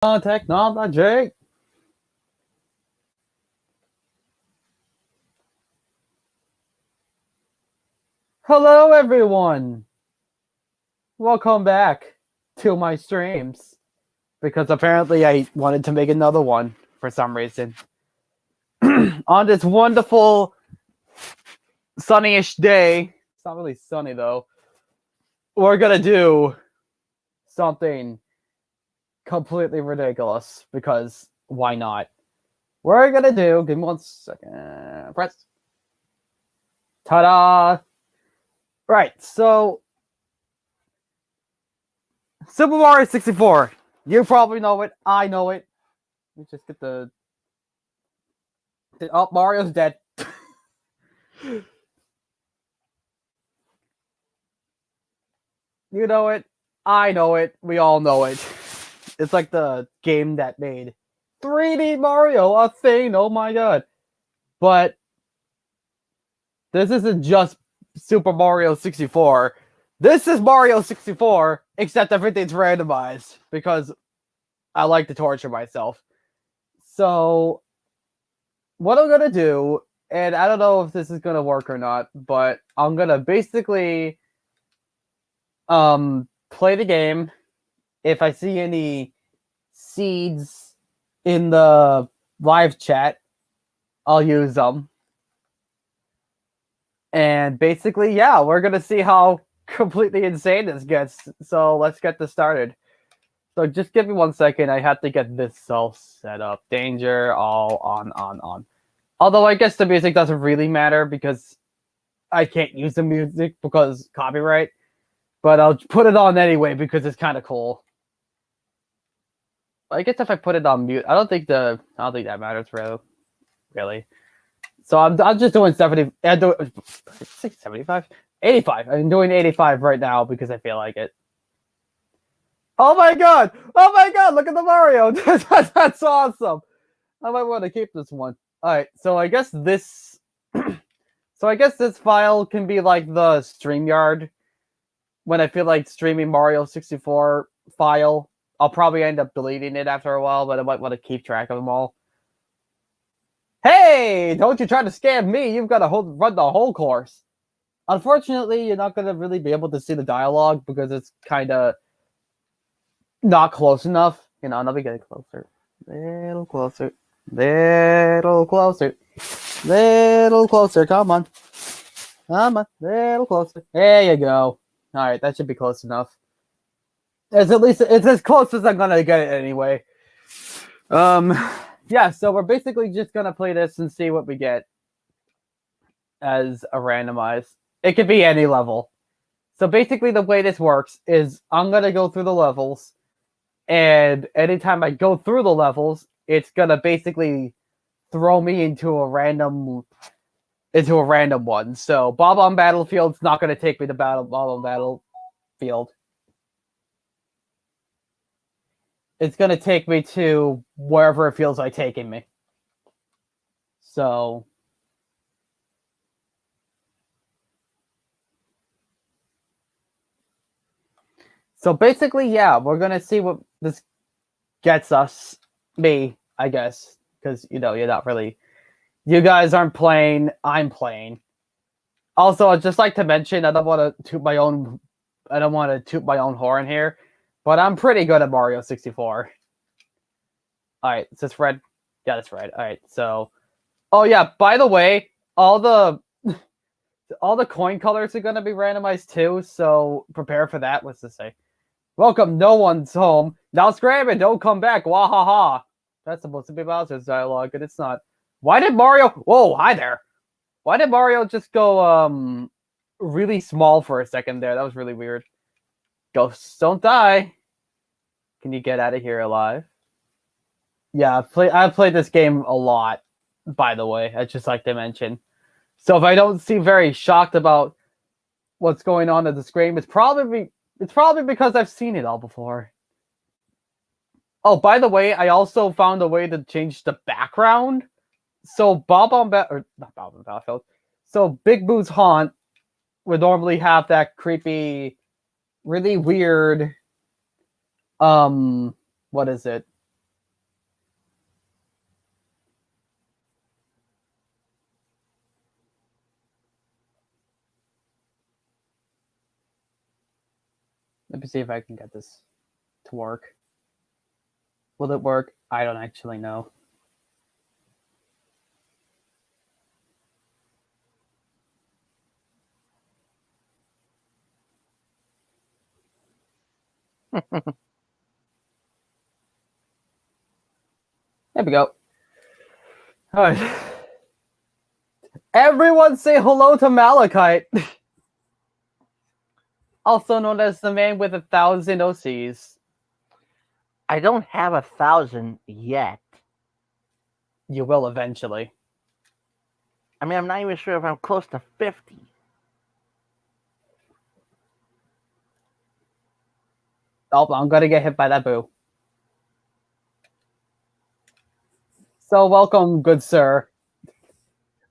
Technology. Hello, everyone. Welcome back to my streams. Because apparently I wanted to make another one for some reason. On this wonderful sunnyish day, it's not really sunny though, we're gonna do something completely ridiculous because why not? We're gonna do, give me 1 second, press. Ta-da! Right, so Super Mario 64. You probably know it. I know it. Let me just get the... Oh, Mario's dead. You know it. I know it. We all know it. It's like the game that made 3D Mario a thing. Oh my god. But this isn't just Super Mario 64. This is Mario 64, except everything's randomized because I like to torture myself. So, what I'm going to do, and I don't know if this is going to work or not, but I'm going to basically play the game. If I see any seeds in the live chat, I'll use them. And basically, yeah, we're going to see how completely insane this gets. So let's get this started. So just give me 1 second. I have to get this all set up. Danger, all on. Although I guess the music doesn't really matter because I can't use the music because copyright. But I'll put it on anyway because it's kind of cool. I guess if I put it on mute, I don't think that matters really. So I'm just doing 70. I do 75, 85. I'm doing 85 right now because I feel like it. Oh my god! Oh my god! Look at the Mario. That's awesome. I might want to keep this one. All right. So I guess this. So I guess this file can be like the StreamYard. When I feel like streaming Mario 64 file, I'll probably end up deleting it after a while, but I might want to keep track of them all. Hey, don't you try to scam me. You've got to run the whole course. Unfortunately, you're not going to really be able to see the dialogue because it's kind of not close enough. You know, let me get closer. Little closer. Little closer. Little closer. Come on. Come on. Little closer. There you go. All right, that should be close enough. It's as close as I'm going to get it anyway. Yeah, so we're basically just going to play this and see what we get as a randomized. It could be any level. So basically the way this works is I'm going to go through the levels, and anytime I go through the levels, it's going to basically throw me into a random one. So Bob on Battlefield's not going to take me to Bob on Battlefield. It's going to take me to wherever it feels like taking me. So basically, yeah, we're going to see what this gets us. Me, I guess, because, you know, you're not really... You guys aren't playing, I'm playing. Also, I'd just like to mention, I don't want to toot my own horn here, but I'm pretty good at Mario 64. Alright, is this red? Yeah, that's red. Alright, so... Oh yeah, by the way, all the coin colors are going to be randomized too, so prepare for that. What's this say? Welcome, no one's home. Now scram it, don't come back. Wahaha. That's supposed to be Bowser's dialogue, and it's not. Why did Mario... Whoa, hi there. Why did Mario just go really small for a second there? That was really weird. Ghosts don't die. Can you get out of here alive? Yeah, I've played this game a lot, by the way. I'd just like to mention. So if I don't seem very shocked about what's going on at the screen, it's probably because I've seen it all before. Oh, by the way, I also found a way to change the background. So So Big Boo's Haunt would normally have that creepy, really weird, what is it? Let me see if I can get this to work. Will it work? I don't actually know. There we go. All right. Everyone say hello to Malachite. Also known as the man with 1,000 OCs. I don't have 1,000 yet. You will eventually. I mean, I'm not even sure if I'm close to 50. Oh, I'm gonna get hit by that boo. So welcome, good sir.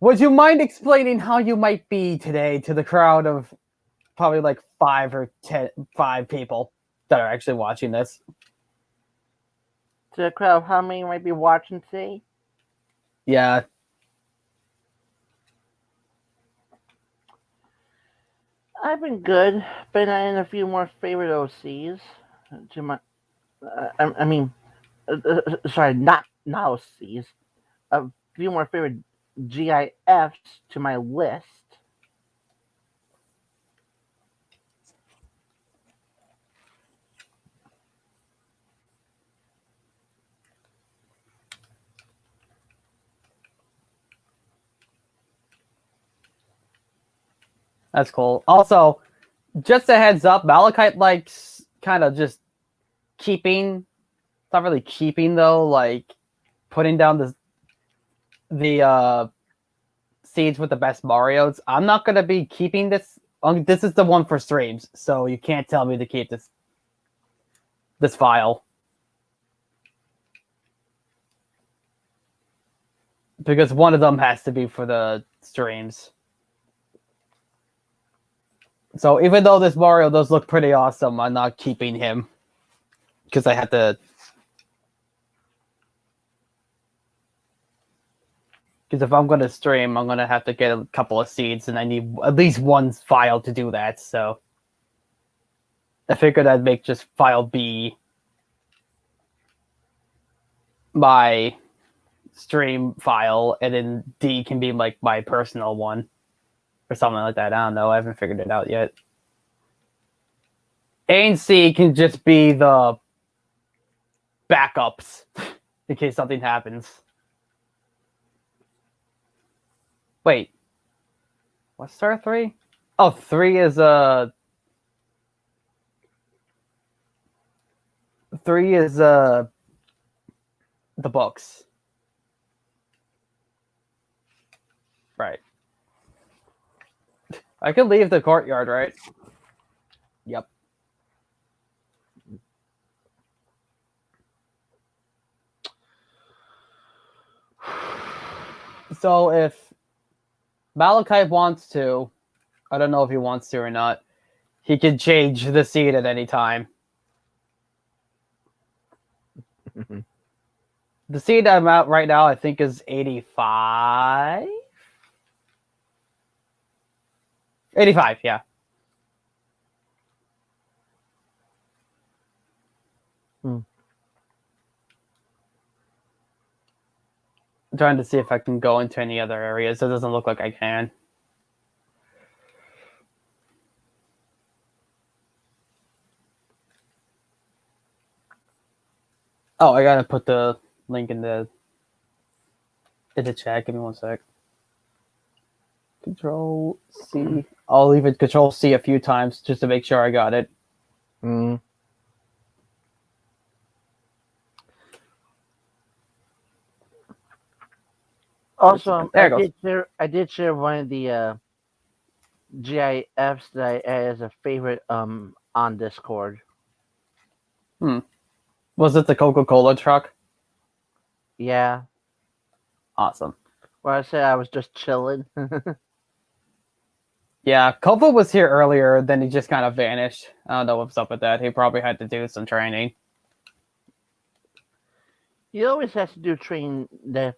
Would you mind explaining how you might be today to the crowd of probably like 5 people that are actually watching this? To the crowd, how many might be watching today? Yeah. I've been good. Been in a few more favorite OCs. To my, I mean, sorry, not OCs. A few more favorite GIFs to my list. That's cool. Also, just a heads up, Malachite likes kind of just keeping, it's not really keeping though, like putting down the seeds with the best Marios. I'm not gonna be keeping this. This is the one for streams, so you can't tell me to keep this file. Because one of them has to be for the streams. So even though this Mario does look pretty awesome, I'm not keeping him. Because I had to... Because if I'm going to stream, I'm going to have to get a couple of seeds, and I need at least one file to do that, so... I figured I'd make just file B my stream file, and then D can be like my personal one. Or something like that. I don't know. I haven't figured it out yet. A and C can just be the backups in case something happens. Wait. What's star 3? Oh, 3 is 3 is the books. Right. I could leave the courtyard, right? Yep. So if Malachite wants to, I don't know if he wants to or not, he can change the seed at any time. The seed I'm at right now, I think, is 85? 85, yeah. I'm trying to see if I can go into any other areas. It doesn't look like I can. Oh, I gotta put the link in the chat. Give me one sec. Control C. I'll leave it Control C a few times just to make sure I got it. Also, I did share one of the GIFs that I had as a favorite on Discord. Was it the Coca-Cola truck? Yeah. Awesome. Where I said I was just chilling. Yeah, Kofa was here earlier, then he just kind of vanished. I don't know what's up with that. He probably had to do some training. He always has to do training that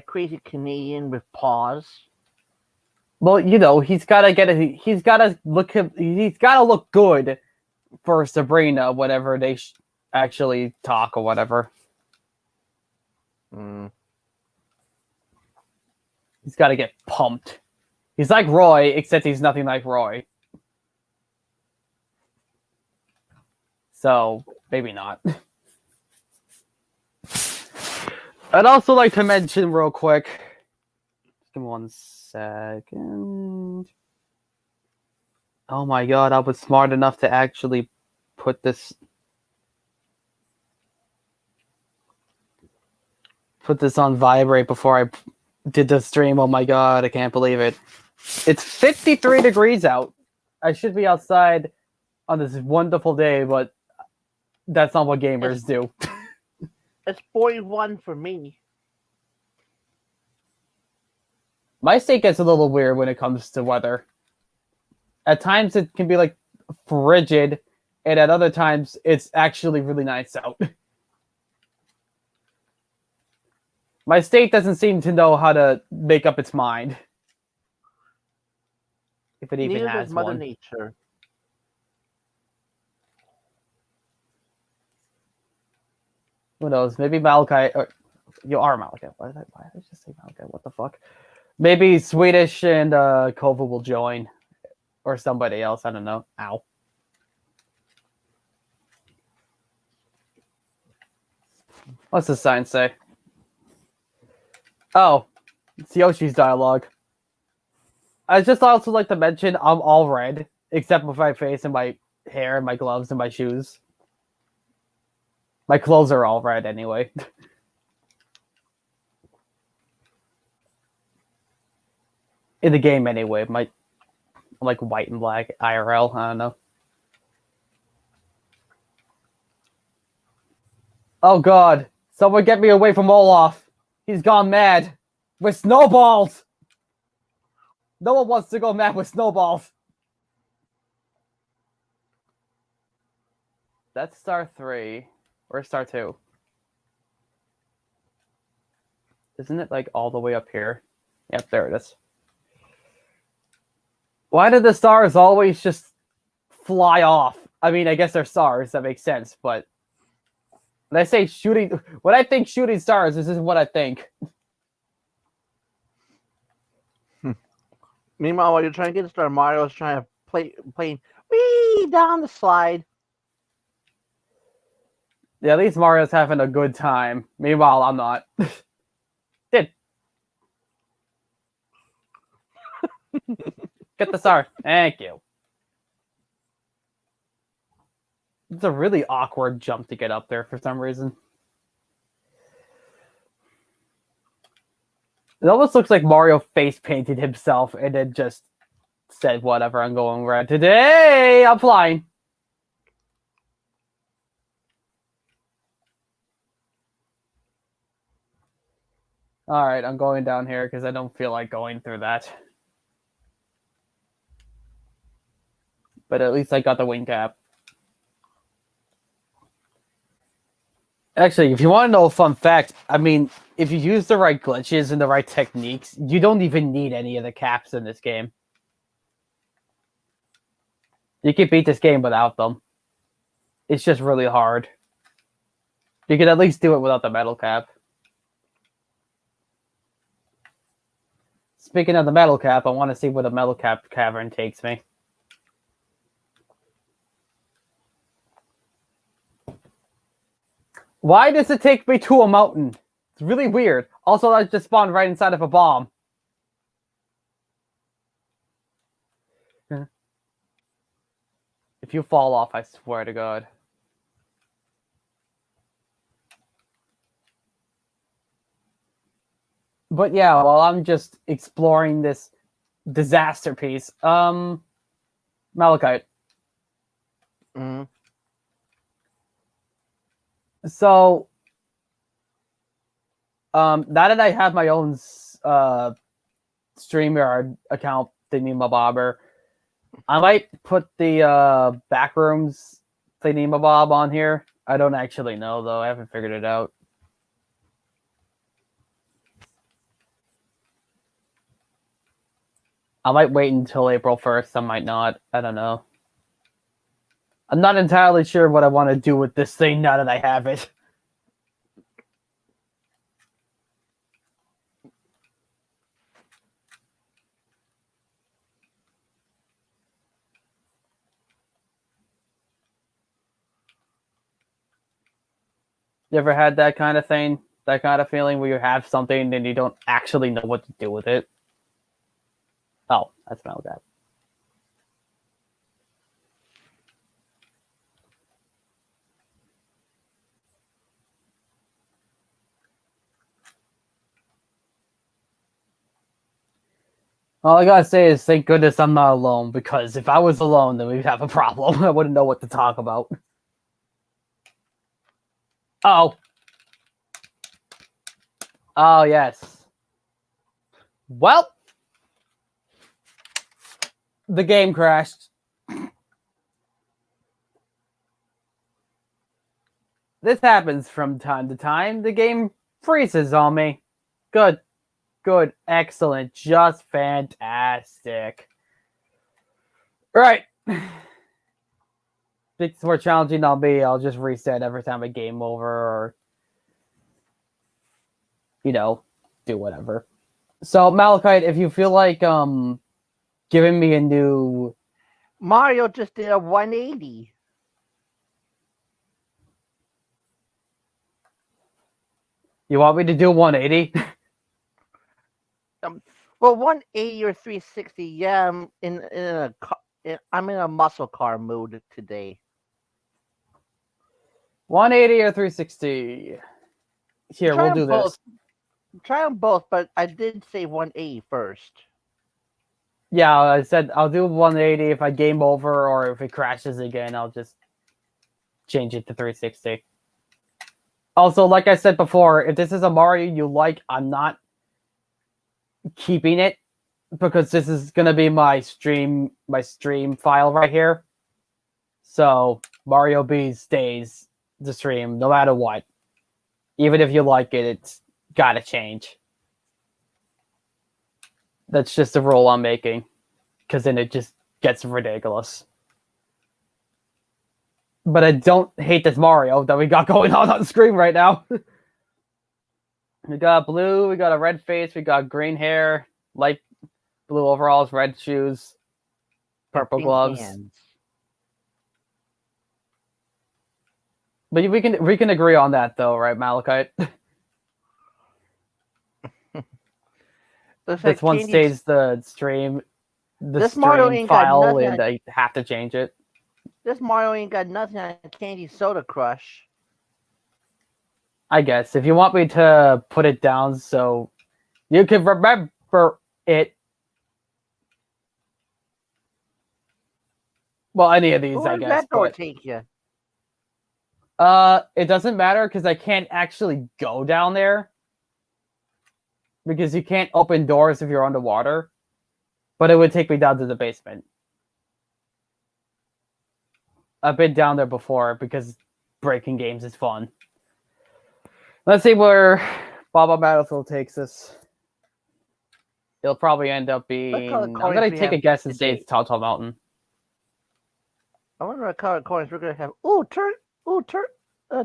crazy Canadian with paws. Well, you know, he's gotta look good for Sabrina whenever they actually talk or whatever. He's got to get pumped. He's like Roy, except he's nothing like Roy. So, maybe not. I'd also like to mention real quick. Just give me 1 second. Oh my god, I was smart enough to actually put this on vibrate before I did the stream. Oh my god, I can't believe it. It's 53 degrees out. I should be outside on this wonderful day, but that's not what gamers do. It's 41 for me. My state gets a little weird when it comes to weather. At times it can be like frigid, and at other times it's actually really nice out. My state doesn't seem to know how to make up its mind. If it even Neither has does Mother one. Nature. Who knows? Maybe Malachi, or you are Malachi. Why did I just say Malachi? What the fuck? Maybe Swedish and Kova will join, or somebody else. I don't know. Ow. What's the sign say? Oh, it's Yoshi's dialogue. I just also like to mention I'm all red, except for my face and my hair and my gloves and my shoes. My clothes are all red anyway. In the game anyway. I'm like white and black IRL. I don't know. Oh god. Someone get me away from Olaf. He's gone mad. With snowballs! No one wants to go mad with snowballs. That's star 3. Where's star 2? Isn't it like all the way up here? Yep, there it is. Why did the stars always just fly off? I mean, I guess they're stars. That makes sense. But when I say shooting, when I think shooting stars, this is what I think. Meanwhile, while you're trying to get started, Mario's trying to playing wee down the slide. Yeah, at least Mario's having a good time. Meanwhile, I'm not. Did. Get the star. Thank you. It's a really awkward jump to get up there for some reason. It almost looks like Mario face painted himself and then just said, whatever, I'm going red today. I'm flying. All right, I'm going down here because I don't feel like going through that. But at least I got the wing cap. Actually, if you want to know a fun fact, I mean, if you use the right glitches and the right techniques, you don't even need any of the caps in this game. You can beat this game without them. It's just really hard. You can at least do it without the metal cap. Speaking of the metal cap, I want to see where the metal cap cavern takes me. Why does it take me to a mountain? It's really weird. Also, I just spawned right inside of a bomb. If you fall off, I swear to God. But yeah, while I'm just exploring this disaster piece, Malachite. Mm-hmm. So, now that I have my own StreamYard account, thingy-mabobber, I might put the Backrooms thingy-mabob on here. I don't actually know, though. I haven't figured it out. I might wait until April 1st. I might not. I don't know. I'm not entirely sure what I want to do with this thing now that I have it. You ever had that kind of thing? That kind of feeling where you have something and you don't actually know what to do with it? Oh, I smell that. All I gotta say is thank goodness I'm not alone, because if I was alone, then we'd have a problem. I wouldn't know what to talk about. Oh. Oh, yes. Well, the game crashed. This happens from time to time. The game freezes on me. Good. Good. Excellent. Just fantastic. Right. If it's more challenging on me, I'll just reset every time a game over, or, do whatever. So, Malachite, if you feel like giving me a new... Mario just did a 180. You want me to do 180? Well, 180 or 360. Yeah, I'm in a muscle car mood today. 180 or 360? Here, we'll do this. Try them both, but I did say 180 first. Yeah, I said I'll do 180 if I game over, or if it crashes again, I'll just change it to 360. Also, like I said before, if this is a Mario you like, I'm not keeping it, because this is gonna be my stream file right here. So Mario B stays the stream no matter what. Even if you like it, it's gotta change. That's just a rule I'm making, because then it just gets ridiculous. But I don't hate this Mario that we got going on the screen right now. We got blue, we got a red face, we got green hair, light blue overalls, red shoes, purple gloves. Hands. But we can agree on that though, right, Malachite? This one stays the stream, stream file, and I have to change it. This Mario ain't got nothing on Candy Soda Crush. I guess if you want me to put it down so you can remember it. Well, any of these, I guess. Where'd that door take you? It doesn't matter because I can't actually go down there, because you can't open doors if you're underwater. But it would take me down to the basement. I've been down there before because breaking games is fun. Let's see where Baba Battlefield takes us. It'll probably end up being... I'm going to take a guess and say it's Tall Mountain. I wonder what color coins we're going to have.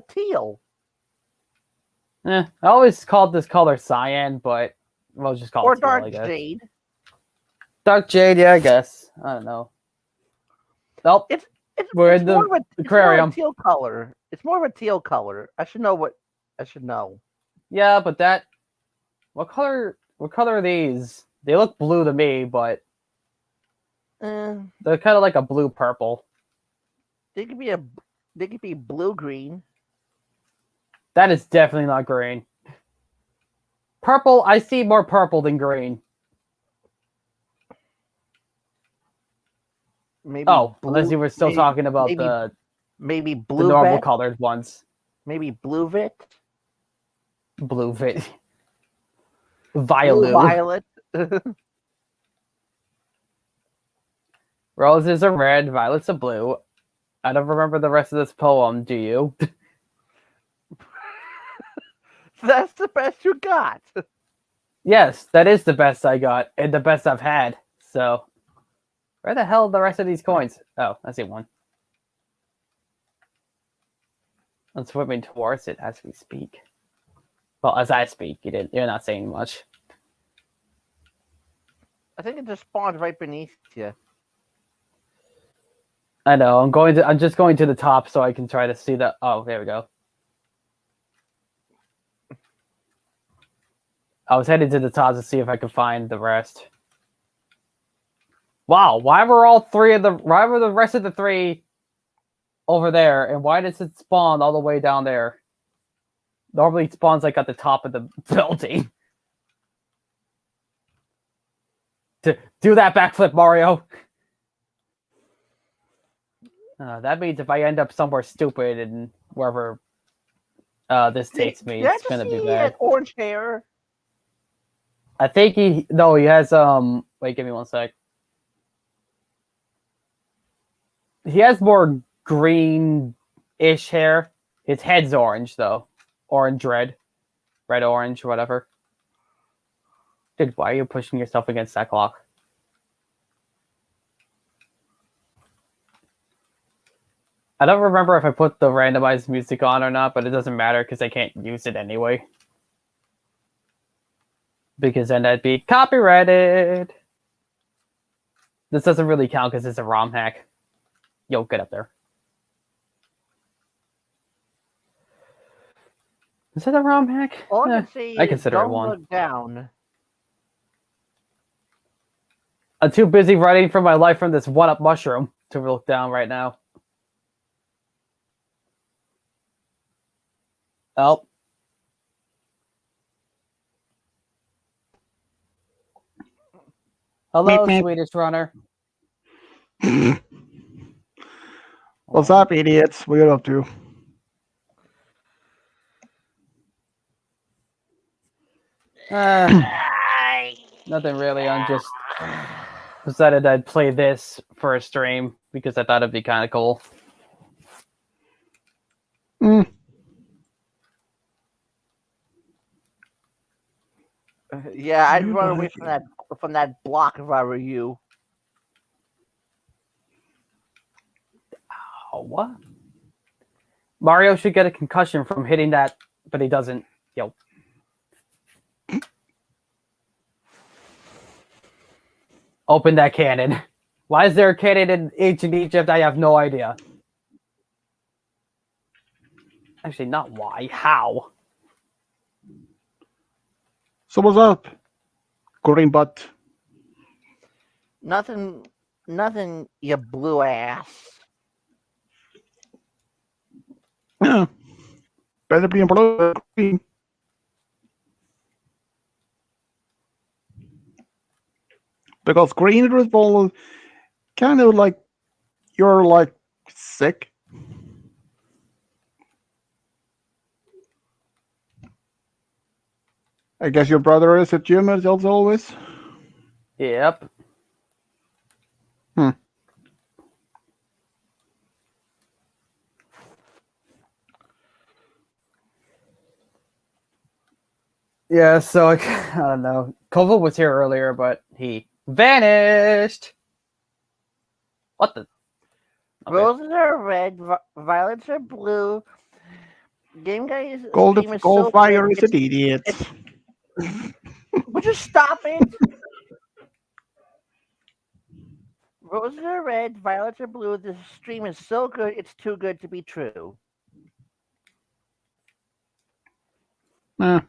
Teal. I always called this color cyan, but we'll just call it teal, Dark Jade. Dark Jade, yeah, I guess. I don't know. Nope. We're in the aquarium. It's more of a teal color. It's more of a teal color. I should know. Yeah, but that... What color are these? They look blue to me, but... they're kind of like a blue-purple. They could be blue-green. That is definitely not green. Purple, I see more purple than green. Maybe unless you were still talking about the normal colored ones. Maybe Blue-Vit? Blue-Vit. Violet. Roses are red, violets are blue. I don't remember the rest of this poem, do you? That's the best you got. Yes, that is the best I got, and the best I've had. So, where the hell are the rest of these coins? Oh, I see one. I'm swimming towards it as we speak. Well, as I speak, you're not saying much. I think it just spawned right beneath you. I know. I'm just going to the top so I can try to see the. Oh, there we go. I was headed to the top to see if I could find the rest. Wow, why were the rest of the three over there, and why does it spawn all the way down there? Normally it spawns like at the top of the building. To do that backflip, Mario. That means if I end up somewhere stupid and wherever this takes me, it's gonna be bad. Orange hair. I think he has wait, give me one sec. He has more green-ish hair. His head's orange though. Orange red. Red orange, whatever. Dude, why are you pushing yourself against that clock? I don't remember if I put the randomized music on or not, but it doesn't matter because I can't use it anyway. Because then that'd be copyrighted. This doesn't really count because it's a ROM hack. Yo, get up there. Is that a ROM hack? All I can see I consider don't it one. look down. I'm too busy running for my life from this one-up mushroom to look down right now. Oh. Hello, Meep, meep. Swedish runner. What's up, idiots? What are you up to? Nothing really. I'm just decided I'd play this for a stream because I thought it'd be kind of cool. Yeah, I'd run away from that block if I were you. Oh, what? Mario should get a concussion from hitting that, but he doesn't. Yo. Open that cannon. Why is there a cannon in ancient Egypt? I have no idea. Actually, not why. How? So what's up, green butt? Nothing, you blue ass. Yeah. Better be in blue than green. Because green is all kind of like you're like sick. I guess your brother is at gym as always. Yep. Yeah, so I don't know. Kova was here earlier, but he vanished. What the? Okay. Roses are red, violets are blue. Game Guy's Gold stream is so fire good. is an idiot. Would you stop it? Roses are red, violets are blue. This stream is so good, it's too good to be true. I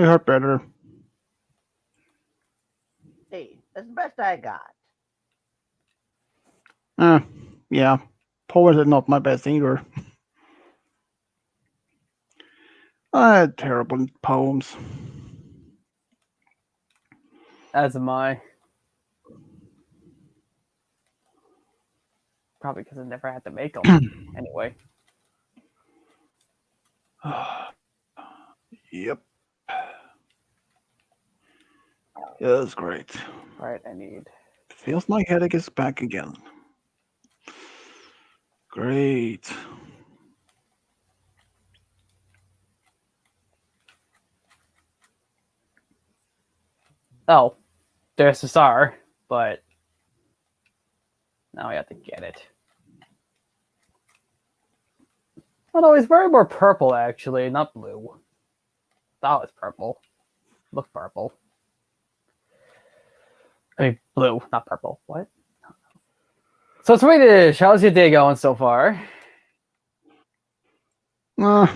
heard better. Hey, that's the best I got. Yeah. Poets are not my best either. I had terrible poems. As am I. Probably because I never had to make them. Anyway. Yep. Yeah, that's great. Right, I need. Feels my headache is back again. Great. Oh, there's the star, but now I have to get it. Oh no, he's very more purple actually, not blue. That was purple. Look purple. I mean blue, not purple. What? So Swedish, how's your day going so far? Uh,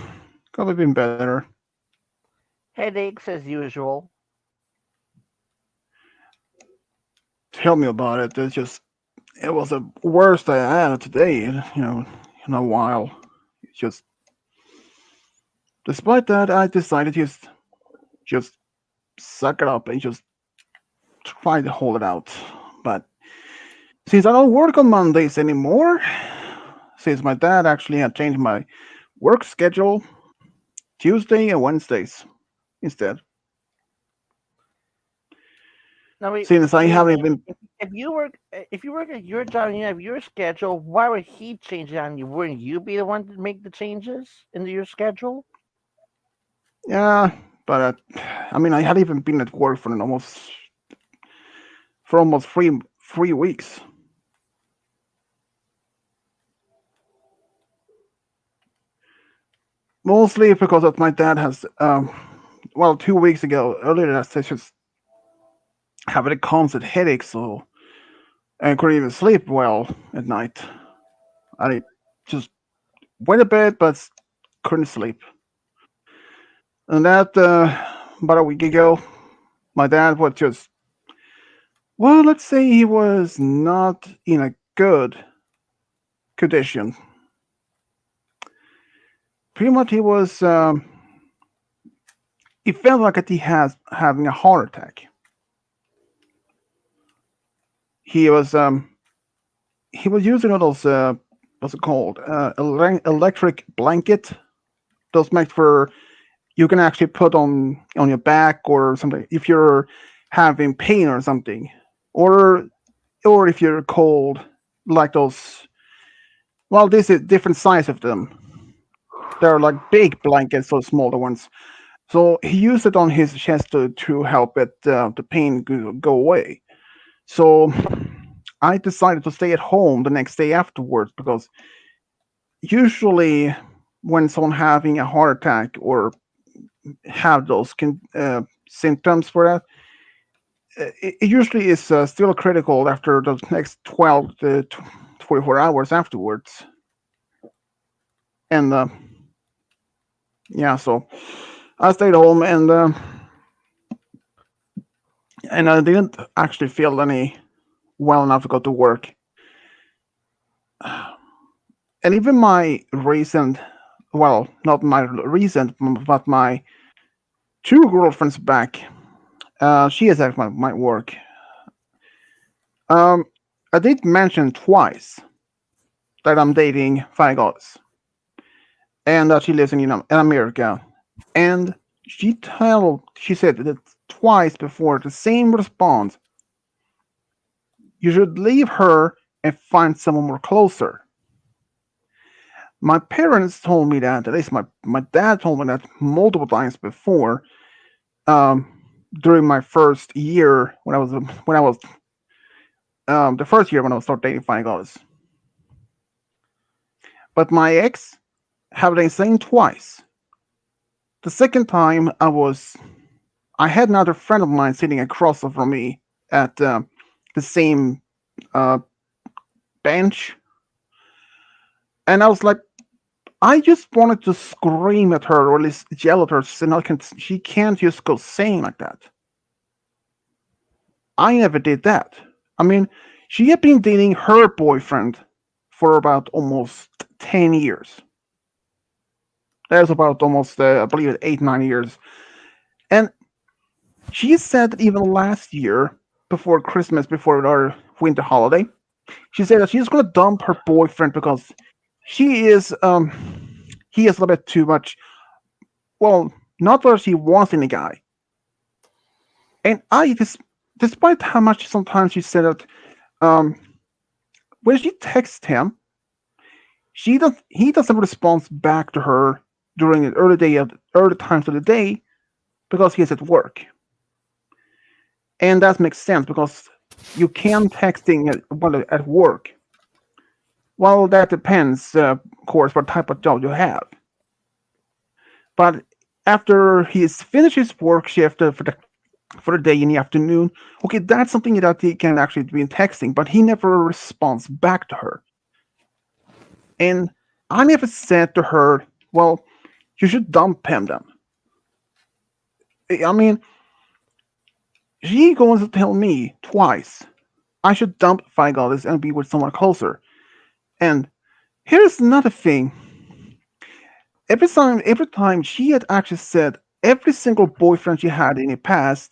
could have been better. Headaches as usual. Tell me about it. It was the worst I had today, in a while. It's just, despite that, I decided to just suck it up and just try to hold it out. But since I don't work on Mondays anymore, since my dad actually had changed my work schedule, Tuesday and Wednesdays instead. Now Since I wait a haven't minute. been, If you work at your job and you have your schedule, why would he change it on you? Wouldn't you be the one to make the changes into your schedule? yeah, but I mean, I had even been at work for almost 3 weeks. Mostly because of my dad has, well, 2 weeks ago, earlier that session, having a constant headache, so I couldn't even sleep well at night. I just went to bed but couldn't sleep. And that, about a week ago, my dad was just, well, let's say he was not in a good condition. Pretty much he felt like that he has having a heart attack. He was, he was using all those, what's it called, electric blanket. Those make for you can actually put on your back or something if you're having pain or something, or if you're cold, like those. Well, this is different size of them. They're like big blankets, so smaller ones. So he used it on his chest to help the pain go away. So I decided to stay at home the next day afterwards because usually when someone having a heart attack or have those symptoms for that, it usually is still critical after the next 12 to 24 hours afterwards. And yeah, so I stayed home and I didn't actually feel any well enough to go to work. And even my recent, well, not my recent, but my two girlfriends back, she is at my work. Um, I did mention twice that I'm dating Fagos and that she lives in America. And she said that twice before the same response. You should leave her and find someone more closer. My parents told me that, at least my dad told me that multiple times before, during my first year the first year when I was start dating Fagos. But my ex have they saying twice. The second time I had another friend of mine sitting across from me at the same uh, bench, and I was like, I just wanted to scream at her or at least yell at her, saying, she can't just go saying like that. I never did that. I mean, she had been dating her boyfriend for about almost 10 years. That's about almost, I believe, 8, 9 years. And she said that even last year, before Christmas, before our winter holiday, she said that she's gonna dump her boyfriend because she is he is a little bit too much. Well, not what she wants in a guy. And despite how much sometimes she said that um, when she texts him, he doesn't respond back to her during the early times of the day because he's at work. And that makes sense because you can't texting at work. Well, that depends, of course, what type of job you have. But after he's finished his work shift for the day in the afternoon, okay, that's something that he can actually be in texting, but he never responds back to her. And I never said to her, well, you should dump him then. I mean, she going to tell me twice I should dump Figalis and be with someone closer. And here's another thing. Every time she had actually said every single boyfriend she had in the past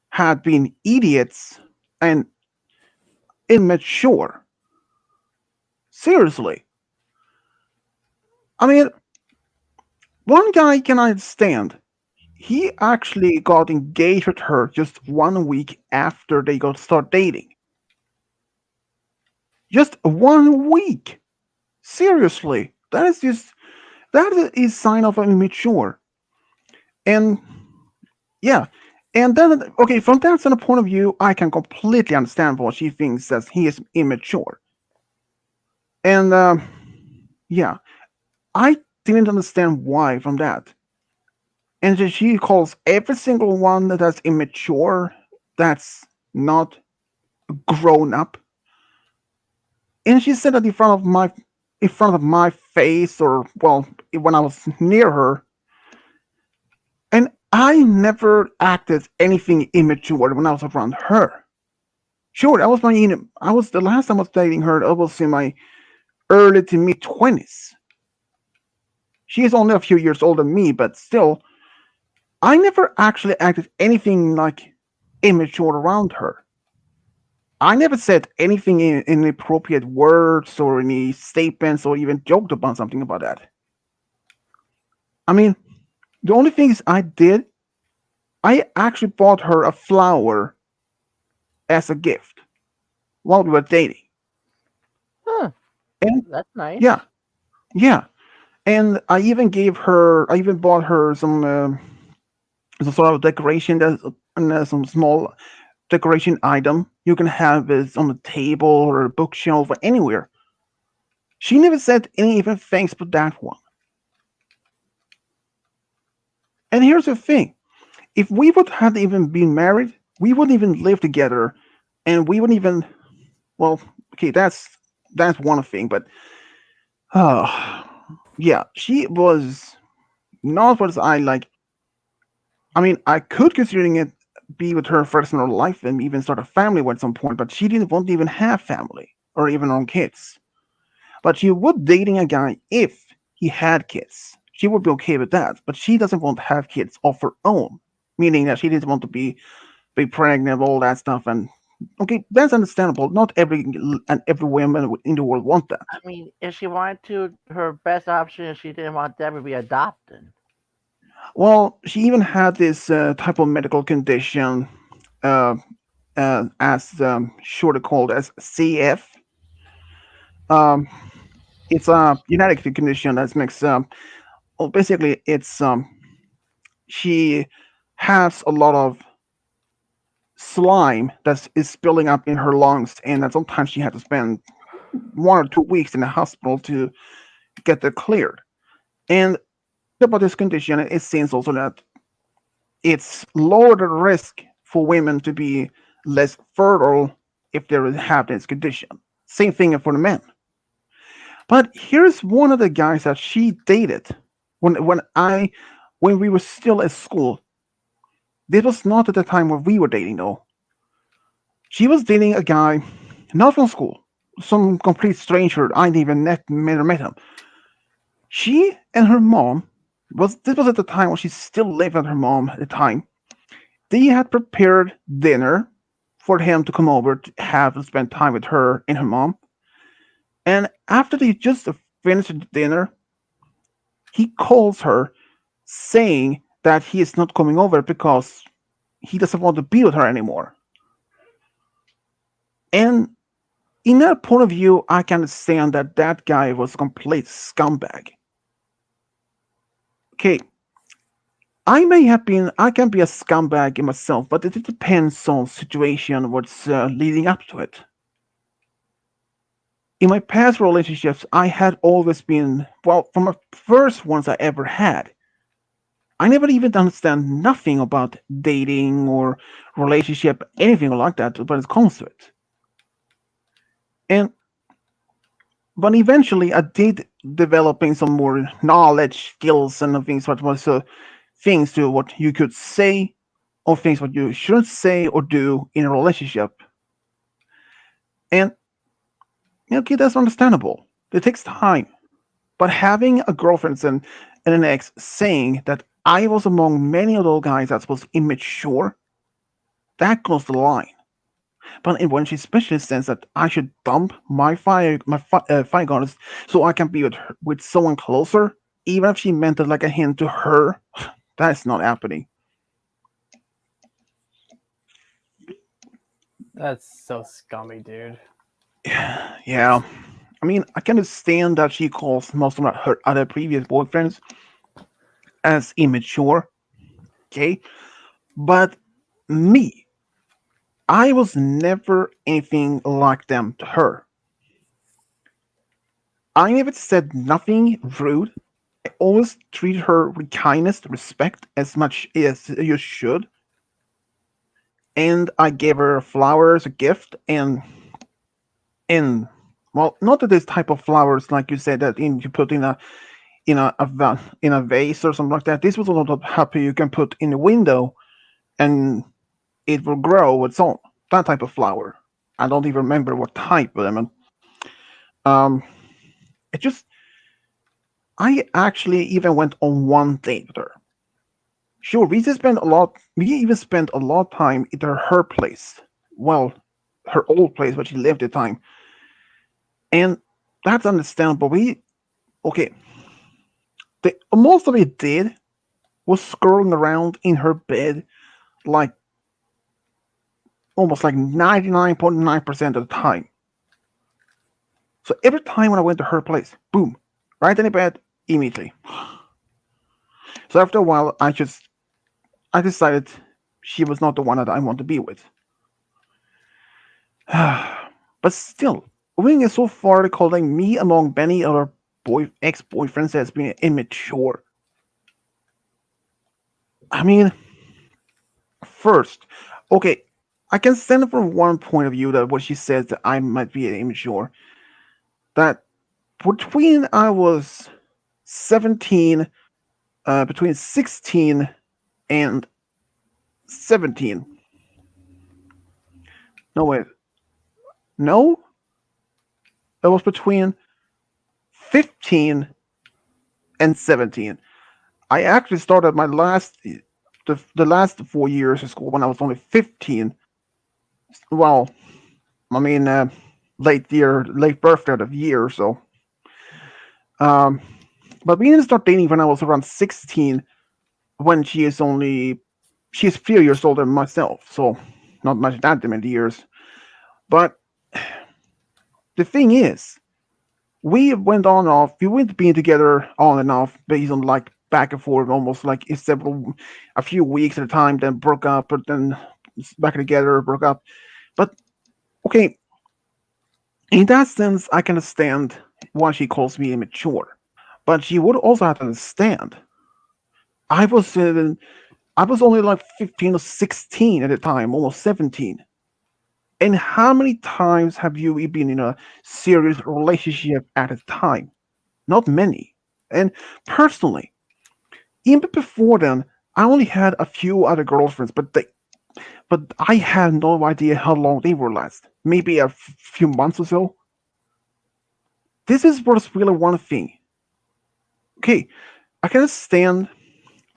had been idiots and immature. Seriously. I mean, one guy can I understand. He actually got engaged with her just 1 week after they got start dating. Just 1 week. Seriously. That is sign of immature. And yeah. And then okay, from that standpoint point of view, I can completely understand what she thinks that he is immature. And yeah, I didn't understand why from that. And then she calls every single one that's immature, that's not grown up. And she said that in front of my face, or well, when I was near her. And I never acted anything immature when I was around her. Sure, I was the last time I was dating her. I was in my early to mid 20s. She is only a few years older than me, but still, I never actually acted anything like immature around her. I never said anything in inappropriate words or any statements or even joked about something about that. I mean, the only things I did, I actually bought her a flower as a gift while we were dating. Huh. And That's nice. yeah, yeah. And I even bought her some sort of decoration, some small decoration item you can have is on the table or a bookshelf or anywhere. She never said any even thanks for that one. And here's the thing: if we would have even been married, we wouldn't even live together, and we wouldn't even. Well, okay, that's one thing, but uh, yeah, she was not what I like. I mean, I could considering it be with her first in her life and even start a family at some point, but she didn't want to even have family or even own kids. But she would dating a guy if he had kids. She would be okay with that, but she doesn't want to have kids of her own, meaning that she didn't want to be pregnant, all that stuff. And okay, that's understandable. Not every woman in the world want that. I mean, if she wanted to, her best option if she didn't want that would be adopting. Well, she even had this type of medical condition, uh, as shortly called as CF. Um, it's a genetic condition that makes well, basically it's she has a lot of slime that is spilling up in her lungs, and that sometimes she had to spend 1 or 2 weeks in the hospital to get that cleared. And about this condition, it seems also that it's lower the risk for women to be less fertile if they have this condition. Same thing for the men. But here's one of the guys that she dated when we were still at school. This was not at the time when we were dating though. She was dating a guy not from school, some complete stranger. I didn't even met him. She and her mom was at the time when she still lived with her mom at the time. They had prepared dinner for him to come over to have to spend time with her and her mom. And after they just finished dinner, he calls her saying that he is not coming over because he doesn't want to be with her anymore. And in that point of view, I can understand that that guy was a complete scumbag. Okay, I can be a scumbag in myself, but it depends on situation what's leading up to it. in my past relationships, I had always been, well, from the first ones I ever had, I never even understand nothing about dating or relationship, anything like that, but it comes to it. And but eventually I did developing some more knowledge, skills, and things what was things to what you could say or things what you shouldn't say or do in a relationship. And okay, that's understandable. It takes time. But having a girlfriend and an ex saying that I was among many of those guys that was immature, that goes the line. But when she especially says that I should dump fire goddess so I can be with someone closer, even if she meant it like a hint to her, that's not happening. That's so scummy, dude. Yeah, I mean, I can understand that she calls most of her other previous boyfriends as immature, okay? But me, I was never anything like them to her. I never said nothing rude. I always treated her with kindness, respect, as much as you should. And I gave her flowers, a gift, and well, not that this type of flowers like you said that you put in a vase or something like that. This was a lot of happy you can put in the window and it will grow its own. That type of flower. I don't even remember what type of them. Um, it just I actually even went on one date with her. Sure, we just spent a lot. We even spent a lot of time at her place. Well, her old place where she lived at the time, and that's understandable. We okay. The most of it did was scrolling around in her bed, like almost like 99.9% of the time. So every time when I went to her place, boom, right in the bed immediately. So after a while, I decided she was not the one that I want to be with. But still, going is so far to calling me among many other ex-boyfriends as being immature. I mean, first, okay, I can stand from one point of view that what she says that I might be immature. That between I was 17, between 16 and 17. No, wait. No? That was between 15 and 17. I actually started my the last 4 years of school when I was only 15. Well, I mean, late birthday of the year, so. Um, but we didn't start dating when I was around 16, when she's a few years older than myself, so not much that many years. But the thing is, we went on and off. We went being together on and off based on like back and forth, almost like a few weeks at a time. Then broke up, but then back together, broke up. But okay, in that sense, I can understand why she calls me immature. But she would also have to understand I was I was only like 15 or 16 at the time, almost 17. And how many times have you been in a serious relationship at a time? Not many. And personally, even before then, I only had a few other girlfriends, but I had no idea how long they would last. Maybe a few months or so. This is what's really one thing. Okay, I can stand.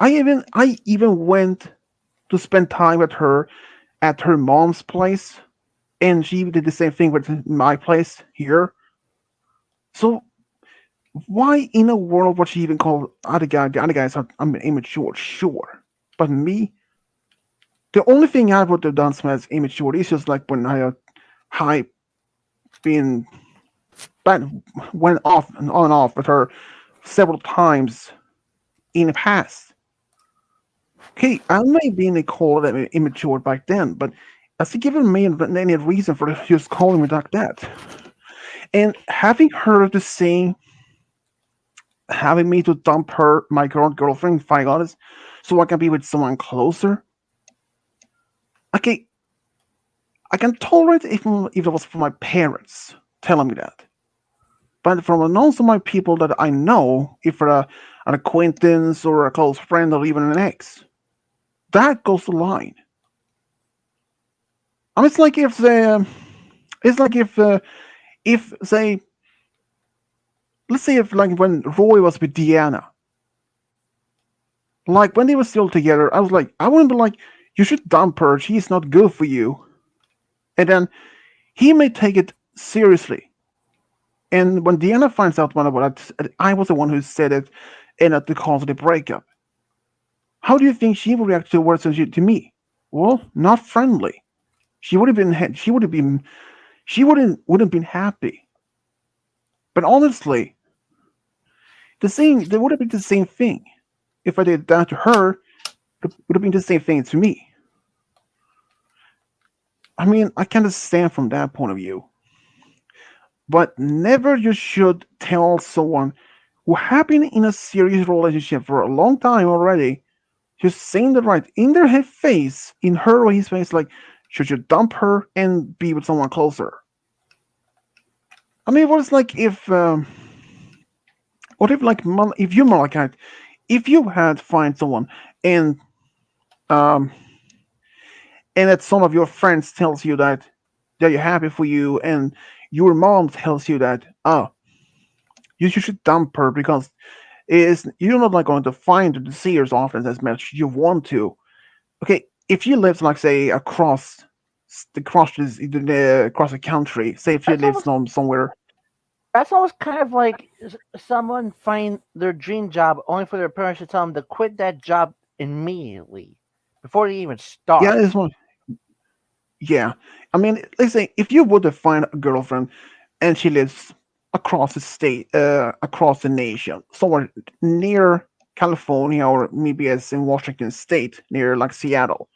I even went to spend time with her at her mom's place, and she did the same thing with my place here. So why in the world would she even call the other guys I'm immature? Sure, but me, the only thing I would have done as immature is just like when I been that went off and on and off with her several times in the past. Okay, I may be called immature back then, but has he given me any reason for just calling me like that? And having her to say, having me to dump her, my current girlfriend, if I honest, so I can be with someone closer. Okay, I can tolerate if it was from my parents telling me that. But from most of my people that I know, if for an acquaintance or a close friend or even an ex, that goes the line. I mean, it's like if say, let's say if like when Roy was with Deanna, like when they were still together, I was like, I wouldn't be like, you should dump her. She's not good for you. And then he may take it seriously. And when Deanna finds out what I was the one who said it, and at the cause of the breakup, how do you think she would react towards to me? Well, not friendly. She would have been. She would have been. She wouldn't been happy. But honestly, the same. They would have been the same thing. If I did that to her, it would have been the same thing to me. I mean, I can understand from that point of view. But never you should tell someone who have been in a serious relationship for a long time already, just saying the right in their head face, in her or his face, like, should you dump her and be with someone closer? I mean, what is like what if like if you Malachite, if you had find someone and um and that some of your friends tells you that they're happy for you, and your mom tells you that you should dump her because is you're not like going to find or to see her as often as much you want to. Okay, if she lives like say across the country, say if she That's lives almost somewhere. that's almost kind of like someone find their dream job only for their parents to tell them to quit that job immediately before they even Yeah, start. it's one. Yeah, I mean, let's say if you were to find a girlfriend and she lives across the state, across the nation, somewhere near California or maybe as in Washington State, near like Seattle,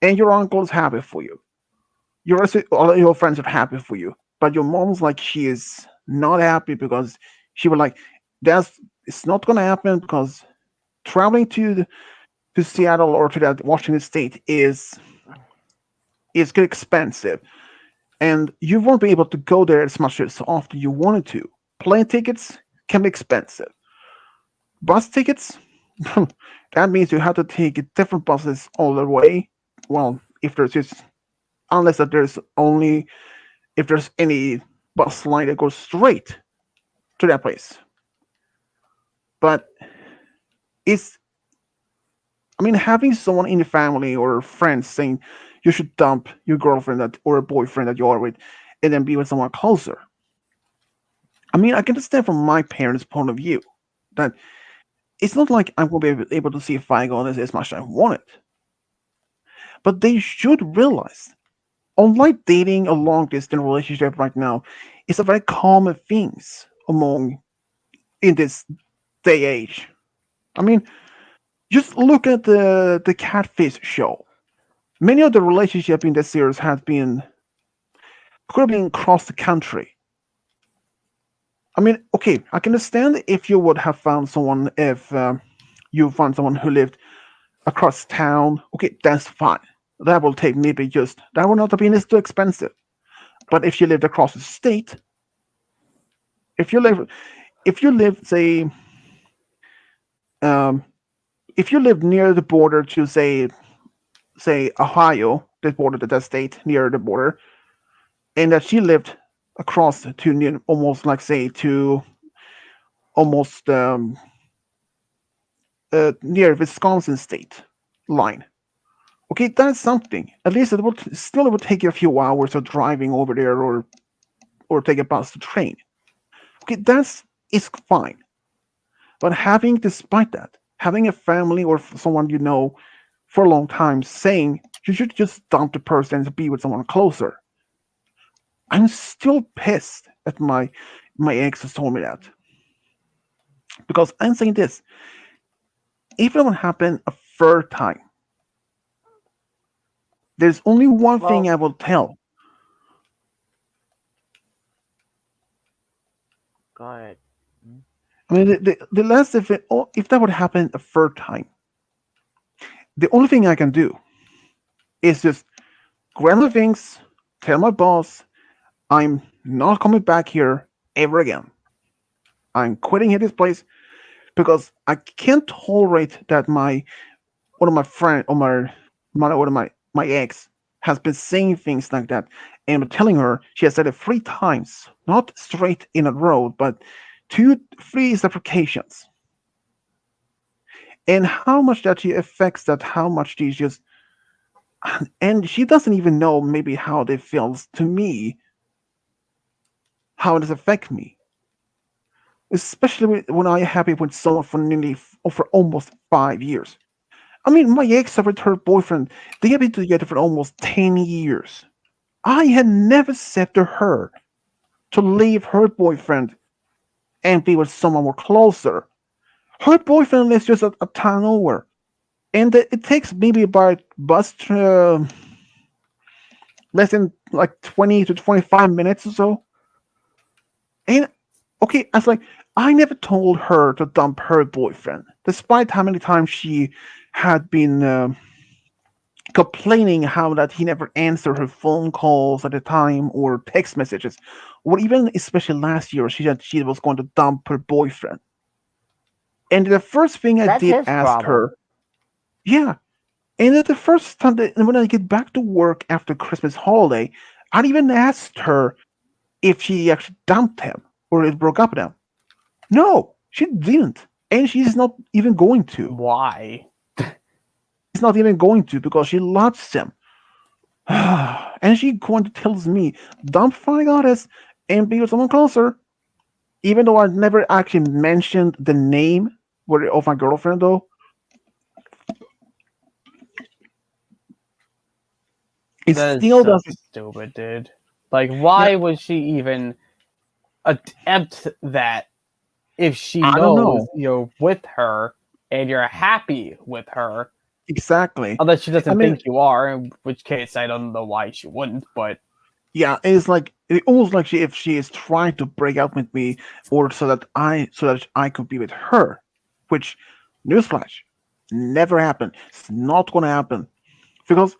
and your uncle is happy for you, all your friends are happy for you, but your mom's like she is not happy because she was like, "That's it's not gonna happen because traveling to Seattle or to that Washington State is expensive." And you won't be able to go there as much as often you wanted to. Plane tickets can be expensive. Bus tickets, that means you have to take different buses all the way. Well, if there's just unless that there's only if there's any bus line that goes straight to that place. But it's I mean having someone in the family or friends saying you should dump your girlfriend or a boyfriend that you are with and then be with someone closer. I mean, I can understand from my parents' point of view that it's not like I'm going to be able to see Faigon as much as I want it. But they should realize, unlike dating a long distance relationship right now, it's a very common thing among in this day age. I mean, just look at the Catfish show. Many of the relationship in this series could have been across the country. I mean, okay, I can understand if you would have found someone if you found someone who lived across town. Okay, that's fine. That will take maybe just that will not have been as too expensive. But if you lived across the state, if you live if you live um, if you live near the border to say Ohio, the border to that state near the border, and that she lived across to near, almost like say to almost near Wisconsin state line. Okay, that's something. At least it would take you a few hours of driving over there or take a bus to train. Okay, that's is fine. But having, despite that, having a family or someone you know for a long time saying you should just dump the person and be with someone closer, I'm still pissed at my ex has told me that because I'm saying this. If it would happen a third time, there's only one thing Well, I will tell. Go ahead. I mean, the last if that would happen a third time, the only thing I can do is just grab my things, tell my boss I'm not coming back here ever again. I'm quitting at this place because I can't tolerate that my one of my friend or one of my ex has been saying things like that, and I'm telling her she has said it 3 times, not straight in a row, but 3 separate occasions, and how much that she affects that, how much she just, and she doesn't even know maybe how it feels to me, how it does affect me, especially when I have been with someone for for almost 5 years. I mean, my ex with her boyfriend, they have been together for almost 10 years. I had never said to her to leave her boyfriend and be with someone more closer. Her boyfriend lives just a town over, and it takes maybe about bus less than like 20 to 25 minutes or so. And okay, I was like, I never told her to dump her boyfriend, despite how many times she had been complaining how that he never answered her phone calls at the time or text messages, or even especially last year she said she was going to dump her boyfriend. And the first thing I That's did his ask problem. her, yeah, and at the first time that when I get back to work after Christmas holiday, I even asked her if she actually dumped him or it broke up with him. No, she didn't, and she's not even going to. Why? She's not even going to because she loves him. And she going to tells me, "Dump Fire Goddess and be with someone closer." Even though I never actually mentioned the name of my girlfriend, though, it That is still so doesn't. stupid, dude. Like, Yeah, why would she even attempt that if she I don't knows know you're with her and you're happy with her? exactly. Unless she I doesn't mean, think you are, in which case I don't know why she wouldn't, but yeah, it's like it almost like if she is trying to break up with me, or so that I could be with her, which newsflash, never happened. It's not gonna happen because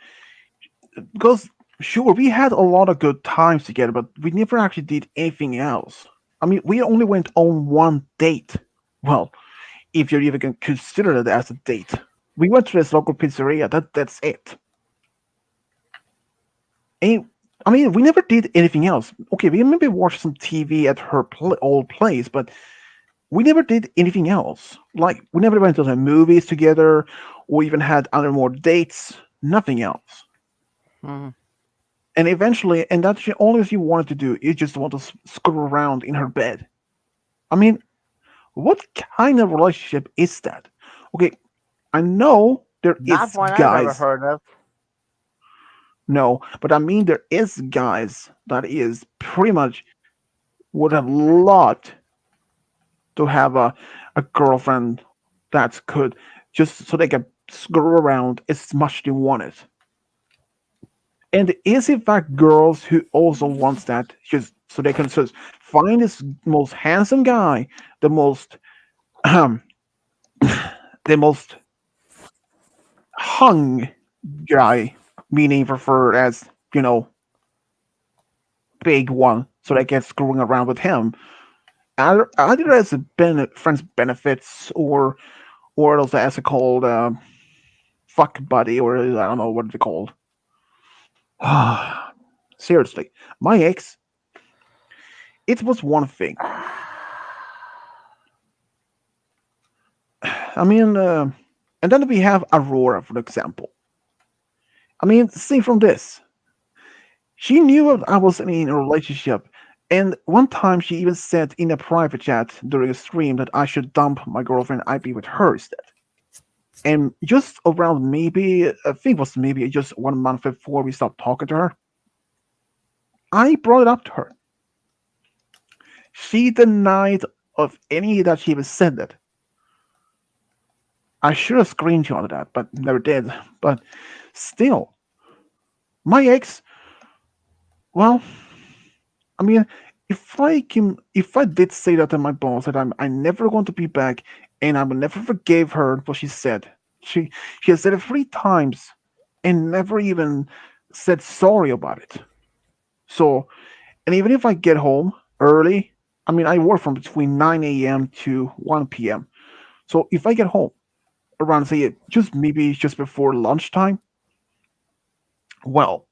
because sure we had a lot of good times together, but we never actually did anything else. I mean, we only went on one date. Well, if you're even gonna consider it as a date, we went to this local pizzeria. That's it. And I mean, we never did anything else. Okay, we maybe watched some TV at her old place, but we never did anything else. Like we never went to the movies together, or even had other more dates. Nothing else. Hmm. And eventually, and that's the only thing you wanted to do is just want to screw around in her bed. I mean, what kind of relationship is that? Okay, I know there Not is one I've ever guys, heard of. no, but I mean there is guys that is pretty much would have loved to have a girlfriend that could just so they can screw around as much they wanted. And is in fact girls who also wants that just so they can just find this most handsome guy, the most um, the most hung guy, meaning referred as big one, so they get screwing around with him. Either as a friends benefits or also as a called fuck buddy or I don't know what it's called. Seriously, my ex, it was one thing. I mean, and then we have Aurora, for example. I mean, see from this, she knew I was in a relationship, and one time she even said in a private chat during a stream that I should dump my girlfriend, I'd be with her instead. And just around maybe, I think it was maybe just 1 month before we stopped talking to her, I brought it up to her. She denied of any that she even said that. I should have screenshotted that, but never did. But still, my ex, well, I mean, if I did say that to my boss that I'm never going to be back, and I will never forgive her what she said. She she has said it 3 times, and never even said sorry about it. So, and even if I get home early, I mean I work from between 9 a.m. to 1 p.m. So if I get home around say just maybe just before lunchtime, well,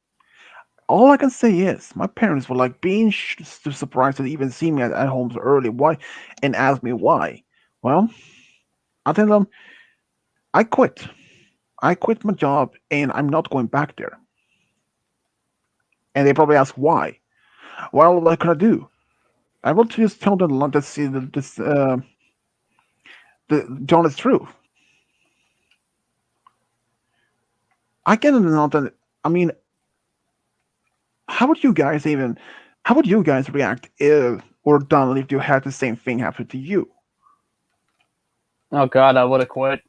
all I can say is my parents were like being surprised to even see me at home so early. Why? And ask me why. Well, I tell them I quit. I quit my job and I'm not going back there. And they probably ask why. Well, what can I do? I will just tell them like this, the honest truth. I can not. I mean, how would you guys even? How would you guys react if or Donald if you had the same thing happen to you? Oh God, I would have quit.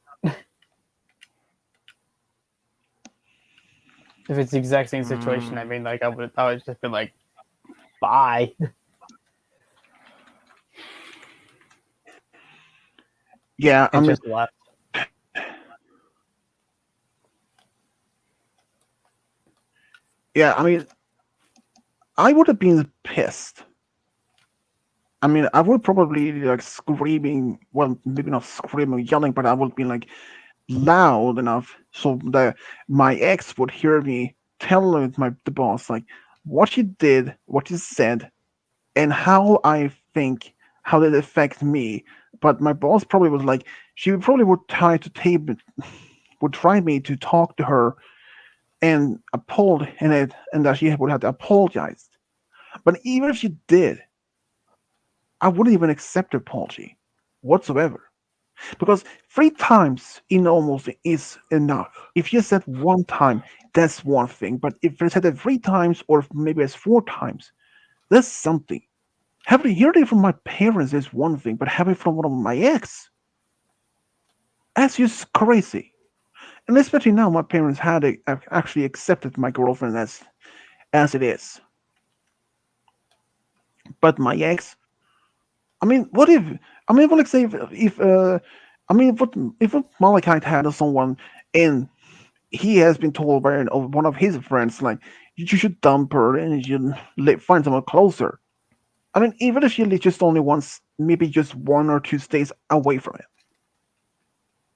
If it's the exact same situation, I mean, like I would just been like, bye, Yeah, I and mean, just left. yeah, I mean, I would have been pissed. I mean, I would probably like screaming. Well, maybe not screaming, yelling, but I would be like loud enough so that my ex would hear me telling the boss like what she did, what she said, and how I think how it affects me. But my boss probably was like she probably would try to tape it, would try me to talk to her and and that she would have to apologize. But even if she did, I wouldn't even accept her apology whatsoever. Because 3 times in almost is enough. If you said 1 time, that's one thing. But if you said it 3 times or maybe it's 4 times, that's something. Having heard it from my parents is one thing, but having it from one of my ex, that's just crazy. And especially now, my parents had actually accepted my girlfriend as it is. But my ex, I mean, what if? I mean, let's say if I mean, if Malachite had someone and he has been told by one of his friends, like, you should dump her and you find someone closer. I mean, even if she just only wants maybe just 1 or 2 stays away from it.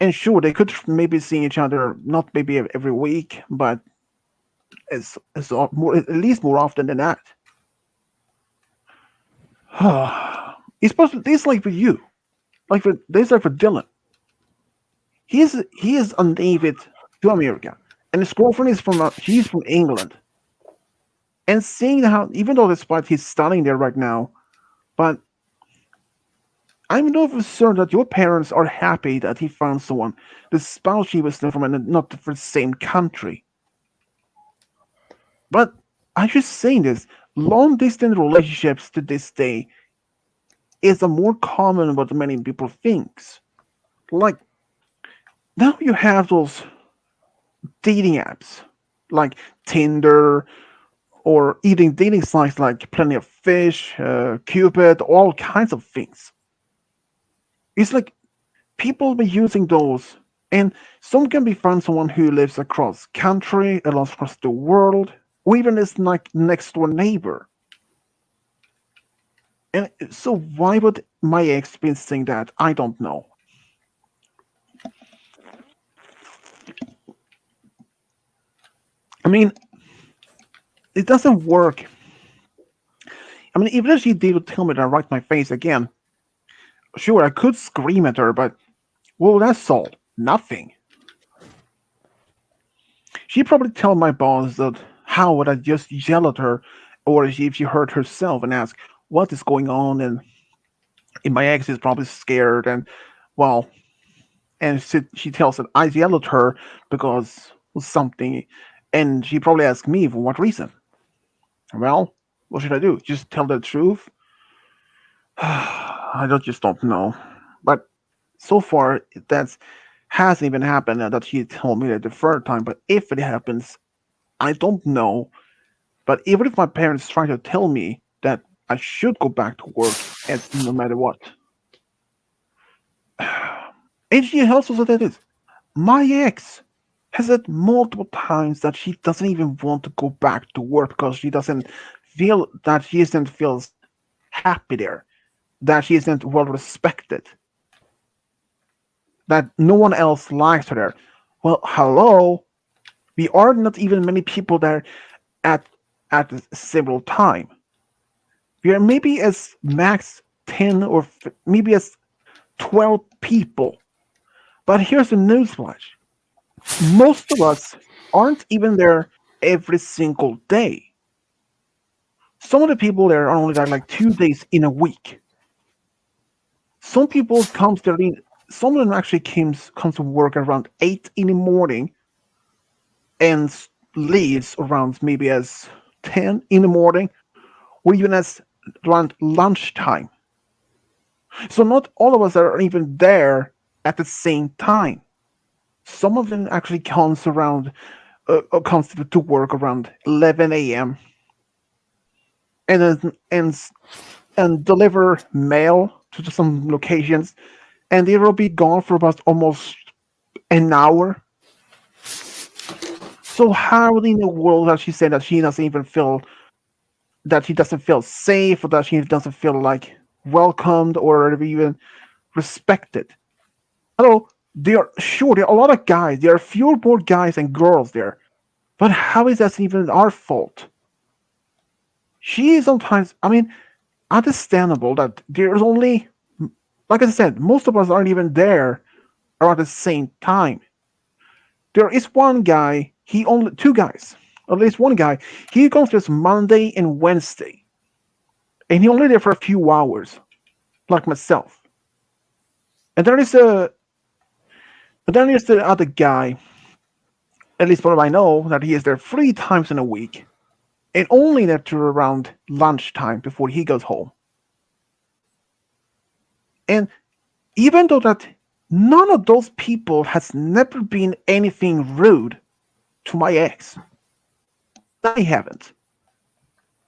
And sure, they could maybe see each other, not maybe every week, but as more at least more often than that. It's supposed to, this like for you, like for this like for Dylan. He is a native to America, and his girlfriend is she's from England. And seeing how, even though despite he's studying there right now, but I'm not concerned that your parents are happy that he found someone, the spouse he was from, and not from the same country. But I'm just saying this: long distance relationships to this day is a more common than what many people thinks. Like now you have those dating apps, like Tinder, or even dating sites like Plenty of Fish, Cupid, all kinds of things. It's like people be using those, and some can be found someone who lives across country, across the world, or even is like next door neighbor. And so why would my ex be saying that? I don't know. I mean, it doesn't work. I mean, even if she did tell me that right my face again, sure, I could scream at her, but well, that's all. Nothing. She probably tell my boss that how would I just yell at her, or if she heard herself and ask what is going on, and my ex is probably scared, and well, and she tells that I yelled at her because of something, and she probably asked me for what reason. Well, what should I do? Just tell the truth? Just don't know. But so far, that hasn't even happened that she told me that the third time. But if it happens, I don't know. But even if my parents try to tell me that I should go back to work, and no matter what. And she also said this. My ex has said multiple times that she doesn't even want to go back to work because she isn't feels happy there, that she isn't well respected, that no one else likes her there. Well, hello, we are not even many people there at at a several time. We are maybe as max 10 or maybe as 12 people. But here's the newsflash. Most of us aren't even there every single day. Some of the people there are only there like 2 days in a week. Some people comes there some of them actually comes to work around 8 in the morning and leaves around maybe as 10 in the morning or even as around lunchtime. So not all of us are even there at the same time. Some of them actually comes to work around 11 a.m. and then and deliver mail to some locations, and they will be gone for about almost an hour. So how in the world does she say that she doesn't even feel that she doesn't feel safe or that she doesn't feel like welcomed or even respected? Hello, there are a lot of guys. There are fewer more guys than girls there. But how is that even our fault? She sometimes, I mean, understandable that there's only, like I said, most of us aren't even there around the same time. There is one guy, two guys, at least one guy, he comes just Monday and Wednesday, and he only there for a few hours, like myself. And then there's the other guy, at least what I know, that he is there 3 times in a week, and only there to around lunchtime before he goes home. And even though that none of those people has never been anything rude to my ex, they haven't.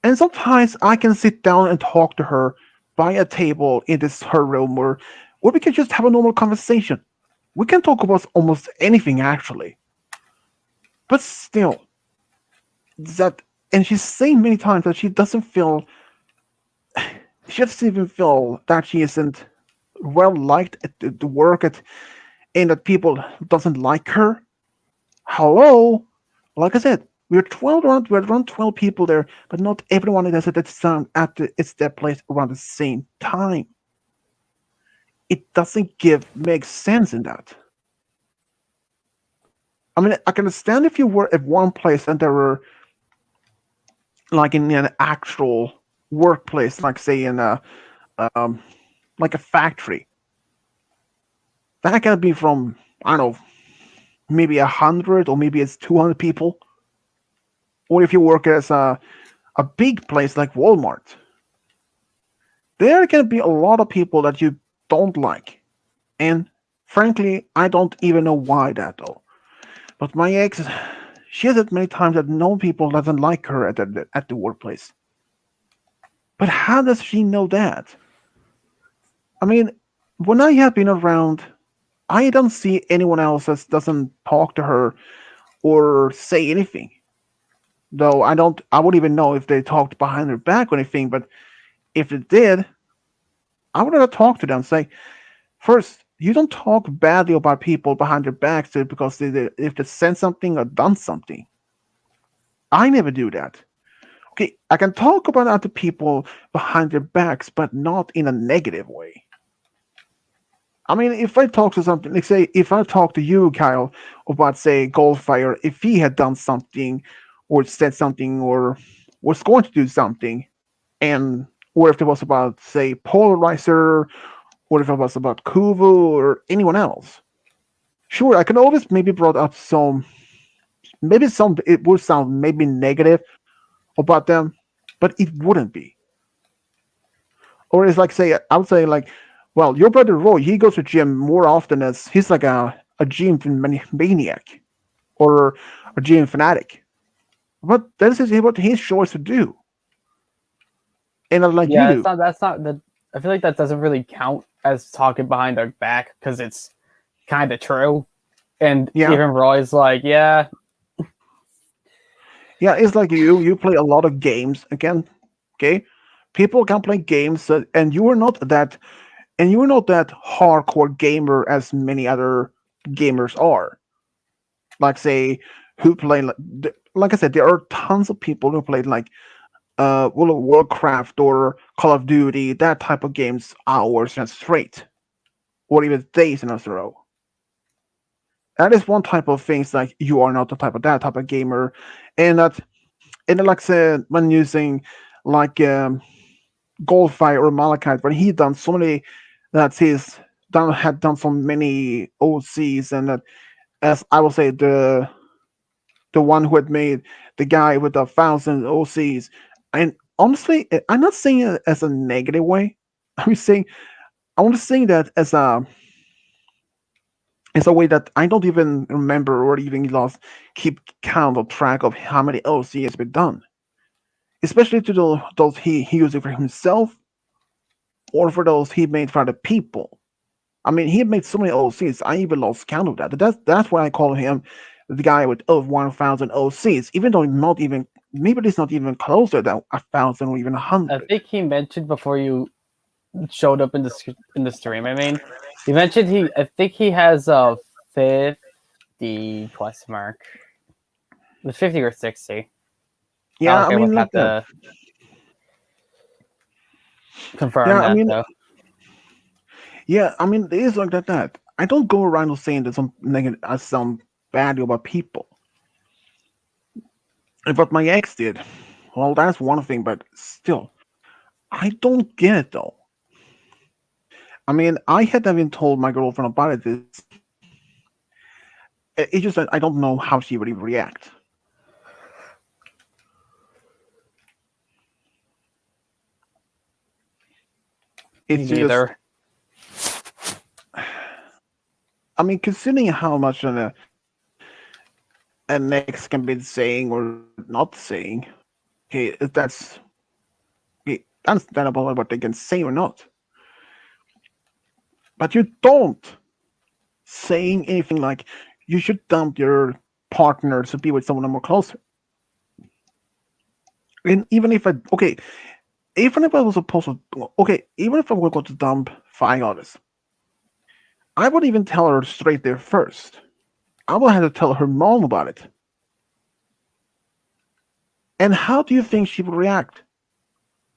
And sometimes I can sit down and talk to her by a table in this her room, or we can just have a normal conversation. We can talk about almost anything actually. But still, that and she's saying many times that she doesn't even feel that she isn't well liked at the work and that people doesn't like her. Hello, like I said, we're around 12 people there, but not everyone is at it's that place around the same time. It doesn't make sense in that. I mean, I can understand if you were at one place and there were like in an actual workplace, like say in um like a factory. That can be from, I don't know, maybe 100 or maybe it's 200 people. Or if you work as a big place like Walmart, there can be a lot of people that you don't like. And frankly, I don't even know why that though. But my ex, she has said many times that no people doesn't like her at the workplace. But how does she know that? I mean, when I have been around, I don't see anyone else that doesn't talk to her or say anything. Though I wouldn't even know if they talked behind her back or anything, but if it did, I would have talked to them. Say, first, you don't talk badly about people behind their backs because if they said something or done something. I never do that. Okay, I can talk about other people behind their backs, but not in a negative way. I mean, if I talk to something, like say, if I talk to you, Kyle, about say Goldfire, if he had done something, or said something, or was going to do something, and or if it was about say Polarizer, or if it was about Kuvu or anyone else, sure, I can always maybe brought up some it would sound maybe negative about them, but it wouldn't be. Or it's like say I would say like, well, your brother Roy, he goes to gym more often as he's like a gym maniac or a gym fanatic. But that is what his choice to do. and I'm like you Yeah, it's do. not. That's not the. I feel like that doesn't really count as talking behind their back because it's kind of true. And Yeah, even Roy's like, yeah, yeah. It's like you play a lot of games again. Okay, people can play games, and you are not that hardcore gamer as many other gamers are. Like say who play like I said, there are tons of people who play like World of Warcraft or Call of Duty, that type of games hours and straight, or even days in a row. That is one type of things like you are not the type of that type of gamer, and that and like I said when using like Goldfire or Malachite, when he done so many that he's done had done so many OCs and that as I will say the one who had made the guy with 1,000 OCs. And honestly, I'm not saying it as a negative way. I'm saying I want to say that as a way that I don't even remember or even lost keep count or track of how many OC has been done. Especially to those he used it for himself or for those he made for the people. I mean, he made so many OCs. I even lost count of that. That's why I call him the guy with 1,000 OCs. Even though not even maybe it's not even closer than 1,000 or even a I hundred. think he mentioned before you showed up in the stream. I mean, he mentioned he. I think he has a 50 question mark. The 50 or 60. Yeah, I Okay, we'll mean like have that. to confirm Yeah, I that mean though. yeah, I mean it is like that. That I don't go around saying that some negative, some bad about people. And what my ex did, well, that's one thing, but still, I don't get it though. I mean, I had even told my girlfriend about it. It's just that I don't know how she would even react. Me It's just, neither. I mean, considering how much an ex can be saying or not saying, okay, okay, understandable what they can say or not. But you don't saying anything like you should dump your partner to be with someone more closer. And even if I, okay, even if I was supposed to, okay, even if I were going to dump five others, I would even tell her straight there first. I would have to tell her mom about it. And how do you think she would react?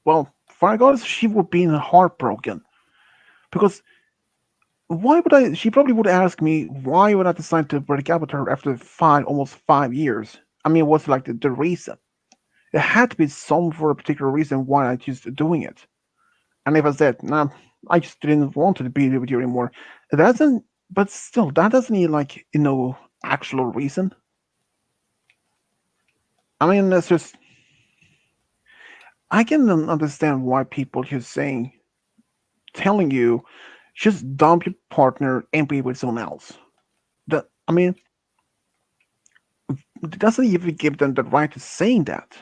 Well, five others, she would be heartbroken because why would I? She probably would ask me why would I decide to break up with her after almost 5 years. I mean, what's like the reason? There had to be some for a particular reason why I choose doing it. And if I said, nah, I just didn't want to be with you anymore, that doesn't, but still, that doesn't need like, actual reason. I mean, that's just, I can understand why people just telling you, just dump your partner and be with someone else. I mean, it doesn't even give them the right to saying that.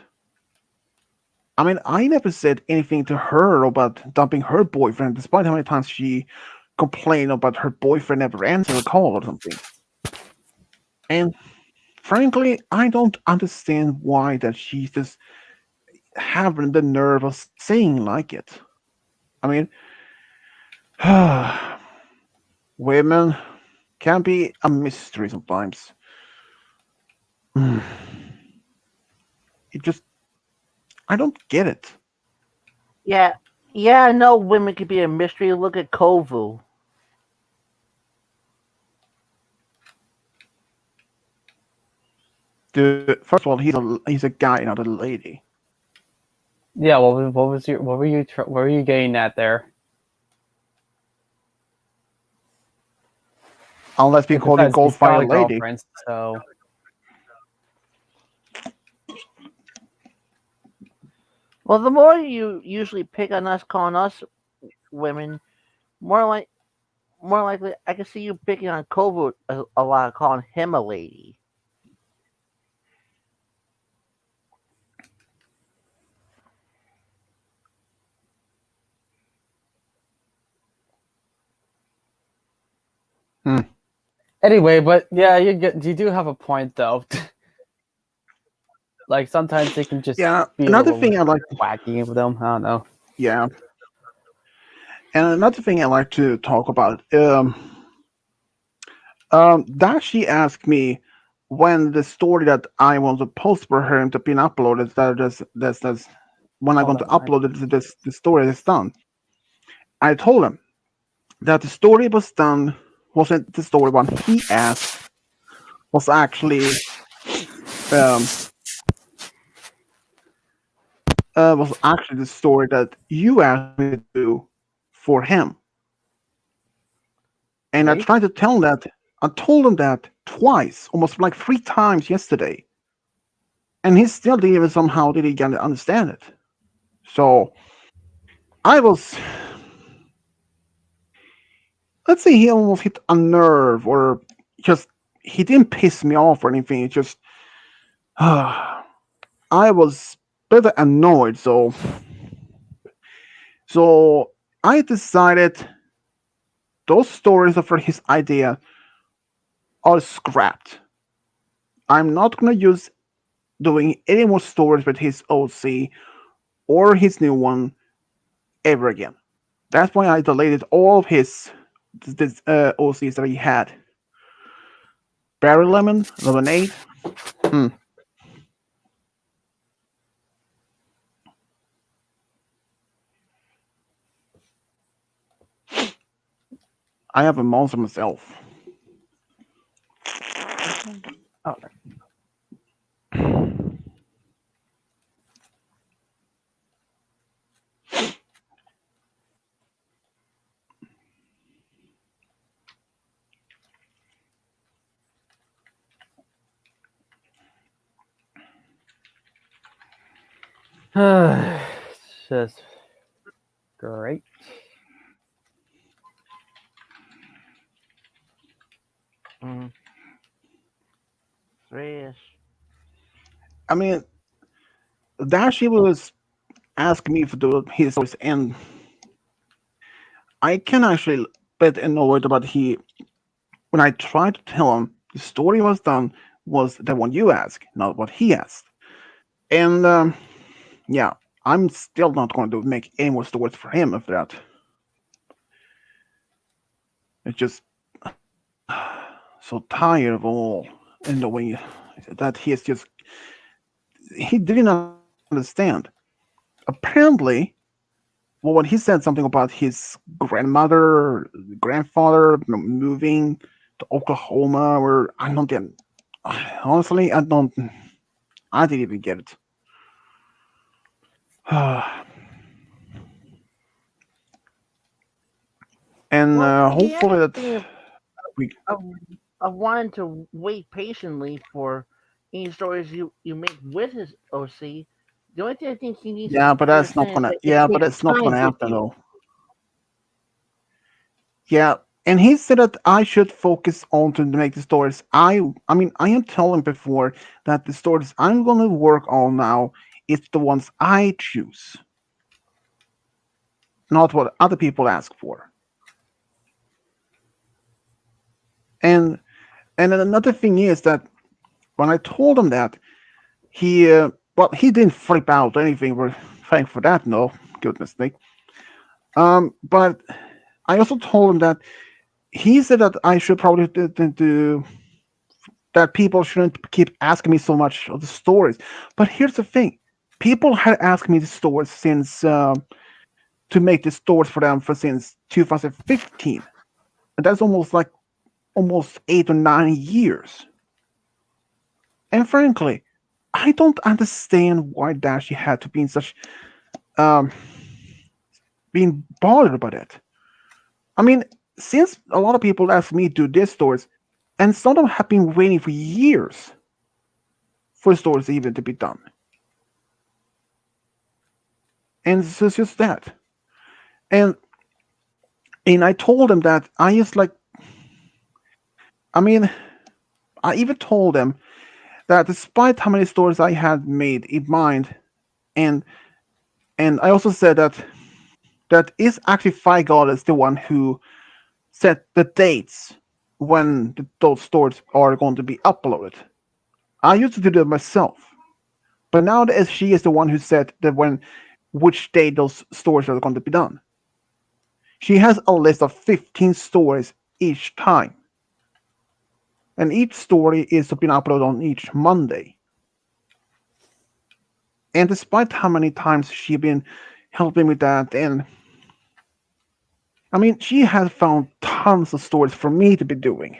I mean, I never said anything to her about dumping her boyfriend, despite how many times she complained about her boyfriend never answering a call or something. And frankly, I don't understand why that she's just having the nerve of saying like it. I mean, women can be a mystery sometimes. It just, I don't get it. Yeah, yeah, I know women can be a mystery. Look at Kovu. First of all, he's a guy, not a lady. Yeah. What was your what were you getting at there? Unless we Yeah, call you besides, he's got Goldfire a Lady. girlfriend, so Well, the more you usually pick on us, calling us women, more like more likely I can see you picking on Kovu a lot, calling him a lady. Anyway, but yeah, you do have a point though. Like sometimes it can just Yeah, be a another little thing I like. wacky with them. I don't know. Yeah, and another thing I like to talk about. That she asked me when the story that I want to post for her to be uploaded. That's when I'm Oh, going to never mind. upload it. This the story is done. I told him that the story was done wasn't the story one he asked was um actually the story that you asked me to do for him. And I Okay. tried to tell that I told him that twice, almost like 3 times yesterday, and he still didn't even somehow did he get to understand it. So I was, let's say, he almost hit a nerve, or just he didn't piss me off or anything. It just, I was better annoyed. So I decided those stories of his idea are scrapped. I'm not gonna use doing any more stories with his OC or his new one ever again. That's why I deleted all of his OCs that he had. Berry Lemon, Lemonade. Hmm. I have a monster myself. Oh, It's just great. mm, three-ish. I mean, that she was asking me for do his stories, and I can actually bit annoyed about he when I tried to tell him the story was done was the one you asked, not what he asked. And yeah, I'm still not going to make any more stories for him after that. It's just so tired of all and the way that he is just he didn't understand. Apparently, well, when he said something about his grandmother, grandfather moving to Oklahoma, or I don't get. Honestly, I don't. I didn't even get it. And Well, he had hopefully the that thing we. of, of wanting to wait patiently for any stories you make with his OC. The only thing I think he needs Yeah, but to that's not understand is gonna. that it Yeah, but takes that's not time gonna with happen you. though. Yeah, and he said that I should focus on to make the stories. I mean, I am telling before that the stories I'm gonna work on now is the ones I choose, not what other people ask for. And and then another thing is that when I told him that, he well, he didn't flip out or anything. We're thank for that. No, goodness me. But I also told him that he said that I should probably do that people shouldn't keep asking me so much of the stories. But here's the thing: people had asked me the stories since to make the stories for them for since 2015, and that's almost like almost 8 or 9 years. And frankly, I don't understand why Dashi had to be in such um, being bothered about it. I mean, since a lot of people ask me to do these stories, and some of them have been waiting for years for stories even to be done. And so it's just that. And and I told him that I just like I mean I even told him that despite how many stories I had made in mind, and and I also said that that is actually Fi God is the one who set the dates when those stories are going to be uploaded. I used to do that myself, but now that she is the one who said that when which day those stories are going to be done. She has a list of 15 stories each time, and each story is to be uploaded on each Monday. And despite how many times she's been helping with that, and I mean, she has found tons of stories for me to be doing.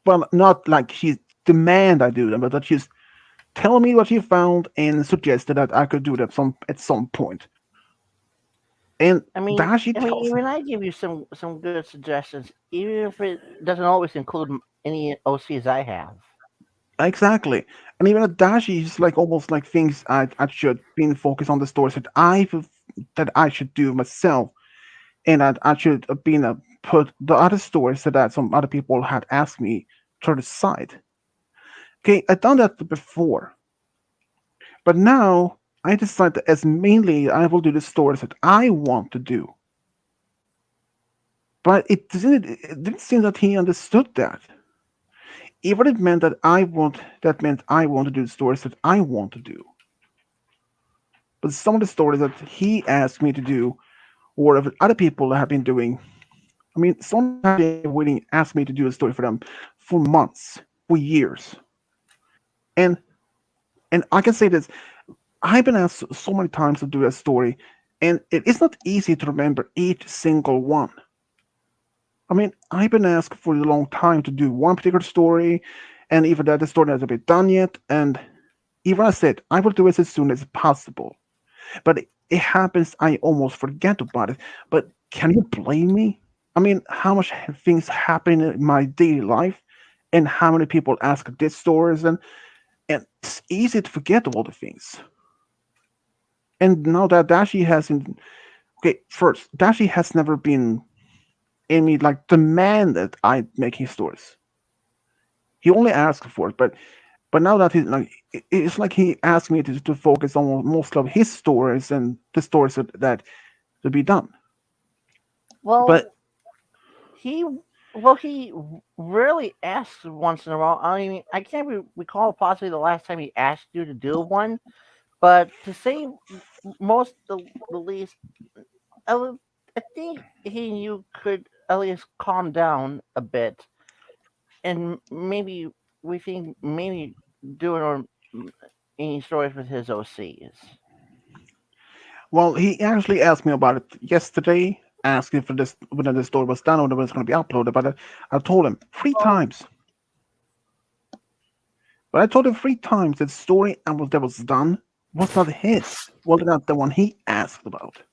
Well, not like she demand I do them, but that she's telling me what she found and suggested that I could do that at some point. And that she I mean, tells me even I give you some good suggestions, even if it doesn't always include any OCs I have. exactly. And even at that, she's like almost like things I should be focused on the stories that I should do myself, and that I should have been put the other stories that some other people had asked me to the side. Okay, I've done that before, but now I decide that as mainly I will do the stories that I want to do. But it didn't seem that he understood that. Even it meant that meant I want to do the stories that I want to do. But some of the stories that he asked me to do, or of other people have been doing, I mean, sometimes they have waiting asked me to do a story for them for months, for years. And I can say this, I've been asked so many times to do a story, and it is not easy to remember each single one. I mean, I've been asked for a long time to do one particular story, and even that the story hasn't been done yet, and even I said I will do it as soon as possible. But it happens, I almost forget about it. But can you blame me? I mean, how much things happen in my daily life, and how many people ask these stories, and it's easy to forget all the things. And now that Dashi hasn't, okay, first Dashi has never been in me like demanded I make his stories. He only asked for it, but now that he's like, it's like he asked me to focus on most of his stories and the stories that to be done. But Well, he he rarely asks once in a while. I mean, I can't recall possibly the last time he asked you to do one, but to say most the least, I, would, I think he and you could at least calm down a bit, and maybe we think maybe doing or any stories with his OCs. well, he actually asked me about it yesterday, asking for this when the story was done or when it's going to be uploaded. But I told him three Well, times. But I told him three times that the story that was done was not his, was not the one he asked about.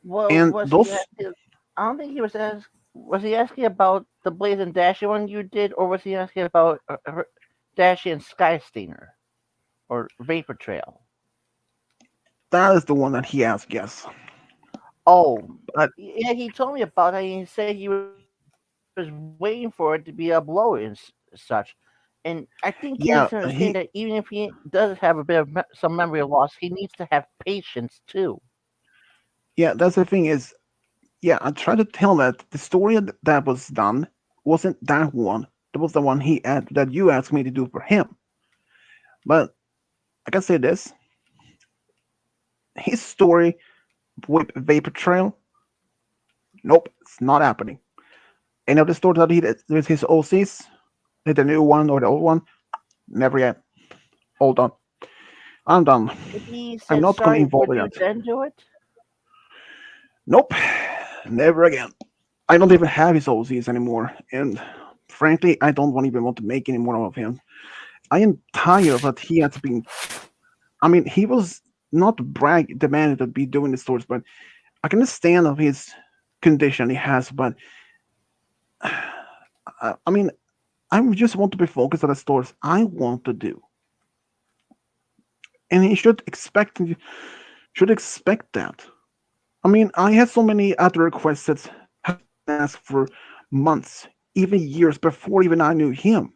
well, And was he those, asking? I don't think he was ask. Was he asking about the Blaze and Dashy one you did, or was he asking about Dashy and Skysteiner or Vapor Trail? that is the one that he asked, yes. Oh, But yeah, he told me about it. He said he was waiting for it to be uploaded and such. And I think he needs to understand that yeah, even if he he does have a bit of some memory loss, he needs to have patience too. yeah, that's the thing is, yeah, I tried to tell that the story that was done wasn't that one. That was the one that you asked me to do for him. But I can say this: his story with Vapor Trail, nope, it's not happening. Any of the stories that he did with his OCs, the new one or the old one, never yet. All done. I'm done. If he I'm said not going to sorry, involve would in you that. then do it? Nope, never again. I don't even have his OCs anymore, and frankly, I don't even want to make any more of him. I am tired of that he has been. I mean, he was not demanded to be doing the stories, but I can understand of his condition he has. But I mean, I just want to be focused on the stories I want to do, and he should expect that. I mean, I had so many other requests that have been asked for months, even years before even I knew him.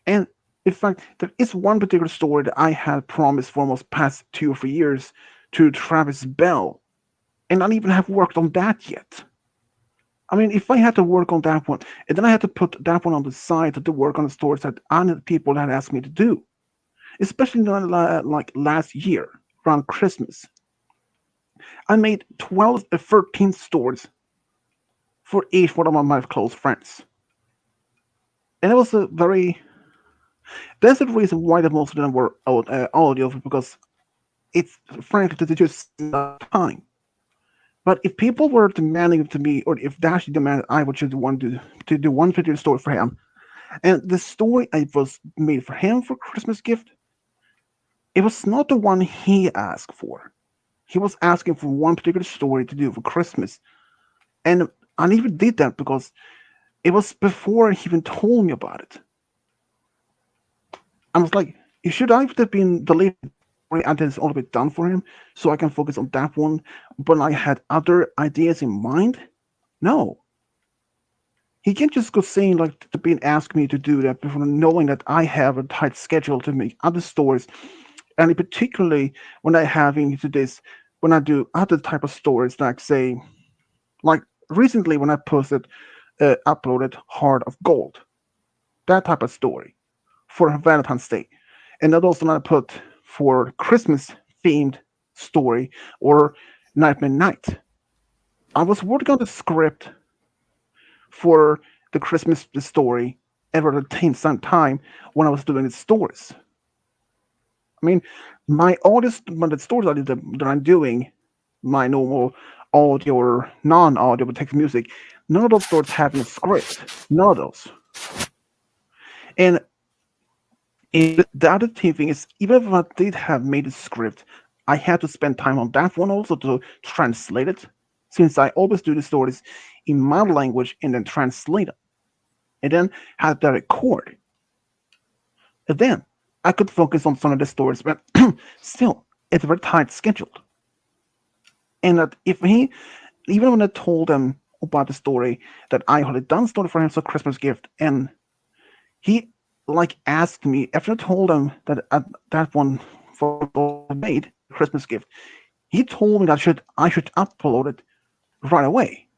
And in fact, there is one particular story that I had promised for almost past 2 or 3 years to Travis Bell, and I don't even have worked on that yet. I mean, if I had to work on that one, and then I had to put that one on the side to work on the stories that other people had asked me to do, especially like last year around Christmas, I made 12 or 13 stories for each one of my close friends, and it was a very. That's the reason why the most of them were audio because it's frankly to just time. But if people were demanding it to me, or if Dashi demanded I would just want to do one particular story for him, and the story I was made for him for Christmas gift, it was not the one he asked for. He was asking for one particular story to do for Christmas, and I even did that because it was before he even told me about it. I was like, should I have been deleted until it's all bit done for him, so I can focus on that one? But I had other ideas in mind. No, he can't just go saying like to be ask me to do that before knowing that I have a tight schedule to make other stories, and particularly when I have into this when I do other type of stories like say like recently when I posted uploaded Heart of Gold, that type of story for Valentine's Day, and that also I put for Christmas themed story or Nightmare Night. I was working on the script for the Christmas story ever at the same time when I was doing the stories. I mean, the stories that I'm doing, my normal audio or non-audio but text music, none of those stories having a script. None of those. And the other thing is, even if I did have made a script, I had to spend time on that one also to translate it, since I always do the stories in my language and then translate them, and then have to record. And then I could focus on some of the stories, but still, it's very tight scheduled. And that if he, even when I told him about the story that I had done story for him as a Christmas gift, and he like asked me after I told him that that one for made Christmas gift, he told me that I should upload it right away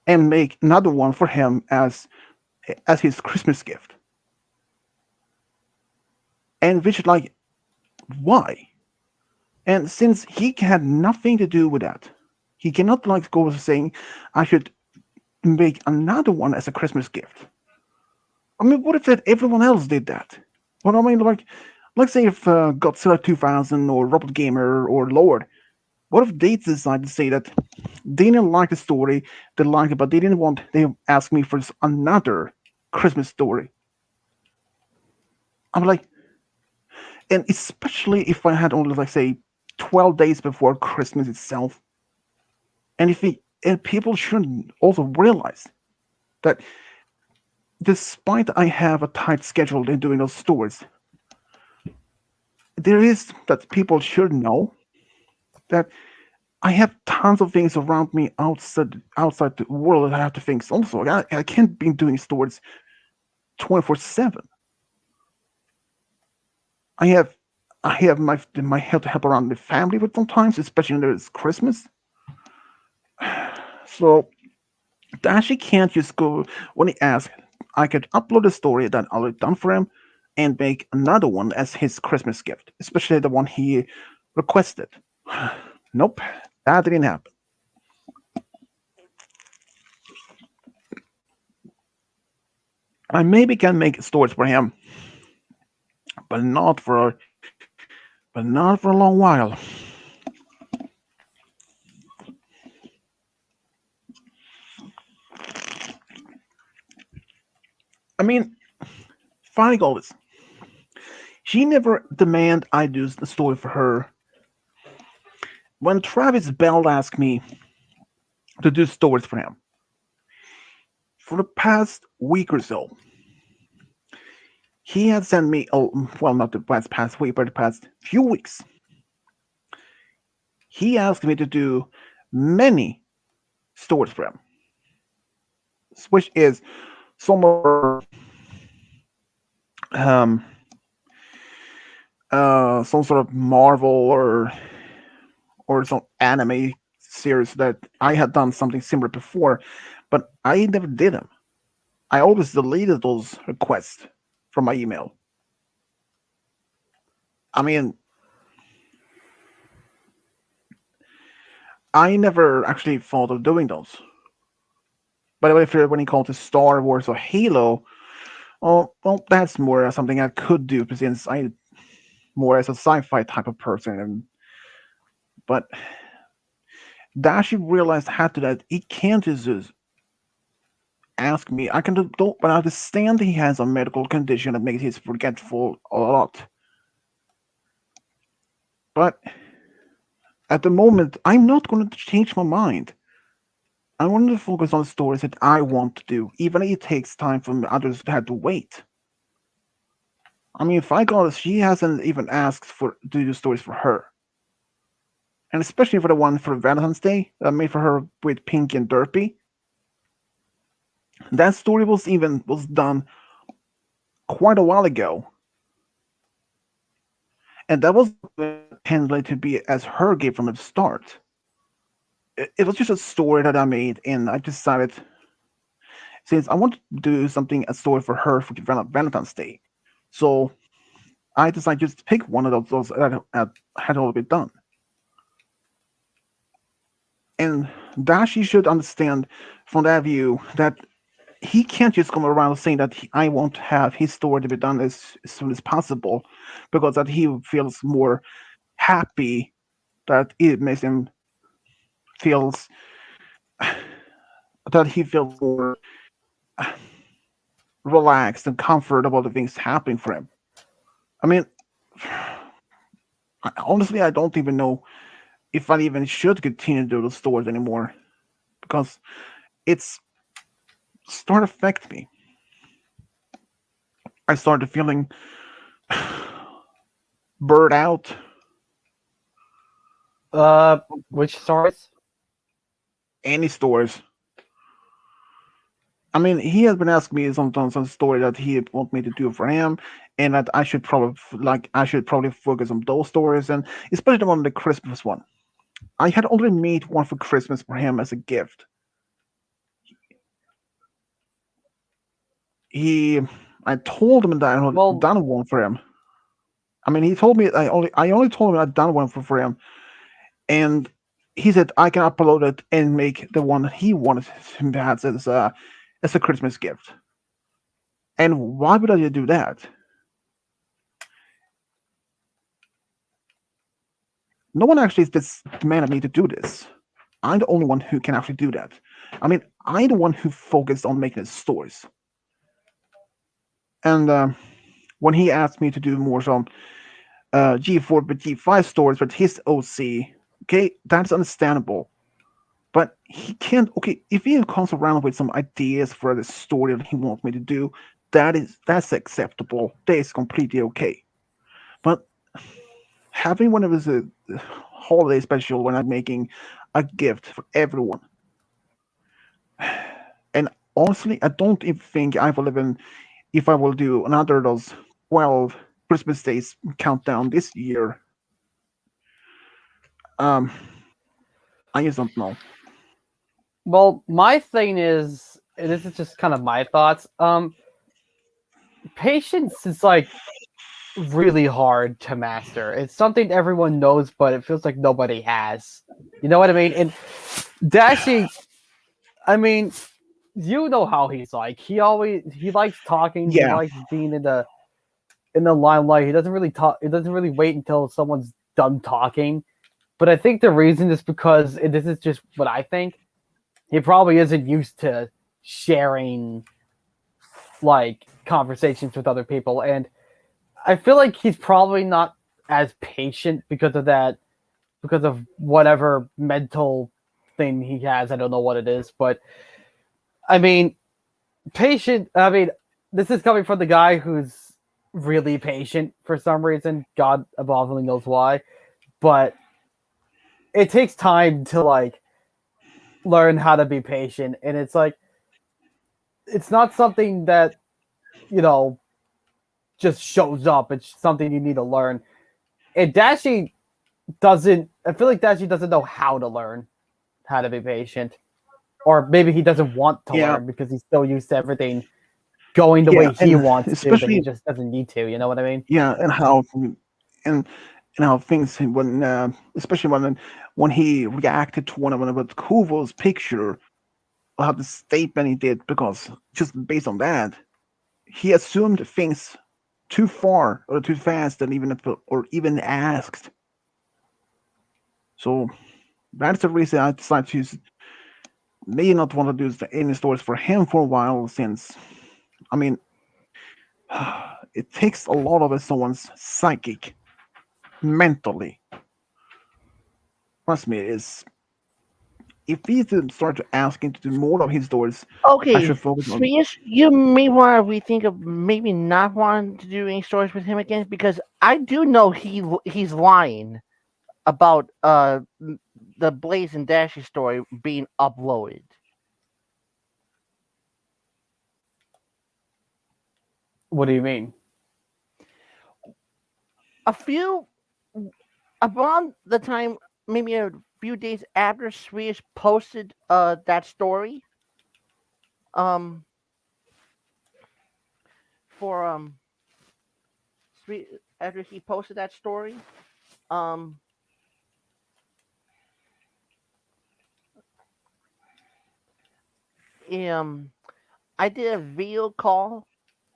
and make another one for him as his Christmas gift. And which like why? And since he had nothing to do with that, he cannot like go saying I should make another one as a Christmas gift. I mean, what if that everyone else did that? Well, I mean, like say if Godzilla 2000 or Robot Gamer or Lord, what if they decide to say that they didn't like the story, they liked it, but they asked me for another Christmas story. I'm like, and especially if I had only like say 12 days before Christmas itself, and and people should also realize that despite I have a tight schedule in doing those stories, there is that people should know that I have tons of things around me outside the world that I have to think. Also, I can't be doing stories 24/7. I have I have my help around the family with sometimes, especially when it's Christmas. So Dashi can't just go when he asks. I could upload a story that I already done for him and make another one as his Christmas gift, especially the one he requested. Nope, that didn't happen. I maybe can make stories for him, but not for a long while. I mean, funny goal is she never demand I do the story for her. When Travis Bell asked me to do stories for him for the past week or so, he had sent me well, not the past week, but the past few weeks. He asked me to do many stories for him, which is some more um some sort of Marvel or some anime series that I had done something similar before, but I never did them. I always deleted those requests from my email. I mean, I never actually thought of doing those. By the way, if you're when it comes to Star Wars or Halo, oh, well, that's more something I could do since I more as a sci-fi type of person. But Dashi realized after that he can't just ask me. I can do, but I understand he has a medical condition that makes him forgetful a lot. But at the moment, I'm not going to change my mind. I want to focus on the stories that I want to do, even if it takes time for others to have to wait. I mean, if I got it, she hasn't even asked for to do stories for her, and especially for the one for Valentine's Day that I made for her with Pink and Derpy. That story was done quite a while ago, and that was intended to be as her gift from the start. It was just a story that I made, and I decided since I want to do something a story for her for Valentine's Day, so I decided just to pick one of those that had already been done. And Dashi should understand from that view that he can't just come around saying that I want to have his story to be done as soon as possible, because that he feels more happy, that it makes him feels that he feels more relaxed and comfortable the things happening for him. I mean, honestly, I don't even know if I even should continue to do those stories anymore, because it's started to affect me. I started feeling burnt out. Uh, which stories? Any stories. I mean, he has been asking me sometimes some story that he want me to do for him, and that I should probably focus on those stories, and especially the one the Christmas one. I had already made one for Christmas for him as a gift. He, I told him that I had Well, done one for him. I mean, he told me I only told him I'd done one for him, and he said I can upload it and make the one he wanted him to have as a Christmas gift. And why would I do that? No one actually just demanded me to do this. I'm the only one who can actually do that. I mean, I'm the one who focused on making the stories. And when he asked me to do more some G4 but G5 stories with his OC, okay, that's understandable. But he can't. Okay, if he comes around with some ideas for the story that he wants me to do, that's acceptable. That is completely okay. But having one of his holiday special when I'm making a gift for everyone, and honestly, I don't even think I will even if I will do another of those 12 Christmas days countdown this year. Um, I just don't know. well, my thing is, and this is just kind of my thoughts. Patience is like really hard to master. It's something everyone knows, but it feels like nobody has. You know what I mean? And Dashi, I mean, you know how he's like. He likes talking. He Yeah, likes being in the limelight. He doesn't really talk. He doesn't really wait until someone's done talking. But I think the reason is because, and this is just what I think, he probably isn't used to sharing like conversations with other people, and I feel like he's probably not as patient because of that, because of whatever mental thing he has. I don't know what it is, but I mean, patient. I mean, this is coming from the guy who's really patient for some reason. God above only knows why, but it takes time to like learn how to be patient, and it's like it's not something that you know just shows up. It's something you need to learn. And Dashi doesn't. I feel like Dashi doesn't know how to learn. how to be patient, or maybe he doesn't want to Yeah, learn because he's so used to everything going the way yeah, he and wants to that he especially just doesn't need to. You know what I mean? yeah, and and how things when especially when he reacted to one of Kuvo's picture, or how the statement he did, because just based on that, he assumed things too far or too fast and or even asked. So that's the reason I decided to may not want to do any stories for him for a while, since I mean it takes a lot of someone's psychic mentally. Trust me, it is if he to start to asking to do more of his stories, I Okay, should focus on. Swedish, you may want to rethink of maybe not wanting to do any stories with him again, because I do know he's lying about the Blaze and Dashy story being uploaded. What do you mean? A few around the time, maybe a few days after Swedish posted that story, um for after he posted that story, um um I did a video call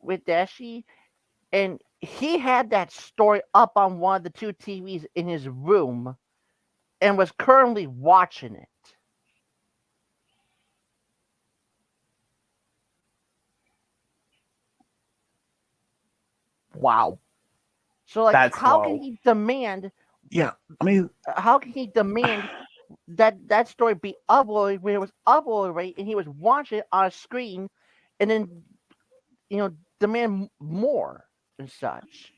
with Dashi, and he had that story up on one of the two TVs in his room and was currently watching it. Wow, So like that's slow. Yeah, I mean, how can he demand that story be uploaded when it was uploaded right and he was watching it on a screen, and then demand more and such.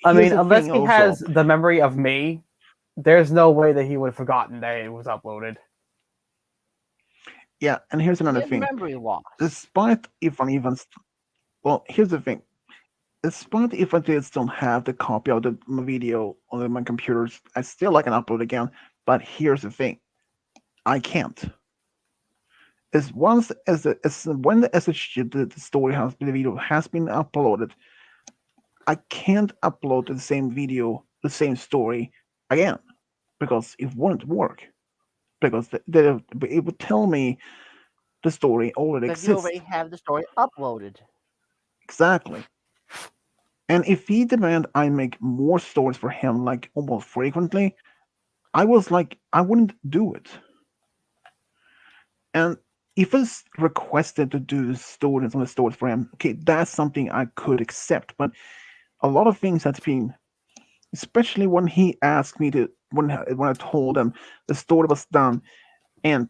I here's mean, the unless thing he also. has the memory of me, there's no way that he would have forgotten that it was uploaded. Yeah, and here's He another has thing. memory loss. Despite if I even well, here's the thing. Despite if I did still have the copy of the video on my computers, I still I can upload again. But here's the thing, I can't. As once as when the story has the video has been uploaded, I can't upload the same video, the same story again, because it wouldn't work. Because it would tell me the story already That you already exists. have the story uploaded. Exactly. And if he demand I make more stories for him like almost frequently, I was like I wouldn't do it. And if it's requested to do stories on the stories for him, okay, that's something I could accept. But a lot of things that's been, especially when he asked me to, when I told him the story was done, and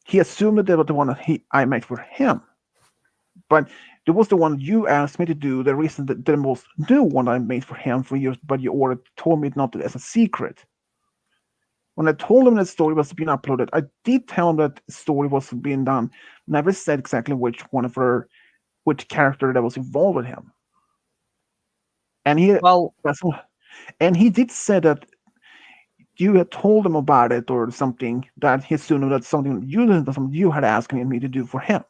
he assumed that they were the one that I made for him. But it was the one you asked me to do, the reason that the most new one I made for him for years, but you already told me not to as a secret. When I told him that story was being uploaded, I did tell him that story was being done. Never said exactly which character that was involved with him. And he Well, and he did say that you had told him about it or something, that he assumed that's something you had asked me to do for him.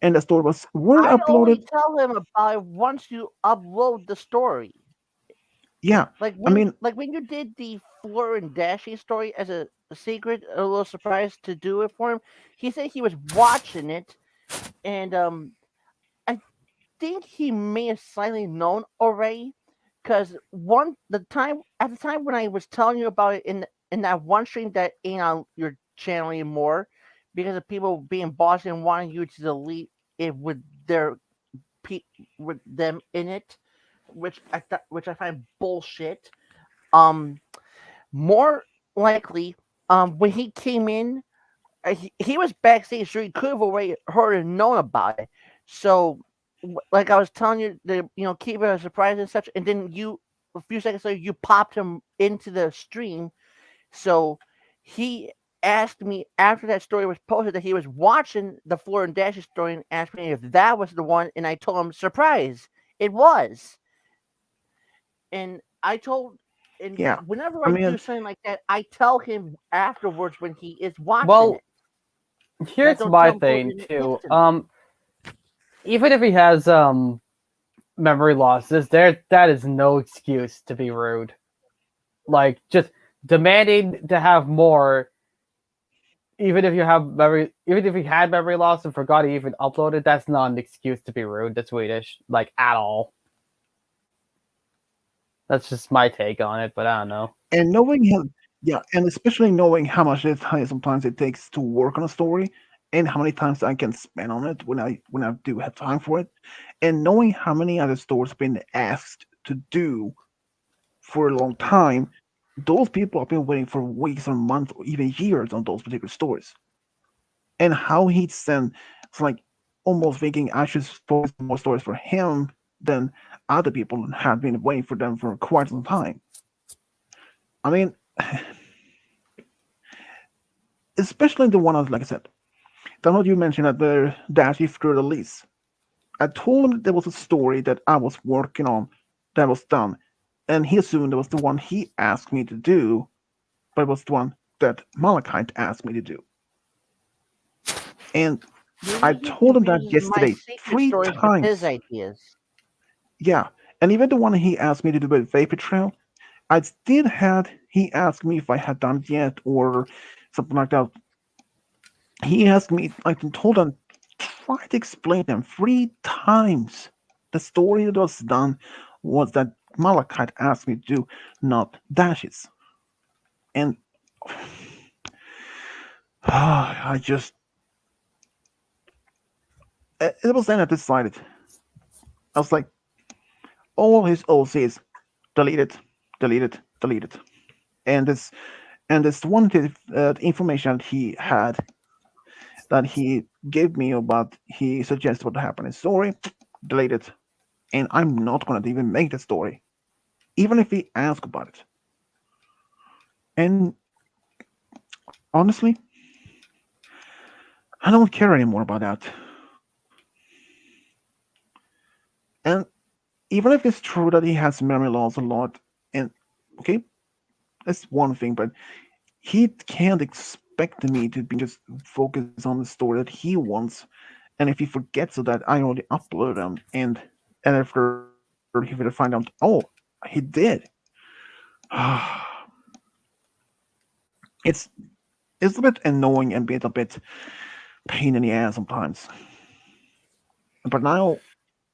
And the story was were I only uploaded. tell him about it once you upload the story. Yeah, Like I mean, when you did the Fleur and Dashy story as a secret, a little surprise to do it for him. He said he was watching it, and I think he may have slightly known already, because one the time at the time when I was telling you about it in that one stream that ain't on your channel anymore, because of people being bossy and wanting you to delete it with their with them in it, which I find bullshit. Um, More likely, when he came in, he was backstage, so he could have already heard and known about it. So, like I was telling you, keep it a surprise and such. And then a few seconds later, you popped him into the stream. So he asked me after that story was posted that he was watching the Floor and Dashes story and asked me if that was the one. And I told him, surprise, it was. And I told And Yeah, whenever I I mean, do something like that, I tell him afterwards when he is watching Well, it. And I here's don't my tell him for thing the too. instant. Even if he has memory losses, that is no excuse to be rude. Like just demanding to have more, even if you have memory, even if you had memory loss and forgot to even upload it, that's not an excuse to be rude to Swedish, like at all. That's just my take on it, but I don't know. and knowing him, yeah, and especially knowing how much time sometimes it takes to work on a story, and how many times I can spend on it when I do have time for it, and knowing how many other stories have been asked to do for a long time, those people have been waiting for weeks or months or even years on those particular stories. And how he'd send, it's like almost thinking I should focus on more stories for him than other people have been waiting for them for quite some time. I mean, especially the one, like I said, the one you mentioned at the Dash through the lease. I told him that there was a story that I was working on that was done, and he assumed it was the one he asked me to do, but it was the one that Malachite asked me to do. And I Maybe he told him that confuses my yesterday secret three stories with his times. ideas. Yeah, and even the one he asked me to do with Vapor Trail, I still had. He asked me if I had done it yet or something like that. He asked me, I told him, try to explain them 3 times. The story that was done was that Malachite asked me to do, not Dashes. And I just, it was then I decided. I was like, all his OCs, delete it, delete it, delete it. And this one information that he gave me about he suggested what happened in the story, delete it. And I'm not gonna even make the story, even if he asks about it. And honestly, I don't care anymore about that. And even if it's true that he has memory loss a lot, and okay, that's one thing, but he can't expect me to be just focus on the story that he wants. And if he forgets so that I already uploaded them, and after he will find out, oh, he did. it's it's a bit annoying and a bit pain in the ass sometimes. But now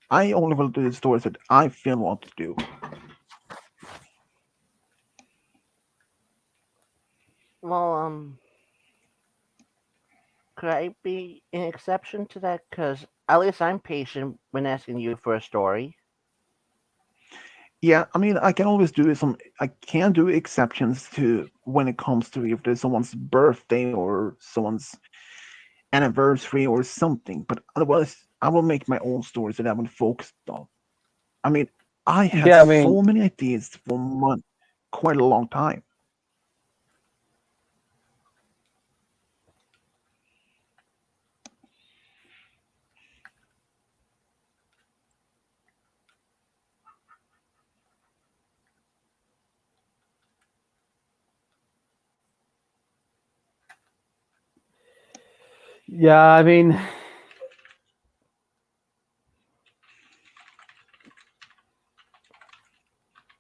I only will do the stories that I feel want to do. Well, could I be an exception to that? Because at least I'm patient when asking you for a story. Yeah, I mean, I can always do some. I can do exceptions to when it comes to if there's someone's birthday or someone's anniversary or something. But otherwise, I will make my own stories that I will focus on. I mean, I had Yeah, I mean, so many ideas for quite a long time. yeah, I mean,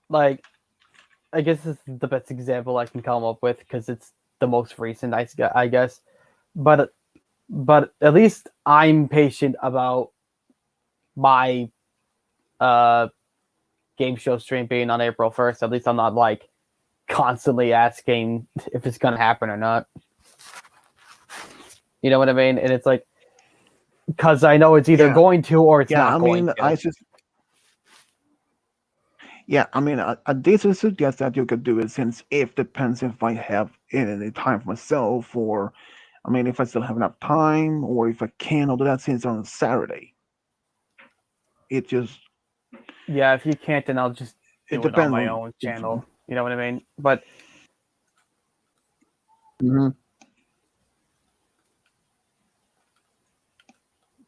like, I guess this is the best example I can come up with because it's the most recent, I guess. But but at least I'm patient about my uh game show stream being on April 1st. At least I'm not like constantly asking if it's gonna happen or not. You know what I mean? And it's like because I know it's either Yeah, going to or it's yeah. not I going mean, to. I did suggest that you could do it since if depends if I have any time for myself or, I mean, if I still have enough time or if I can do that since on Saturday. It just Yeah, if you can't, then I'll just it do it on depends my on. own channel. You know what I mean? But Mhm.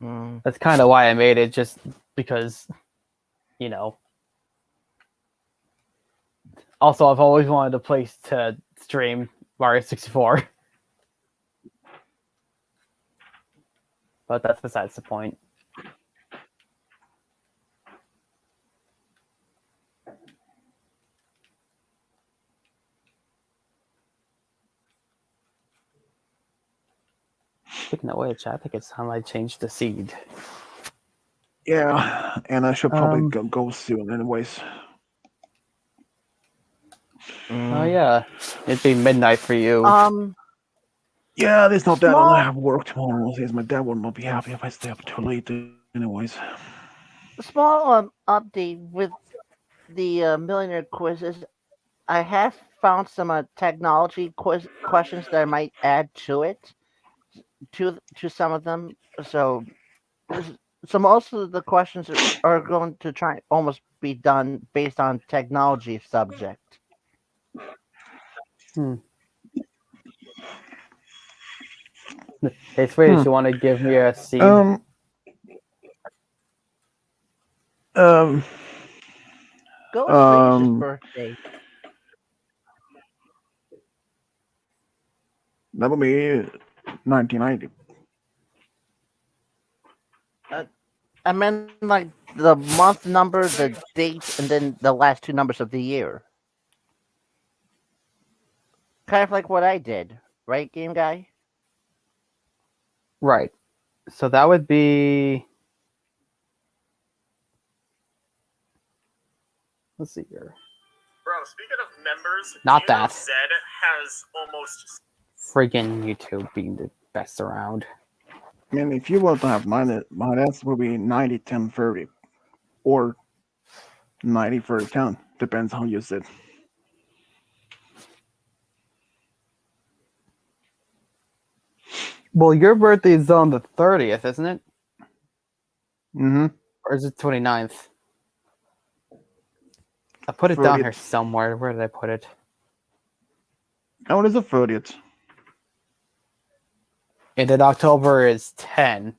Mm. that's kind of why I made it, just because you know Also, I've always wanted a place to stream Mario 64. But that's besides the point. Speaking of which, I think it's time I change the seed. Yeah, and I should probably go soon, anyways. Oh yeah, it'd be midnight for you. Yeah, there's not that. Small- I have work tomorrow. Since my dad will not be happy if I stay up too late, anyways. Small update with the millionaire quizzes. I have found some technology questions that I might add to it, to some of them. So most of the questions are going to try almost be done based on technology subject. Hey, Swedish, you want to give me a seed? Um, Go with Swedish's Um, birthday. that would be 1990. I meant like the month number, the date, and then the last two numbers of the year. Kind of like what I did, right, game guy? Right. So that would be. Let's see here. Bro, speaking of members, Not do you know that. Zed has almost. Friggin' YouTube being the best around. I mean, if you want to have mine, my answer would be 90, 10, 30. Or 90, 30, 10. Depends how you sit. Well, your birthday is on the 30th, isn't it? Mm-hmm. Or is it 29th? I put it down here 30th. somewhere. Where did I put it? Oh, it is a 30th. And then October is 10.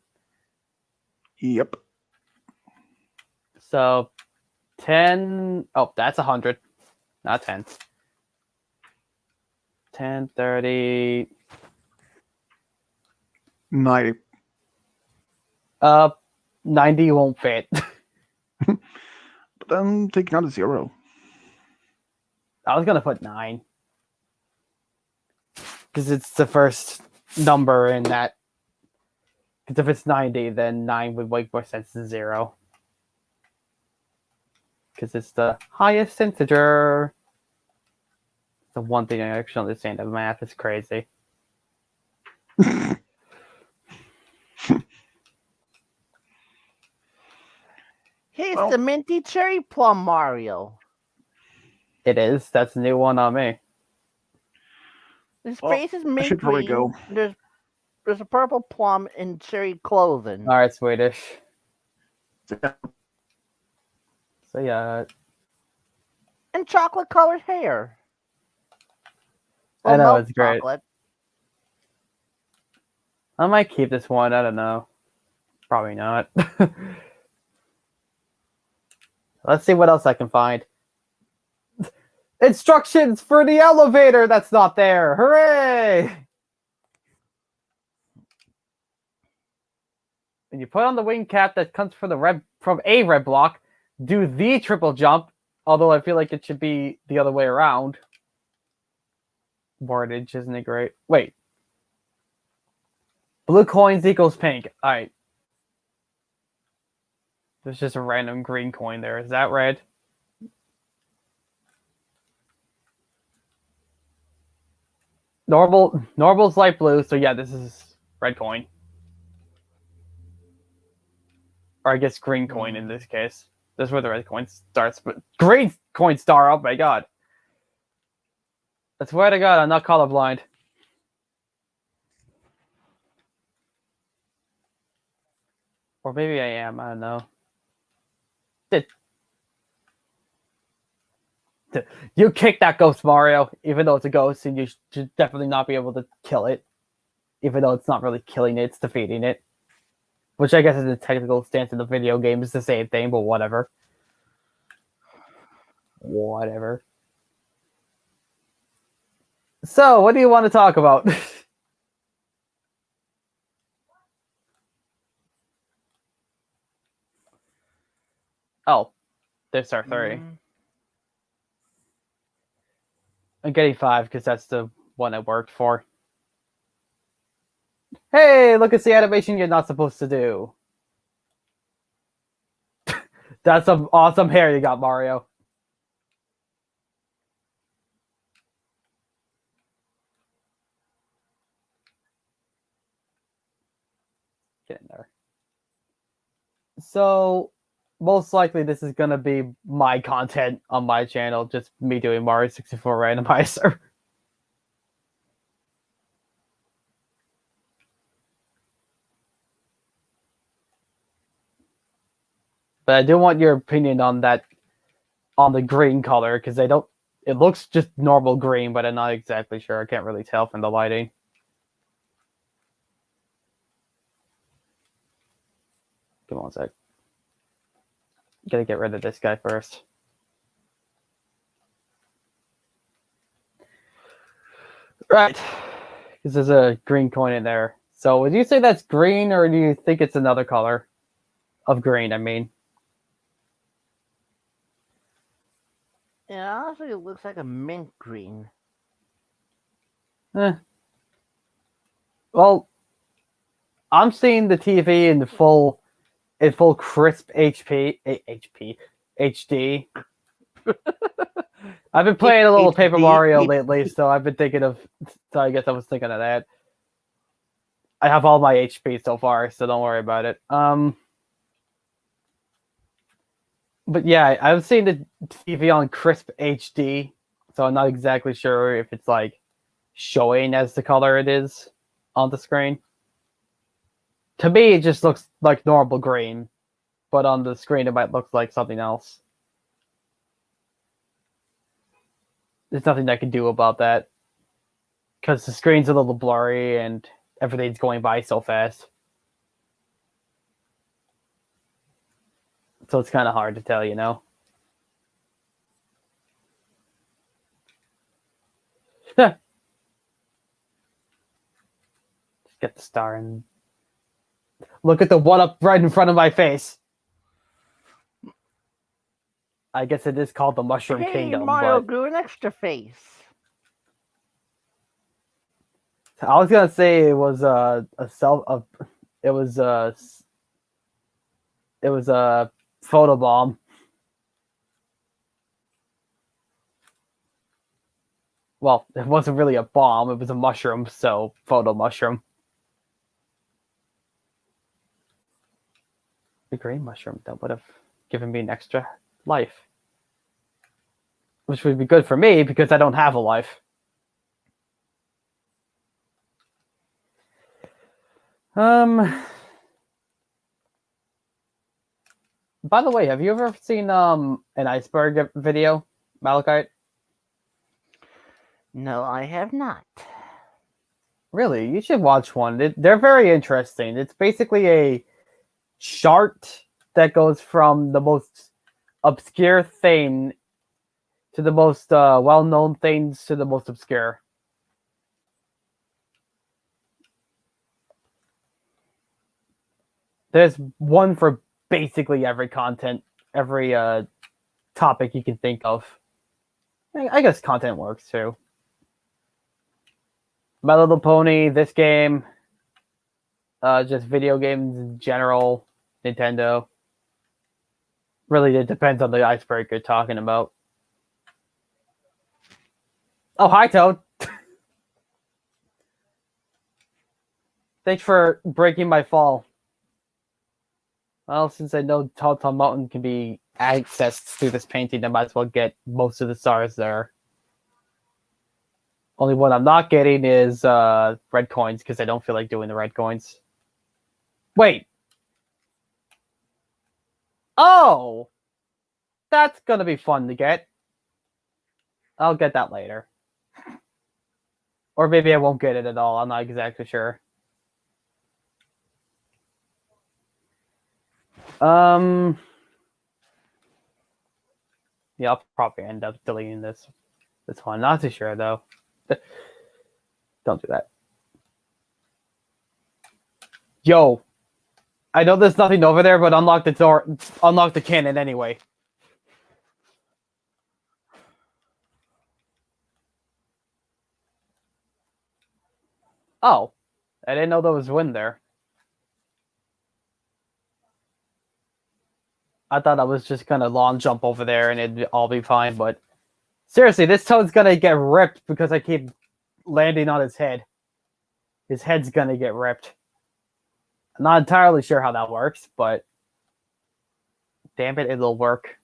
Yep. So 10. Oh, that's 100. Not 10. 10, 30. 90. 90 won't fit. But then taking out a 0. I was gonna put 9 because it's the first number in that. Because if it's 90, then 9 would make more sense than 0. Because it's the highest integer. The one thing I actually understand of math is crazy. Here's Well- the minty cherry plum Mario. It is. That's a new one on me. His Well, face is I mint should probably green. go. There's a purple plum in cherry clothing. All right, Swedish. Yeah. So yeah, And chocolate colored hair. I know, milk it's great. chocolate. I might keep this one. I don't know. Probably not. Let's see what else I can find. Instructions for the elevator that's not there. Hooray! When you put on the wing cap that comes from a red block, do the triple jump. Although I feel like it should be the other way around. Wordage, isn't it great? Wait. Blue coins equals pink. All right. There's just a random green coin there. Is that red? Normal's light blue, so yeah, this is red coin. Or I guess green coin in this case. This is where the red coin starts, but green coin star, oh my god. I swear to god, I'm not colorblind. Or maybe I am, I don't know. You kick that ghost, Mario, even though it's a ghost, and you should definitely not be able to kill it. Even though it's not really killing it, it's defeating it. Which I guess is the technical stance of the video game. It's the same thing, but whatever. Whatever. So, what do you want to talk about? Oh, there's our 3. Mm, I'm getting 5 because that's the one I worked for. Hey, look at the animation you're not supposed to do. That's some awesome hair you got, Mario. Get in there. So, most likely this is going to be my content on my channel, just me doing Mario 64 Randomizer. But I do want your opinion on that, on the green color, because they don't. It looks just normal green, but I'm not exactly sure. I can't really tell from the lighting. Come on a sec. Gotta get rid of this guy first. Right. Because there's a green coin in there. So would you say that's green, or do you think it's another color of green, I mean? yeah, honestly, it looks like a mint green. Eh. Well, I'm seeing the TV in full crisp HD. I've been playing a little Paper HD. Mario lately, so I've been thinking of. So I guess I was thinking of that. I have all my HP so far, so don't worry about it. But yeah, I've seen the TV on crisp HD, so I'm not exactly sure if it's like showing as the color it is on the screen. To me, it just looks like normal green, but on the screen it might look like something else. There's nothing I can do about that because the screen's a little blurry and everything's going by so fast. So it's kind of hard to tell, you know? Just get the star and look at the one up right in front of my face. I guess it is called the Mushroom Hey, Kingdom, Mario but grew an extra face. I was gonna say it was it was a photobomb. Well, it wasn't really a bomb; it was a mushroom, so photo mushroom. The green mushroom that would have given me an extra life, which would be good for me because I don't have a life. By the way, have you ever seen an iceberg video, Malachite? No, I have not. Really, you should watch one. They're very interesting. It's basically a chart that goes from the most obscure thing to the most well-known things to the most obscure. There's one for basically every content, every topic you can think of. I guess content works too. My Little Pony, this game, just video games in general, Nintendo. Really, it depends on the iceberg you're talking about. Oh, hi, Toad. Thanks for breaking my fall. Well, since I know Tall Mountain can be accessed through this painting, I might as well get most of the stars there. Only one I'm not getting is red coins, because I don't feel like doing the red coins. Wait. Oh! That's gonna be fun to get. I'll get that later. Or maybe I won't get it at all. I'm not exactly sure. Yeah, I'll probably end up deleting this one. Not too sure though. Don't do that. Yo, I know there's nothing over there, but unlock the door. Unlock the cannon anyway. Oh, I didn't know there was wind there. I thought I was just gonna long jump over there and it'd all be fine, but seriously, this toad's gonna get ripped because I keep landing on his head. His head's gonna get ripped. I'm not entirely sure how that works, but damn it, it'll work.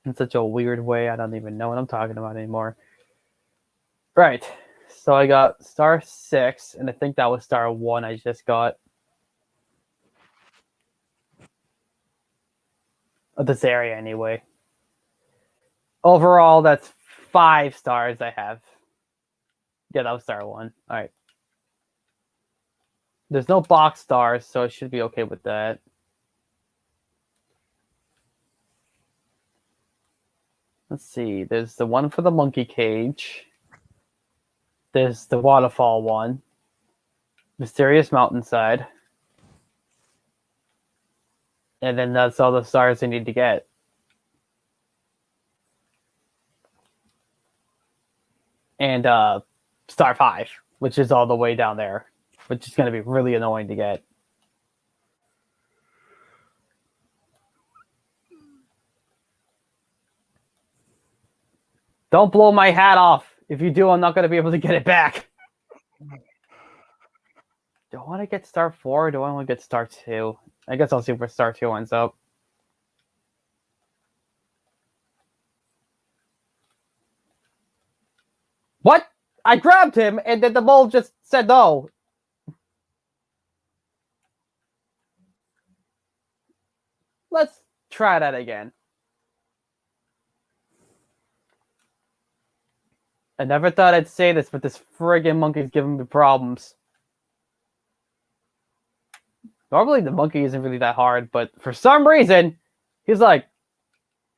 In such a weird way, I don't even know what I'm talking about anymore. Right, so I got star 6, and I think that was star 1 I just got. Of this area, anyway. Overall, that's 5 stars I have. Yeah, that was star 1. Alright. There's no box stars, so I should be okay with that. Let's see. There's the one for the monkey cage. There's the waterfall one. Mysterious mountainside. And then that's all the stars I need to get. And star 5, which is all the way down there, which is going to be really annoying to get. Don't blow my hat off. If you do, I'm not going to be able to get it back. Do I want to get star 4 or do I want to get star 2? I guess I'll see where star 2 ends up. What? I grabbed him and then the mole just said no. Let's try that again. I never thought I'd say this, but this friggin' monkey's giving me problems. Normally the monkey isn't really that hard, but for some reason, he's like,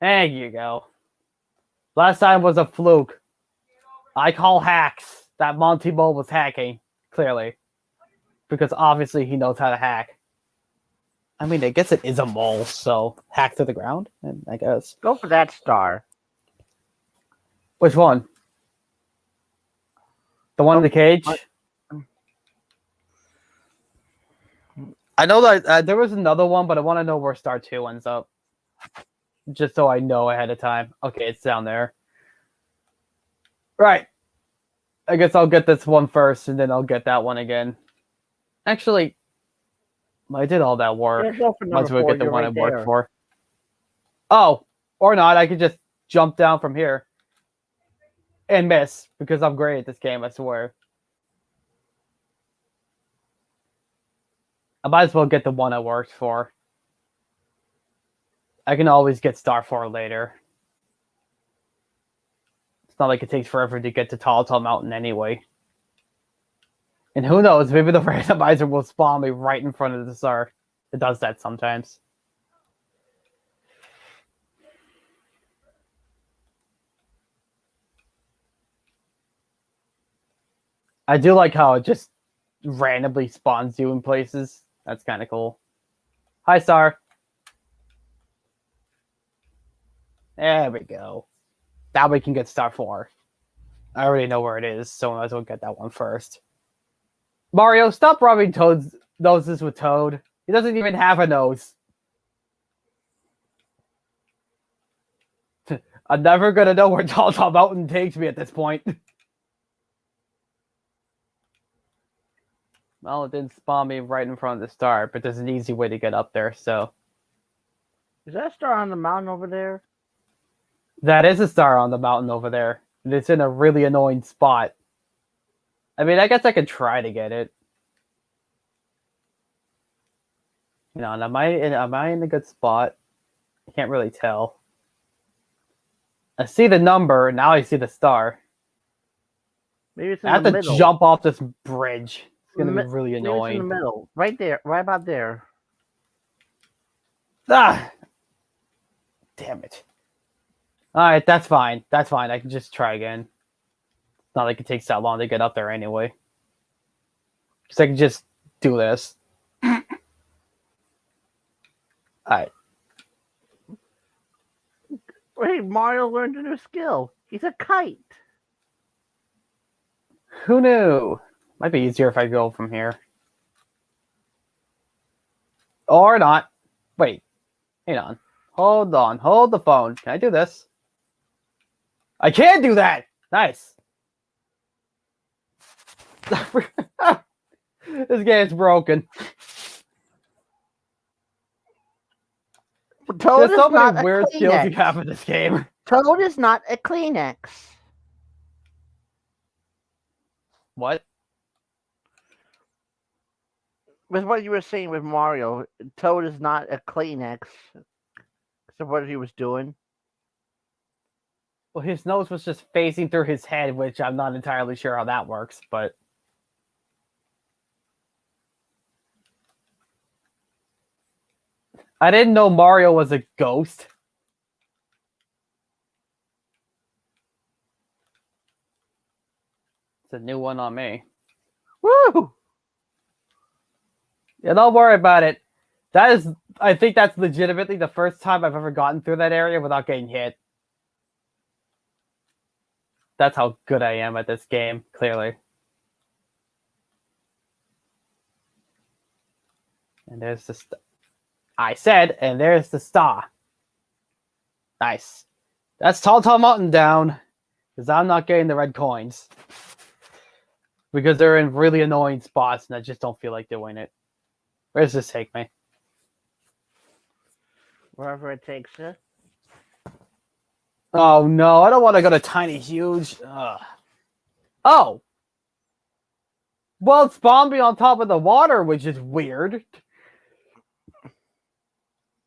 there you go. Last time was a fluke. I call hacks. That Monty Mole was hacking, clearly. Because obviously he knows how to hack. I mean, I guess it is a mole, so hack to the ground, I guess. Go for that star. Which one? The one in the cage? I know that there was another one, but I want to know where star 2 ends up. Just so I know ahead of time. Okay, it's down there. Right. I guess I'll get this one first, and then I'll get that one again. Actually, I did all that work. Yeah, go for Might as well 4, get the you're one right I there. worked for. Oh, or not. I could just jump down from here. And miss, because I'm great at this game, I swear. I might as well get the one I worked for. I can always get star 4 later. It's not like it takes forever to get to Tall Mountain anyway. And who knows, maybe the randomizer will spawn me right in front of the star. It does that sometimes. I do like how it just randomly spawns you in places. That's kind of cool. Hi, star. There we go. Now we can get star 4. I already know where it is, so I might as well get that one first. Mario, stop rubbing Toad's noses with Toad. He doesn't even have a nose. I'm never gonna know where Tall Mountain takes me at this point. Well, it didn't spawn me right in front of the star, but there's an easy way to get up there, so. Is that a star on the mountain over there? That is a star on the mountain over there. And it's in a really annoying spot. I mean, I guess I could try to get it. You know, and am I in a good spot? I can't really tell. I see the number, now I see the star. Maybe it's in I have the to middle. jump off this bridge. It's gonna be really Maybe it's in annoying. the middle. Right there. Right about there. Ah! Damn it. Alright, that's fine. That's fine. I can just try again. Not like it takes that long to get up there anyway. Because I can just do this. Alright. Wait, Mario learned a new skill. He's a kite. Who knew? Might be easier if I go from here. Or not. Wait. Hang on. Hold on. Hold the phone. Can I do this? I can do that! Nice. This game's broken. Toad There's is so not many a weird skills you Kleenex. have in this game. Toad is not a Kleenex. What? With what you were saying with Mario, Toad is not a Kleenex. So what he was doing. Well, his nose was just facing through his head, which I'm not entirely sure how that works, but... I didn't know Mario was a ghost. It's a new one on me. Woo! Yeah, don't worry about it. I think that's legitimately the first time I've ever gotten through that area without getting hit. That's how good I am at this game, clearly. And there's the I said, and there's the star. Nice. That's Tall Mountain down, because I'm not getting the red coins. Because they're in really annoying spots, and I just don't feel like doing it. Where does this take me? Wherever it takes you. Oh no, I don't want to go to Tiny Huge. Ugh. Oh! Well, it spawned me on top of the water, which is weird.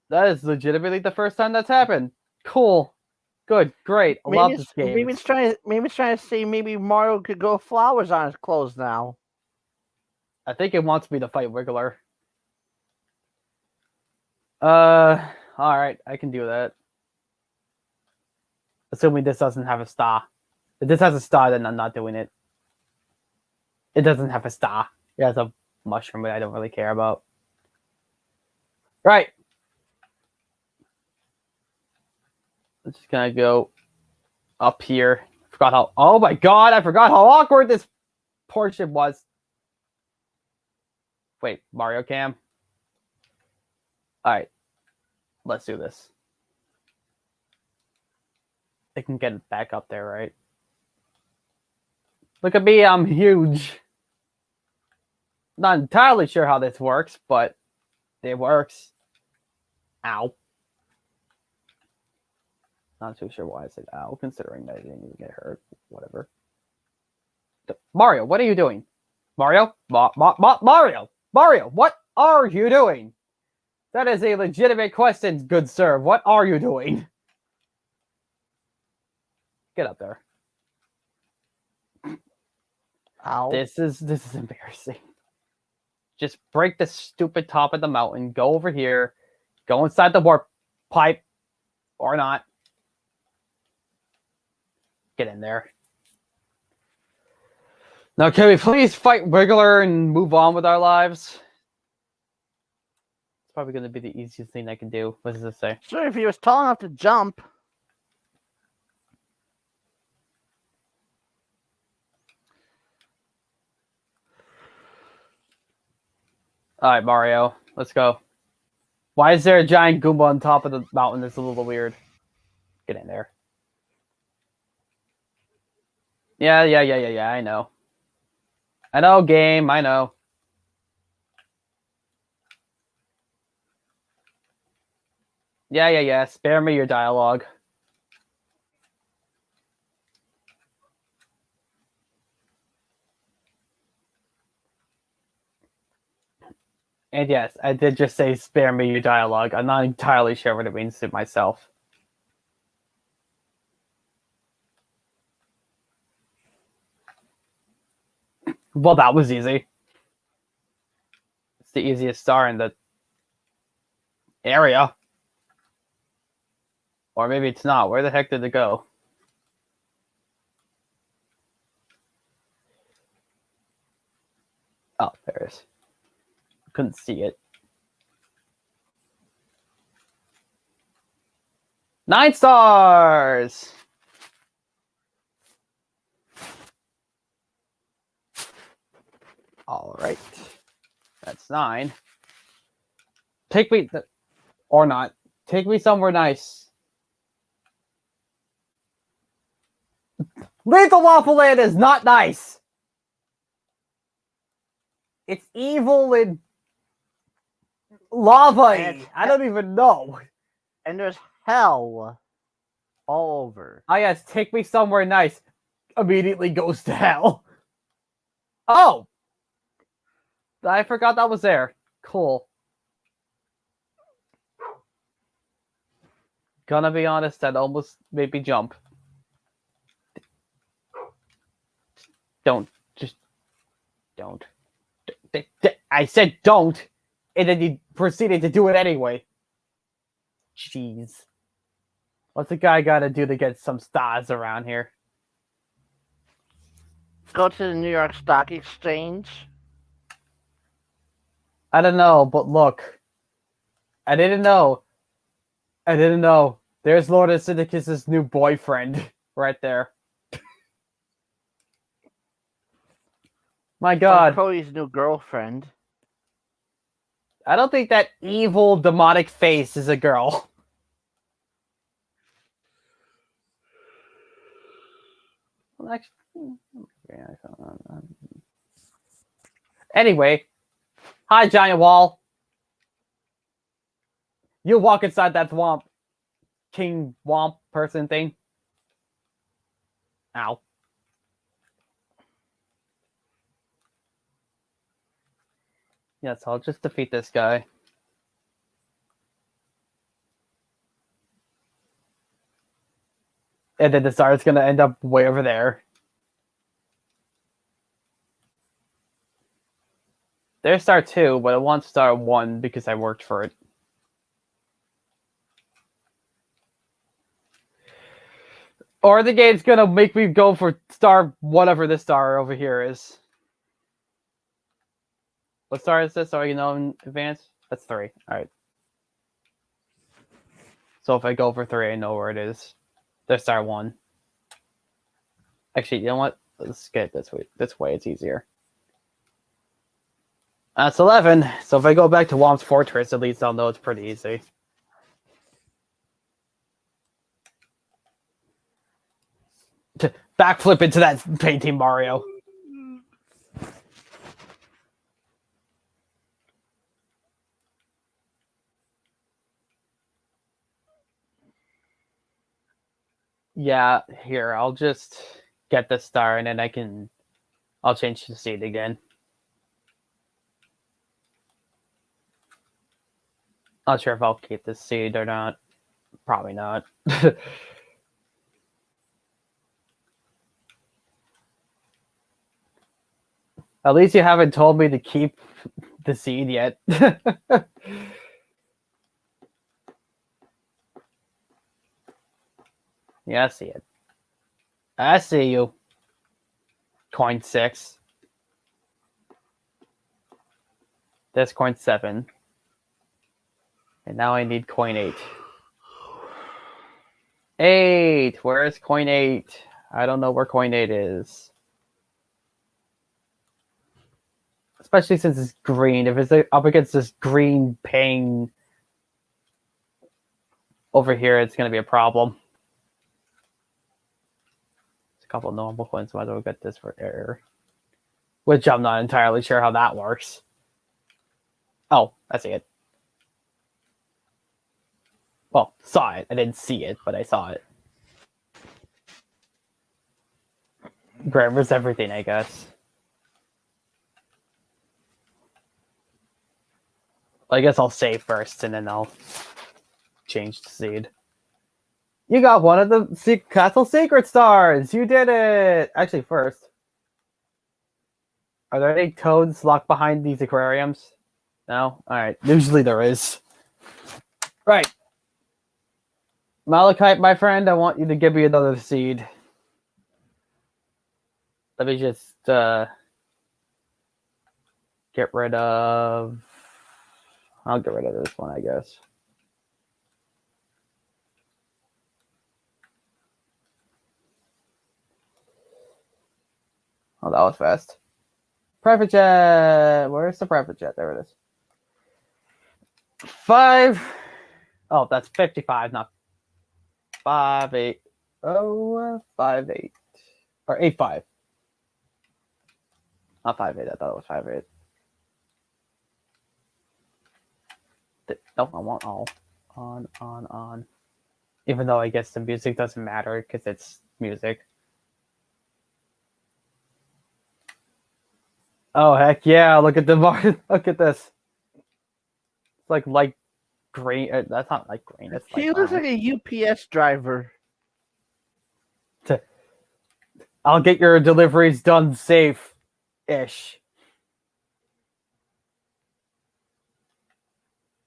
That is legitimately the first time that's happened. Cool. Good. Great. I love this game. Maybe it's trying to say maybe Mario could grow flowers on his clothes now. I think it wants me to fight Wiggler. Alright, I can do that. Assuming this doesn't have a star. If this has a star, then I'm not doing it. It doesn't have a star. It has a mushroom, but I don't really care about. Right. I'm just gonna go up here. Forgot how. Oh my god! I forgot how awkward this portion was. Wait, Mario Cam. All right, let's do this. I can get it back up there, right? Look at me, I'm huge. Not entirely sure how this works, but it works. Ow. Not too sure why I said ow, considering that I didn't even get hurt. Whatever. Mario, what are you doing? Mario? Mario! Mario, what are you doing? That is a legitimate question, good sir. What are you doing? Get up there. Ow. This is embarrassing. Just break the stupid top of the mountain. Go over here. Go inside the warp pipe. Or not. Get in there. Now, can we please fight Wiggler and move on with our lives? It's probably going to be the easiest thing I can do. What does this say? Sure, if he was tall enough to jump. All right, Mario. Let's go. Why is there a giant Goomba on top of the mountain? That's a little weird. Get in there. Yeah, I know. I know, game. I know. Yeah. Spare me your dialogue. And yes, I did just say spare me your dialogue. I'm not entirely sure what it means to myself. Well, that was easy. It's the easiest star in the area. Or maybe it's not. Where the heck did it go? Oh, there it is. Couldn't see it. 9 stars! Alright. That's 9. Take me... or not. Take me somewhere nice. Lethal Waffle Land is not nice! It's evil and lava-y. I don't even know. And there's hell all over. Ah, yes, take me somewhere nice. Immediately goes to hell. Oh! I forgot that was there. Cool. Gonna be honest, that almost made me jump. Don't. Just don't. I said don't! And then you proceeded to do it anyway. Jeez. What's a guy gotta do to get some stars around here? Go to the New York Stock Exchange. I don't know, but look. I didn't know. There's Lord Acidicus' new boyfriend right there. My God. Or Chloe's new girlfriend. I don't think that evil demonic face is a girl. Well, actually, anyway, hi, giant wall. You walk inside that swamp, king womp person thing. Ow. Yes, I'll just defeat this guy. And then the star is going to end up way over there. There's star 2, but I want star 1 because I worked for it. Or the game's going to make me go for star whatever this star over here is. What star is this? So you know in advance? That's 3. Alright. So if I go for 3, I know where it is. There's star 1. Actually, you know what? Let's get it this way. This way it's easier. That's 11. So if I go back to Womp's Fortress, at least I'll know it's pretty easy. Backflip into that painting, Mario. Yeah, here, I'll just get the star and then I'll change the seed again. Not sure if I'll keep this seed or not. Probably not. At least you haven't told me to keep the seed yet. Yeah, I see it. I see you. Coin 6. This coin 7. And now I need coin 8. 8! Where is coin 8? I don't know where coin 8 is. Especially since it's green. If it's up against this green ping over here, it's going to be a problem. A couple normal coins, might as well get this for error. Which I'm not entirely sure how that works. Oh, I see it. Well, saw it. I didn't see it, but I saw it. Grammar's everything, I guess. I guess I'll save first, and then I'll change the seed. You got one of the Castle Secret Stars! You did it! Actually, first. Are there any toads locked behind these aquariums? No? Alright. Usually there is. Right. Malachite, my friend, I want you to give me another seed. Let me just, get rid of... I'll get rid of this one, I guess. Oh, that was fast. Private jet! Where's the private jet? There it is. 5. Oh, that's 55, not 5-8. Oh, 5-8. Or 8-5. Not 5-8, I thought it was 5-8. No, I want all. On. Even though I guess the music doesn't matter because it's music. Oh, heck yeah, look at the look at this. It's like light green. That's not light green. It's He light looks brown. like a UPS driver. I'll get your deliveries done safe-ish.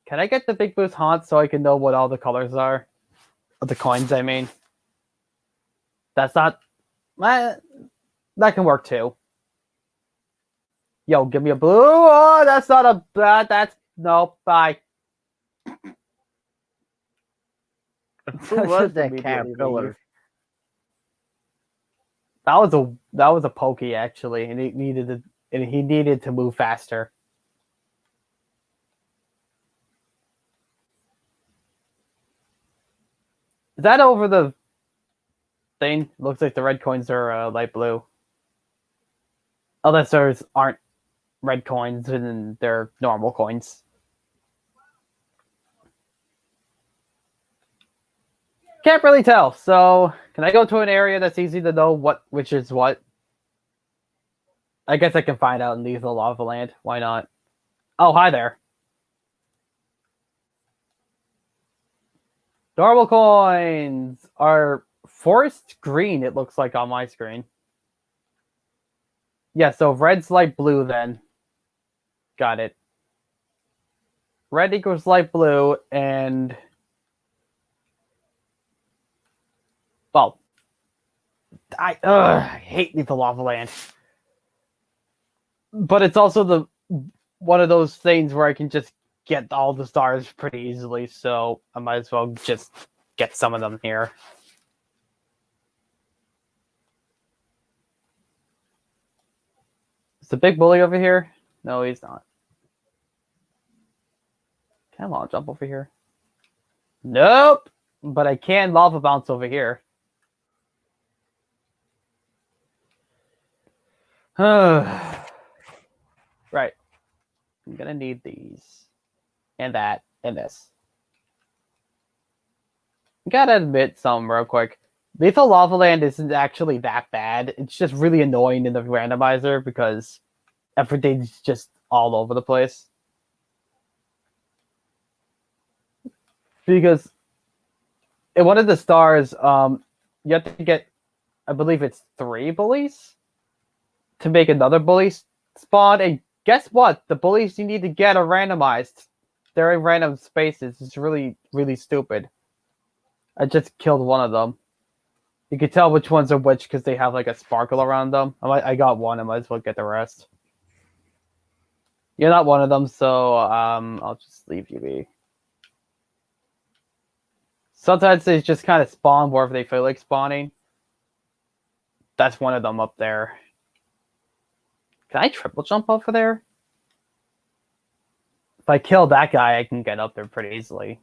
Can I get the Big Boost Haunt so I can know what all the colors are? Of the coins, I mean. That's not... that can work too. Yo, give me a blue. Oh, that's not a... that's... No, bye. Who was that caterpillar? That was a pokey actually, and he needed to move faster. Is that over the thing? Looks like the red coins are light blue. Unless theirs aren't red coins and they're normal coins. Can't really tell. So, can I go to an area that's easy to know which is what? I guess I can find out in Lethal Lava Land. Why not? Oh, hi there. Normal coins are forest green, it looks like on my screen. Yeah, so red's light blue then. Got it. Red equals light blue, and... well, I hate Lethal Lava Land. But it's also one of those things where I can just get all the stars pretty easily, so I might as well just get some of them here. Is the big bully over here? No, he's not. Can I lava jump over here? Nope! But I can lava bounce over here. Right. I'm gonna need these. And that. And this. Gotta admit something real quick. Lethal Lava Land isn't actually that bad. It's just really annoying in the randomizer because everything's just all over the place. Because in one of the stars, you have to get, I believe it's 3 bullies to make another bully spawn. And guess what? The bullies you need to get are randomized. They're in random spaces. It's really, really stupid. I just killed one of them. You can tell which ones are which because they have like a sparkle around them. I got one. I might as well get the rest. You're not one of them, so I'll just leave you be. Sometimes they just kind of spawn wherever they feel like spawning. That's one of them up there. Can I triple jump over there? If I kill that guy, I can get up there pretty easily.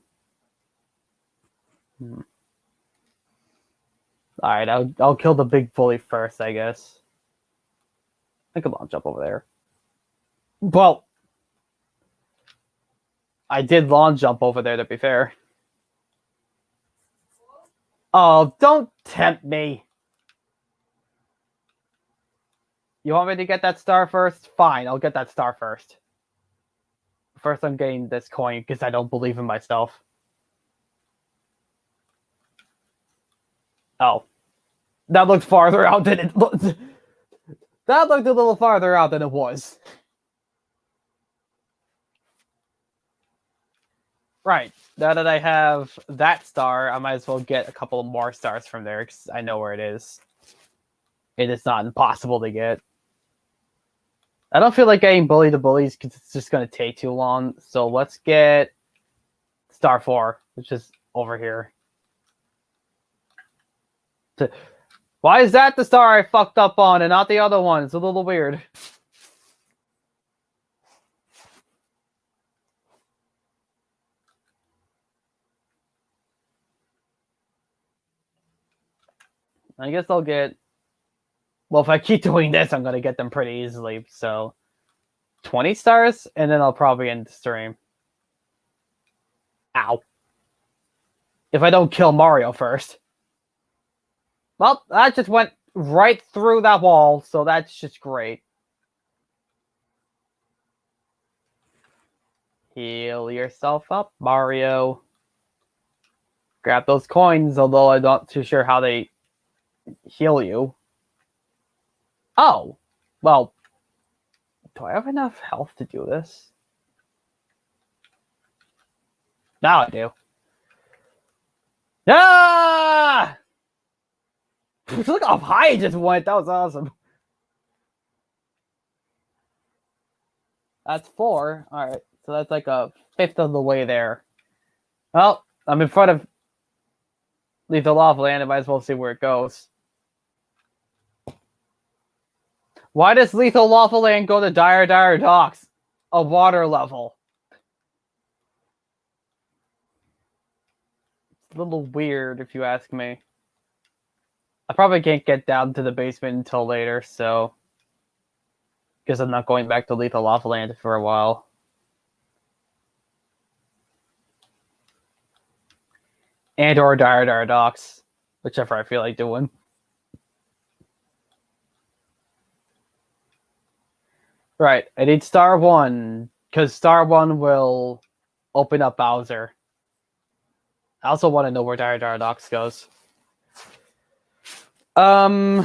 Alright, I'll kill the big bully first, I guess. I could launch up over there. Well, I did launch jump over there, to be fair. Oh, don't tempt me. You want me to get that star first? Fine, I'll get that star first. First, I'm getting this coin because I don't believe in myself. Oh. That looked farther out than it looked. That looked a little farther out than it was. Right. Now that I have that star, I might as well get a couple more stars from there because I know where it is. It is not impossible to get. I don't feel like getting bully to bullies because it's just going to take too long. So let's get Star 4, which is over here. Why is that the star I fucked up on and not the other one? It's a little weird. I guess I'll get... Well, if I keep doing this, I'm going to get them pretty easily. So 20 stars, and then I'll probably end the stream. Ow. If I don't kill Mario first. Well, that just went right through that wall, so that's just great. Heal yourself up, Mario. Grab those coins, although I'm not too sure how they heal you. Oh, well, do I have enough health to do this? Now I do. Ah! Look how high it just went. That was awesome. That's 4. All right, so that's like a fifth of the way there. Well, I'm in front of Lethal Lava Land. I might as well see where it goes. Why does Lethal Lava Land go to Dire Docks? A water level. It's a little weird, if you ask me. I probably can't get down to the basement until later, so... Guess I'm not going back to Lethal Lava Land for a while. And or Dire Docks. Whichever I feel like doing. Right, I need Star 1, because Star 1 will open up Bowser. I also want to know where Dire Docks goes. I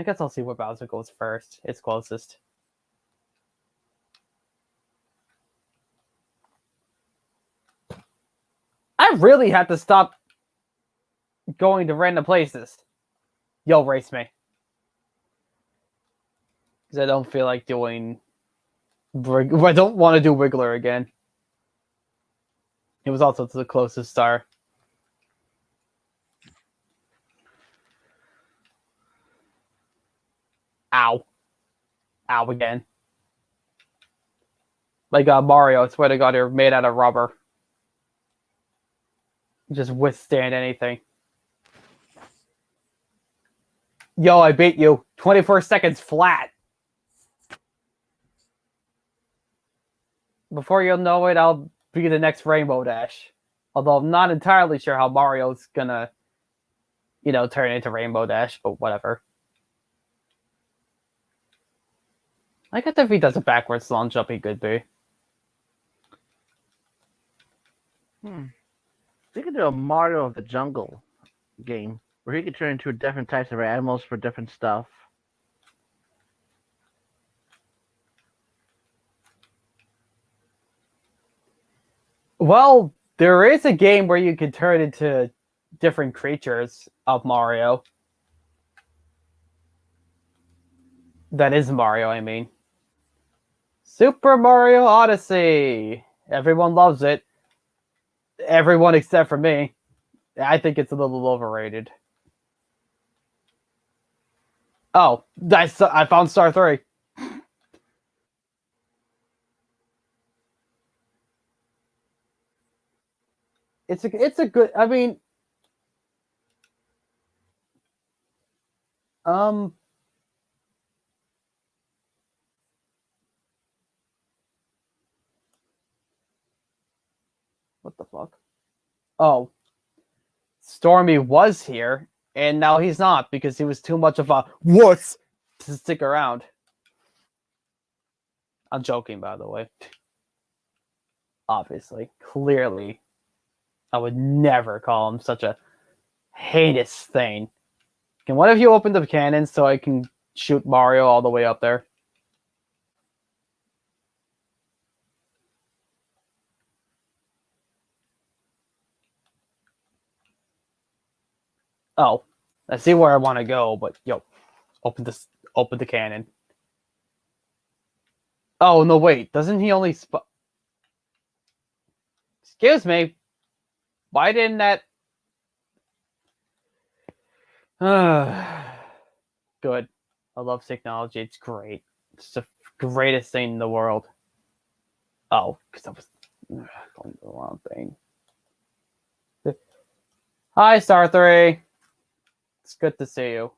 guess I'll see where Bowser goes first. It's closest. I really had to stop going to random places. Yo, race me. Because I don't feel like doing... I don't want to do Wiggler again. It was also to the closest star. Ow. Ow again. Like Mario, I swear to God, they're made out of rubber. Just withstand anything. Yo, I beat you. 24 seconds flat. Before you'll know it, I'll be the next Rainbow Dash. Although I'm not entirely sure how Mario's gonna, you know, turn into Rainbow Dash, but whatever. I guess if he does a backwards long jump, he could be. They could do a Mario of the Jungle game where he could turn into different types of animals for different stuff. Well, there is a game where you can turn into different creatures of Mario. That is Mario, I mean. Super Mario Odyssey. Everyone loves it. Everyone except for me. I think it's a little overrated. Oh, I found Star 3. It's a good, I mean, what the fuck? Oh, Stormy was here, and now he's not because he was too much of a wuss to stick around. I'm joking, by the way. Obviously, clearly, I would never call him such a heinous thing. Can one of you open the cannon so I can shoot Mario all the way up there? Oh, I see where I want to go, but yo, open the cannon. Oh, no, wait. Doesn't he only Excuse me. Why didn't that... Good. I love technology. It's great. It's the greatest thing in the world. Oh, because I was going to the wrong thing. Hi, Star 3. It's good to see you.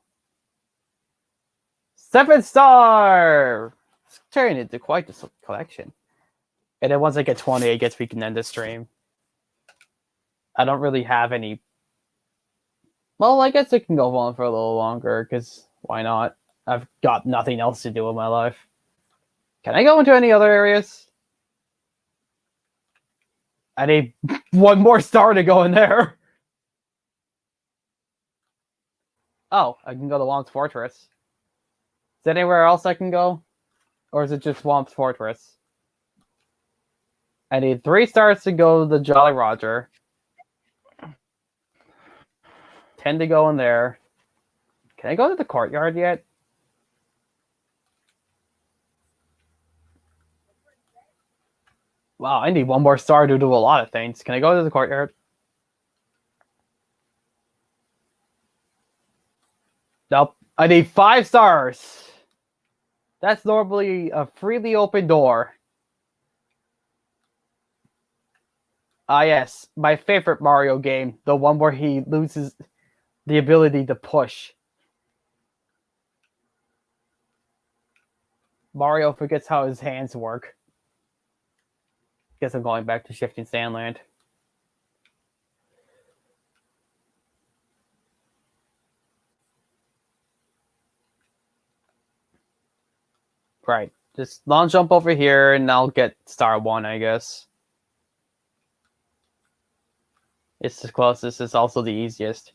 7-star! It's turning into quite the collection. And then once I get 20, I guess we can end the stream. I don't really have any... Well, I guess it can go on for a little longer, because why not? I've got nothing else to do in my life. Can I go into any other areas? I need one more star to go in there. Oh, I can go to Womp's Fortress. Is there anywhere else I can go? Or is it just Womp's Fortress? I need 3 stars to go to the Jolly Roger. 10 to go in there. Can I go to the courtyard yet? Wow, I need 1 more star to do a lot of things. Can I go to the courtyard? Nope. I need 5 stars. That's normally a freely open door. Ah, yes. My favorite Mario game. The one where he loses the ability to push. Mario forgets how his hands work. Guess I'm going back to Shifting Sandland. Right. Just long jump over here and I'll get star 1, I guess. It's the closest. It's also the easiest.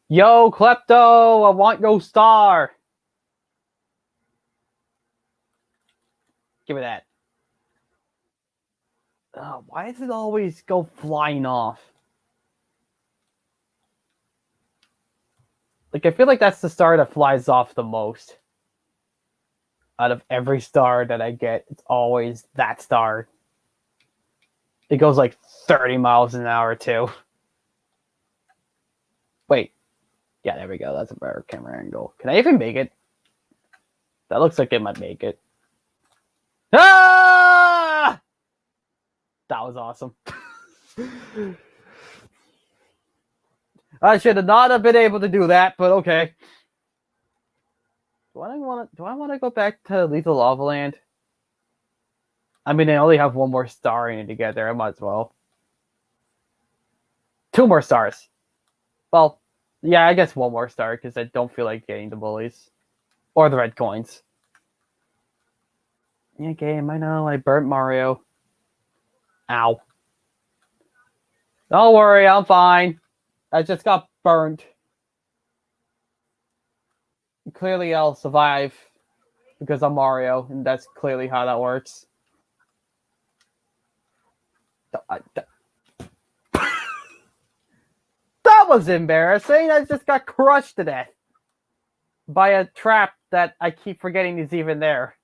Yo, Klepto! I want your star! Give me that. Why does it always go flying off? Like, I feel like that's the star that flies off the most. Out of every star that I get, it's always that star. It goes like 30 miles an hour, too. Wait. Yeah, there we go. That's a better camera angle. Can I even make it? That looks like it might make it. Ah! That was awesome. I should have not have been able to do that, but okay. Do I want to go back to Lethal Lava Land? I mean, I only have 1 more star in it to get there. I might as well. 2 more stars. Well, yeah, I guess 1 more star because I don't feel like getting the bullies or the red coins. Yeah, game. I know. I burnt Mario. Ow. Don't worry, I'm fine. I just got burnt. Clearly, I'll survive because I'm Mario, and that's clearly how that works. That was embarrassing. I just got crushed to death by a trap that I keep forgetting is even there.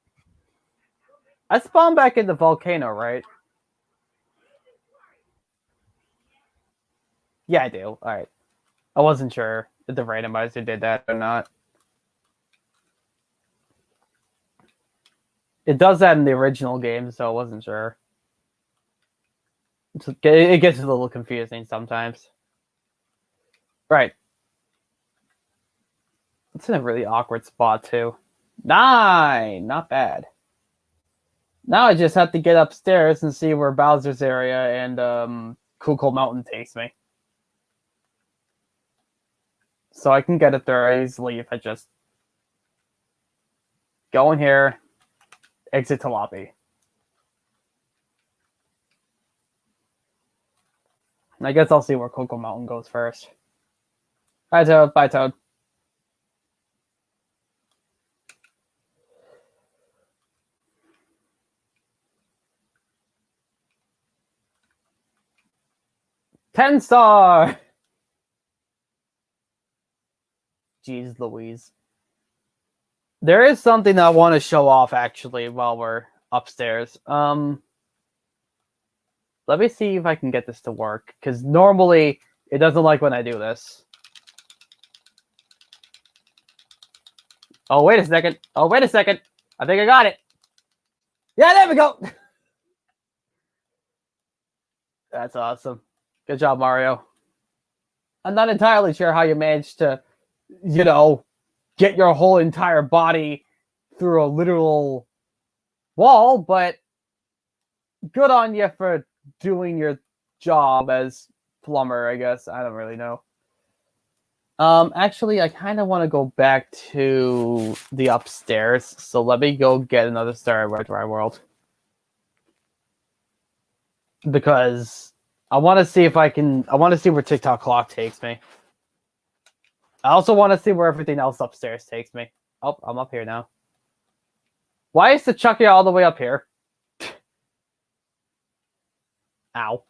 I spawned back in the volcano, right? Yeah, I do. All right. I wasn't sure if the randomizer did that or not. It does that in the original game, so I wasn't sure. It gets a little confusing sometimes. Right. It's in a really awkward spot, too. 9! Not bad. Now I just have to get upstairs and see where Bowser's area and Cool Mountain takes me. So I can get it there easily if I just go in here, exit to lobby. And I guess I'll see where Cocoa Mountain goes first. Bye, Toad. Bye, Toad. $10-star! Jeez Louise. There is something I want to show off, actually, while we're upstairs. Let me see if I can get this to work, because normally it doesn't like when I do this. Oh, wait a second. Oh, wait a second. I think I got it. Yeah, there we go. That's awesome. Good job, Mario. I'm not entirely sure how you managed to, get your whole entire body through a literal wall, but good on you for doing your job as plumber, I guess. I don't really know. Actually, I kind of want to go back to the upstairs, so let me go get another star at Red Dry World. Because I want to see where TikTok Clock takes me. I also want to see where everything else upstairs takes me. Oh, I'm up here now. Why is the Chucky all the way up here? Ow.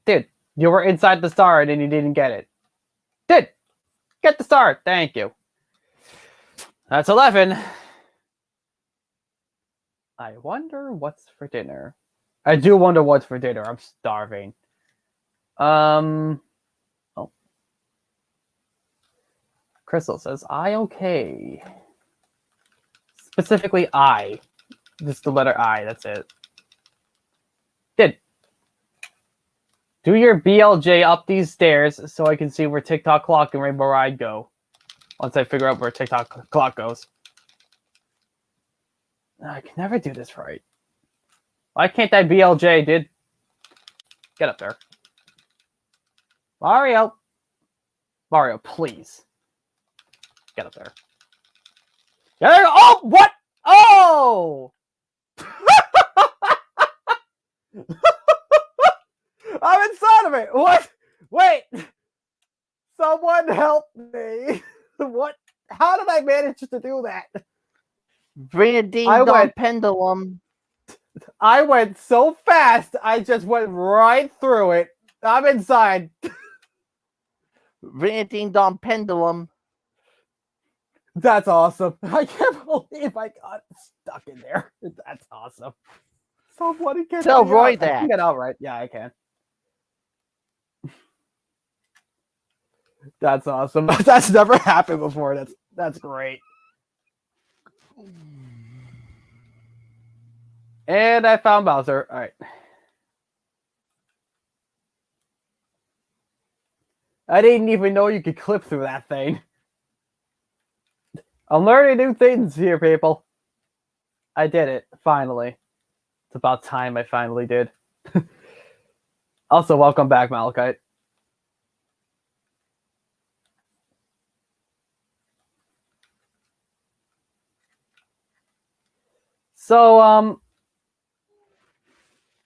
Dude, you were inside the star and then you didn't get it. Dude, get the star. Thank you. That's 11. I wonder what's for dinner. I do wonder what's for dinner. I'm starving. Oh. Crystal says, I okay. Specifically I. Just the letter I, that's it. Did. Do your BLJ up these stairs so I can see where TikTok Clock and Rainbow Ride go. Once I figure out where TikTok Clock goes. I can never do this right. Why can't that BLJ, dude? Get up there. Mario, please. Get up there. There you go. Oh, what? Oh! I'm inside of it. What? Wait. Someone help me. What? How did I manage to do that? Bring a ding-dong pendulum. I went so fast, I just went right through it. I'm inside. Bring a ding-dong pendulum. That's awesome. I can't believe I got stuck in there. That's awesome. Somebody can Tell Roy I that. can get out right. Yeah, I can. That's awesome. That's never happened before. That's great. And I found Bowser. All right. I didn't even know you could clip through that thing. I'm learning new things here, people. I did it, finally. It's about time I finally did. Also, welcome back, Malachite. So,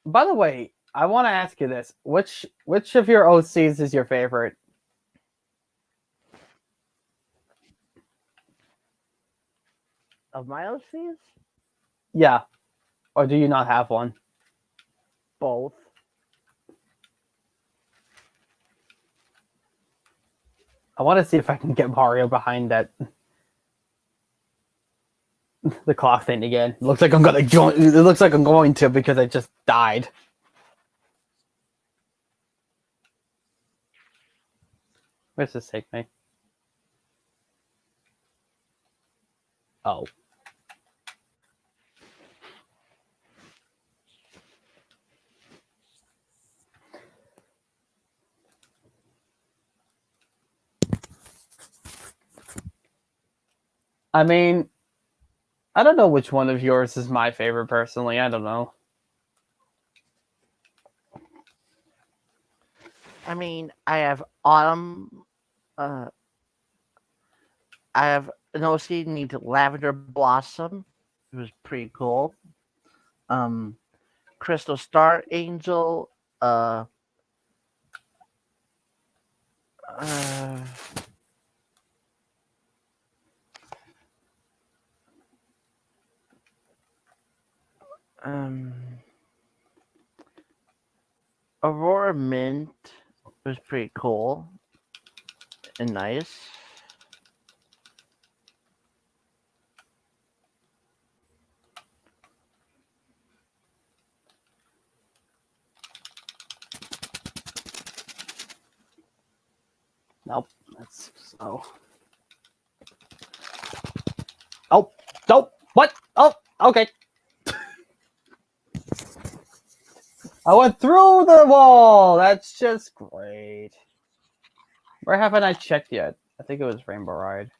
by the way, I want to ask you this. Which of your OCs is your favorite? Of my OCs? Yeah. Or do you not have one? Both. I want to see if I can get Mario behind that the clock thing again. It looks like I'm gonna join. It looks like I'm going to because I just died. Where's this take me? Oh. I mean, I don't know which one of yours is my favorite personally. I don't know. I mean, I have Autumn. I have an OC named Lavender Blossom. It was pretty cool. Crystal Star Angel. Aurora Mint was pretty cool and nice. Nope, that's slow. Oh, nope. What? Oh, okay. I went through the wall. That's just great. Where haven't I checked yet? I think it was Rainbow Ride.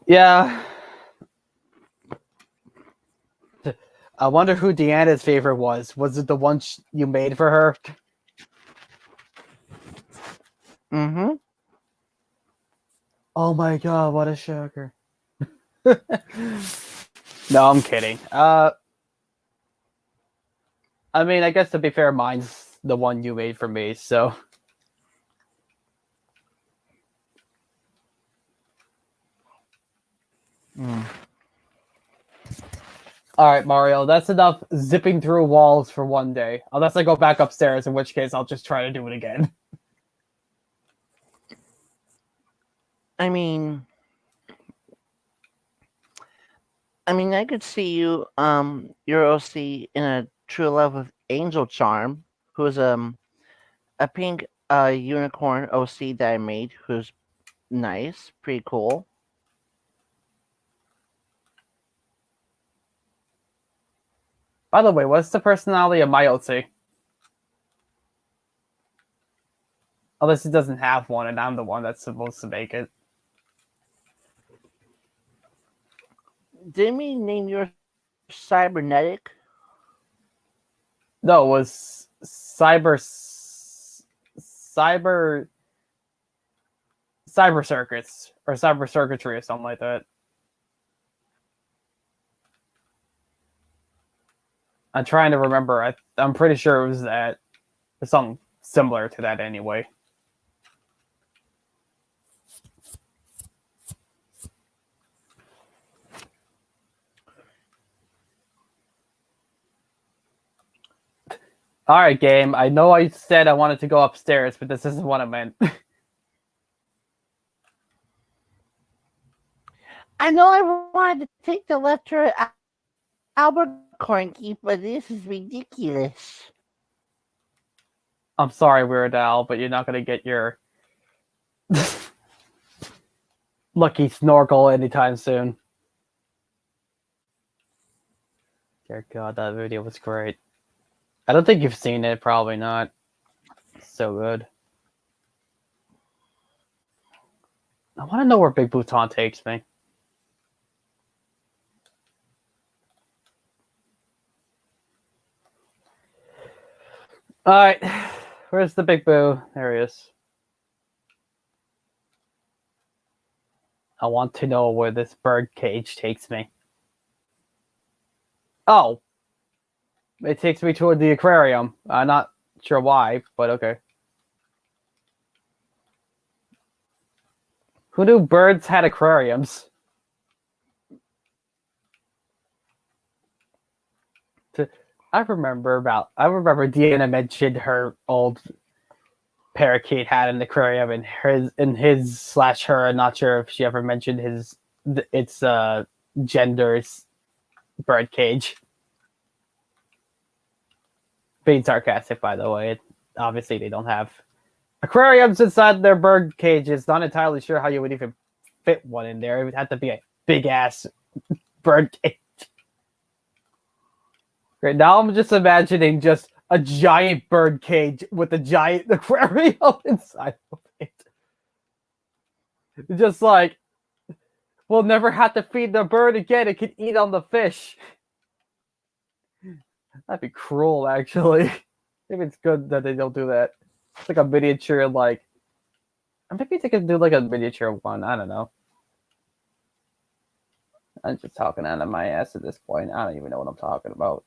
Yeah. I wonder who Deanna's favorite was. Was it the one you made for her? Mm-hmm. Oh my god, what a shocker. No, I'm kidding. I mean, I guess to be fair, mine's the one you made for me, so. Alright, Mario, that's enough zipping through walls for one day. Unless I go back upstairs, in which case I'll just try to do it again. I mean, I could see you, your OC in a true love with Angel Charm, who's a pink unicorn OC that I made, who's nice, pretty cool. By the way, what's the personality of my OC? Unless he doesn't have one, and I'm the one that's supposed to make it. Didn't we name yours Cybernetic? No, it was cyber circuits or cyber circuitry or something like that. I'm trying to remember. I'm pretty sure it was that, or something similar to that anyway. All right, game. I know I said I wanted to go upstairs, but this isn't what I meant. I know I wanted to take the left turn at Albuquerque, but this is ridiculous. I'm sorry, Weird Al, but you're not going to get your lucky snorkel anytime soon. Dear God, that video was great. I don't think you've seen it. Probably not. So good. I want to know where Big Bhutan takes me. All right, where's the Big Boo? There he is. I want to know where this bird cage takes me. Oh, it takes me toward the aquarium. I'm not sure why, but okay. Who knew birds had aquariums? I remember Deanna mentioned her old parakeet had an aquarium in his / her. I'm not sure if she ever mentioned its gender's bird cage. Being sarcastic, by the way. Obviously, they don't have aquariums inside their bird cages. Not entirely sure how you would even fit one in there. It would have to be a big ass bird cage. Great. Now I'm just imagining just a giant bird cage with a giant aquarium inside of it. Just like, we'll never have to feed the bird again. It can eat on the fish. That'd be cruel, actually. Maybe it's good that they don't do that. It's like a miniature, like... Maybe they could do like a miniature one. I don't know. I'm just talking out of my ass at this point. I don't even know what I'm talking about.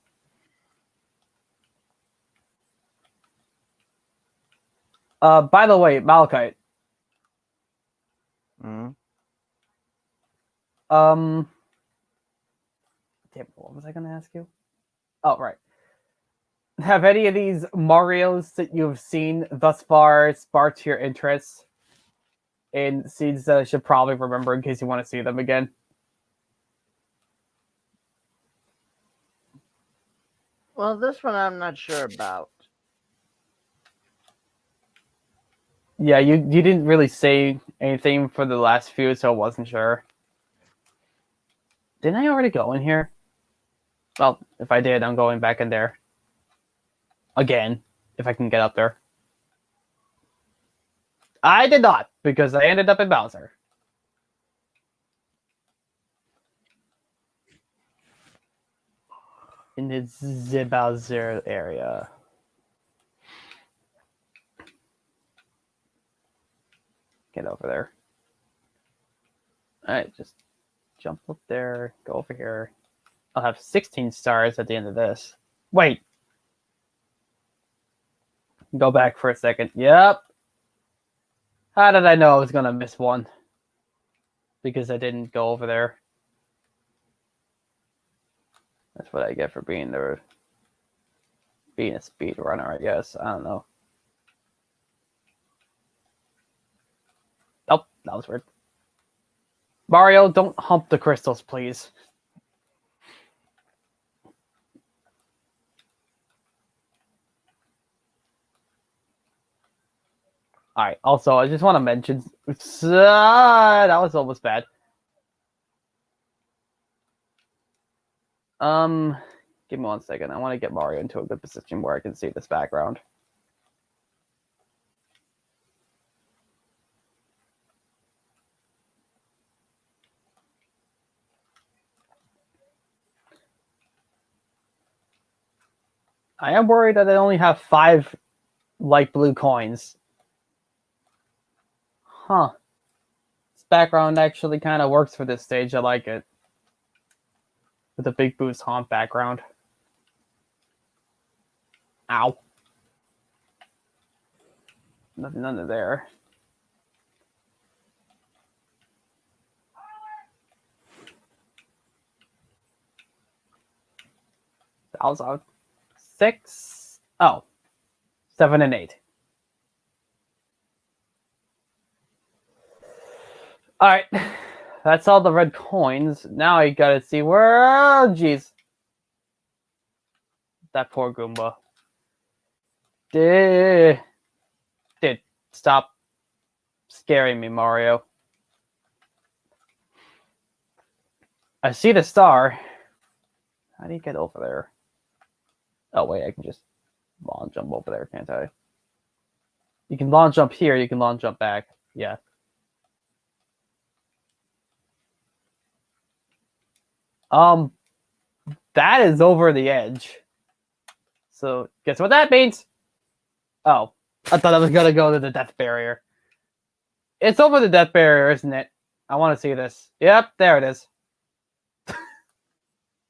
By the way, Malachite. Mm-hmm. Damn, what was I going to ask you? Oh, right. Have any of these Marios that you've seen thus far sparked your interest in scenes that I should probably remember in case you want to see them again? Well, this one I'm not sure about. Yeah, you didn't really say anything for the last few, so I wasn't sure. Didn't I already go in here? Well, if I did, I'm going back in there. Again, if I can get up there. I did not, because I ended up in Bowser. In the Bowser area. Get over there. Alright, just jump up there, go over here. I'll have 16 stars at the end of this. Wait. Go back for a second. Yep. How did I know I was going to miss one? Because I didn't go over there. That's what I get for being a speedrunner, I guess. I don't know. Oh, that was weird. Mario, don't hump the crystals, please. Alright, also, I just want to mention... that was almost bad. Give me 1 second. I want to get Mario into a good position where I can see this background. I am worried that I only have 5 light blue coins. Huh. This background actually kind of works for this stage. I like it. With the Big Boo's Haunt background. Ow. Nothing under there. That was out. 6. Oh. 7 and 8. Alright. That's all the red coins. Now I gotta see where... Oh, jeez. That poor Goomba. Dude, stop scaring me, Mario. I see the star. How do you get over there? Oh, wait, I can just launch jump over there, can't I? You can launch jump here, you can launch jump back. Yeah. That is over the edge. So, guess what that means? Oh, I thought I was gonna go to the death barrier. It's over the death barrier, isn't it? I want to see this. Yep, there it is.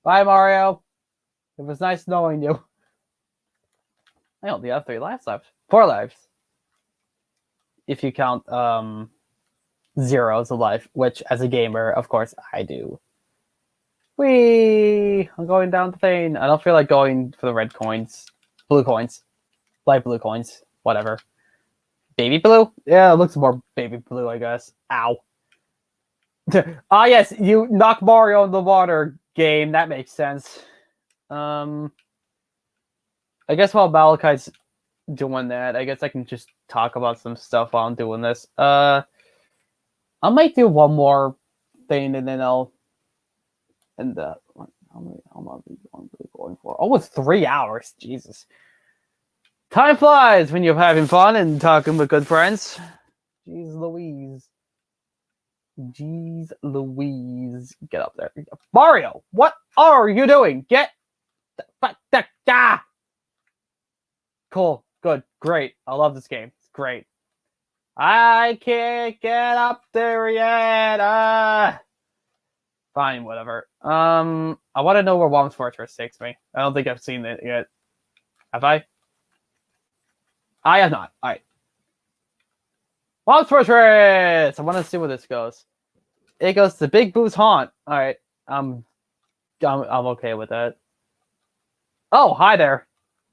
Bye, Mario. It was nice knowing you. I only have 3 lives left. 4 lives. If you count 0 as a life, which as a gamer, of course, I do. Whee! I'm going down the thing. I don't feel like going for the red coins. Blue coins. Light blue coins. Whatever. Baby blue? Yeah, it looks more baby blue, I guess. Ow. Ah, yes, you knock Mario in the water game. That makes sense. I guess while Malachite's doing that, I guess I can just talk about some stuff while I'm doing this. I might do one more thing and then I'll end up. How long are we going for? Almost 3 hours. Jesus. Time flies when you're having fun and talking with good friends. Jeez Louise. Jeez Louise. Get up there. Mario, what are you doing? Get the fuck ah! Cool. Good. Great. I love this game. It's great. I can't get up there yet. Fine, whatever. I want to know where Wom's Fortress takes me. I don't think I've seen it yet. Have I? I have not. All right. Wom's Fortress! I want to see where this goes. It goes to Big Boo's Haunt. All right. I'm okay with that. Oh, hi there.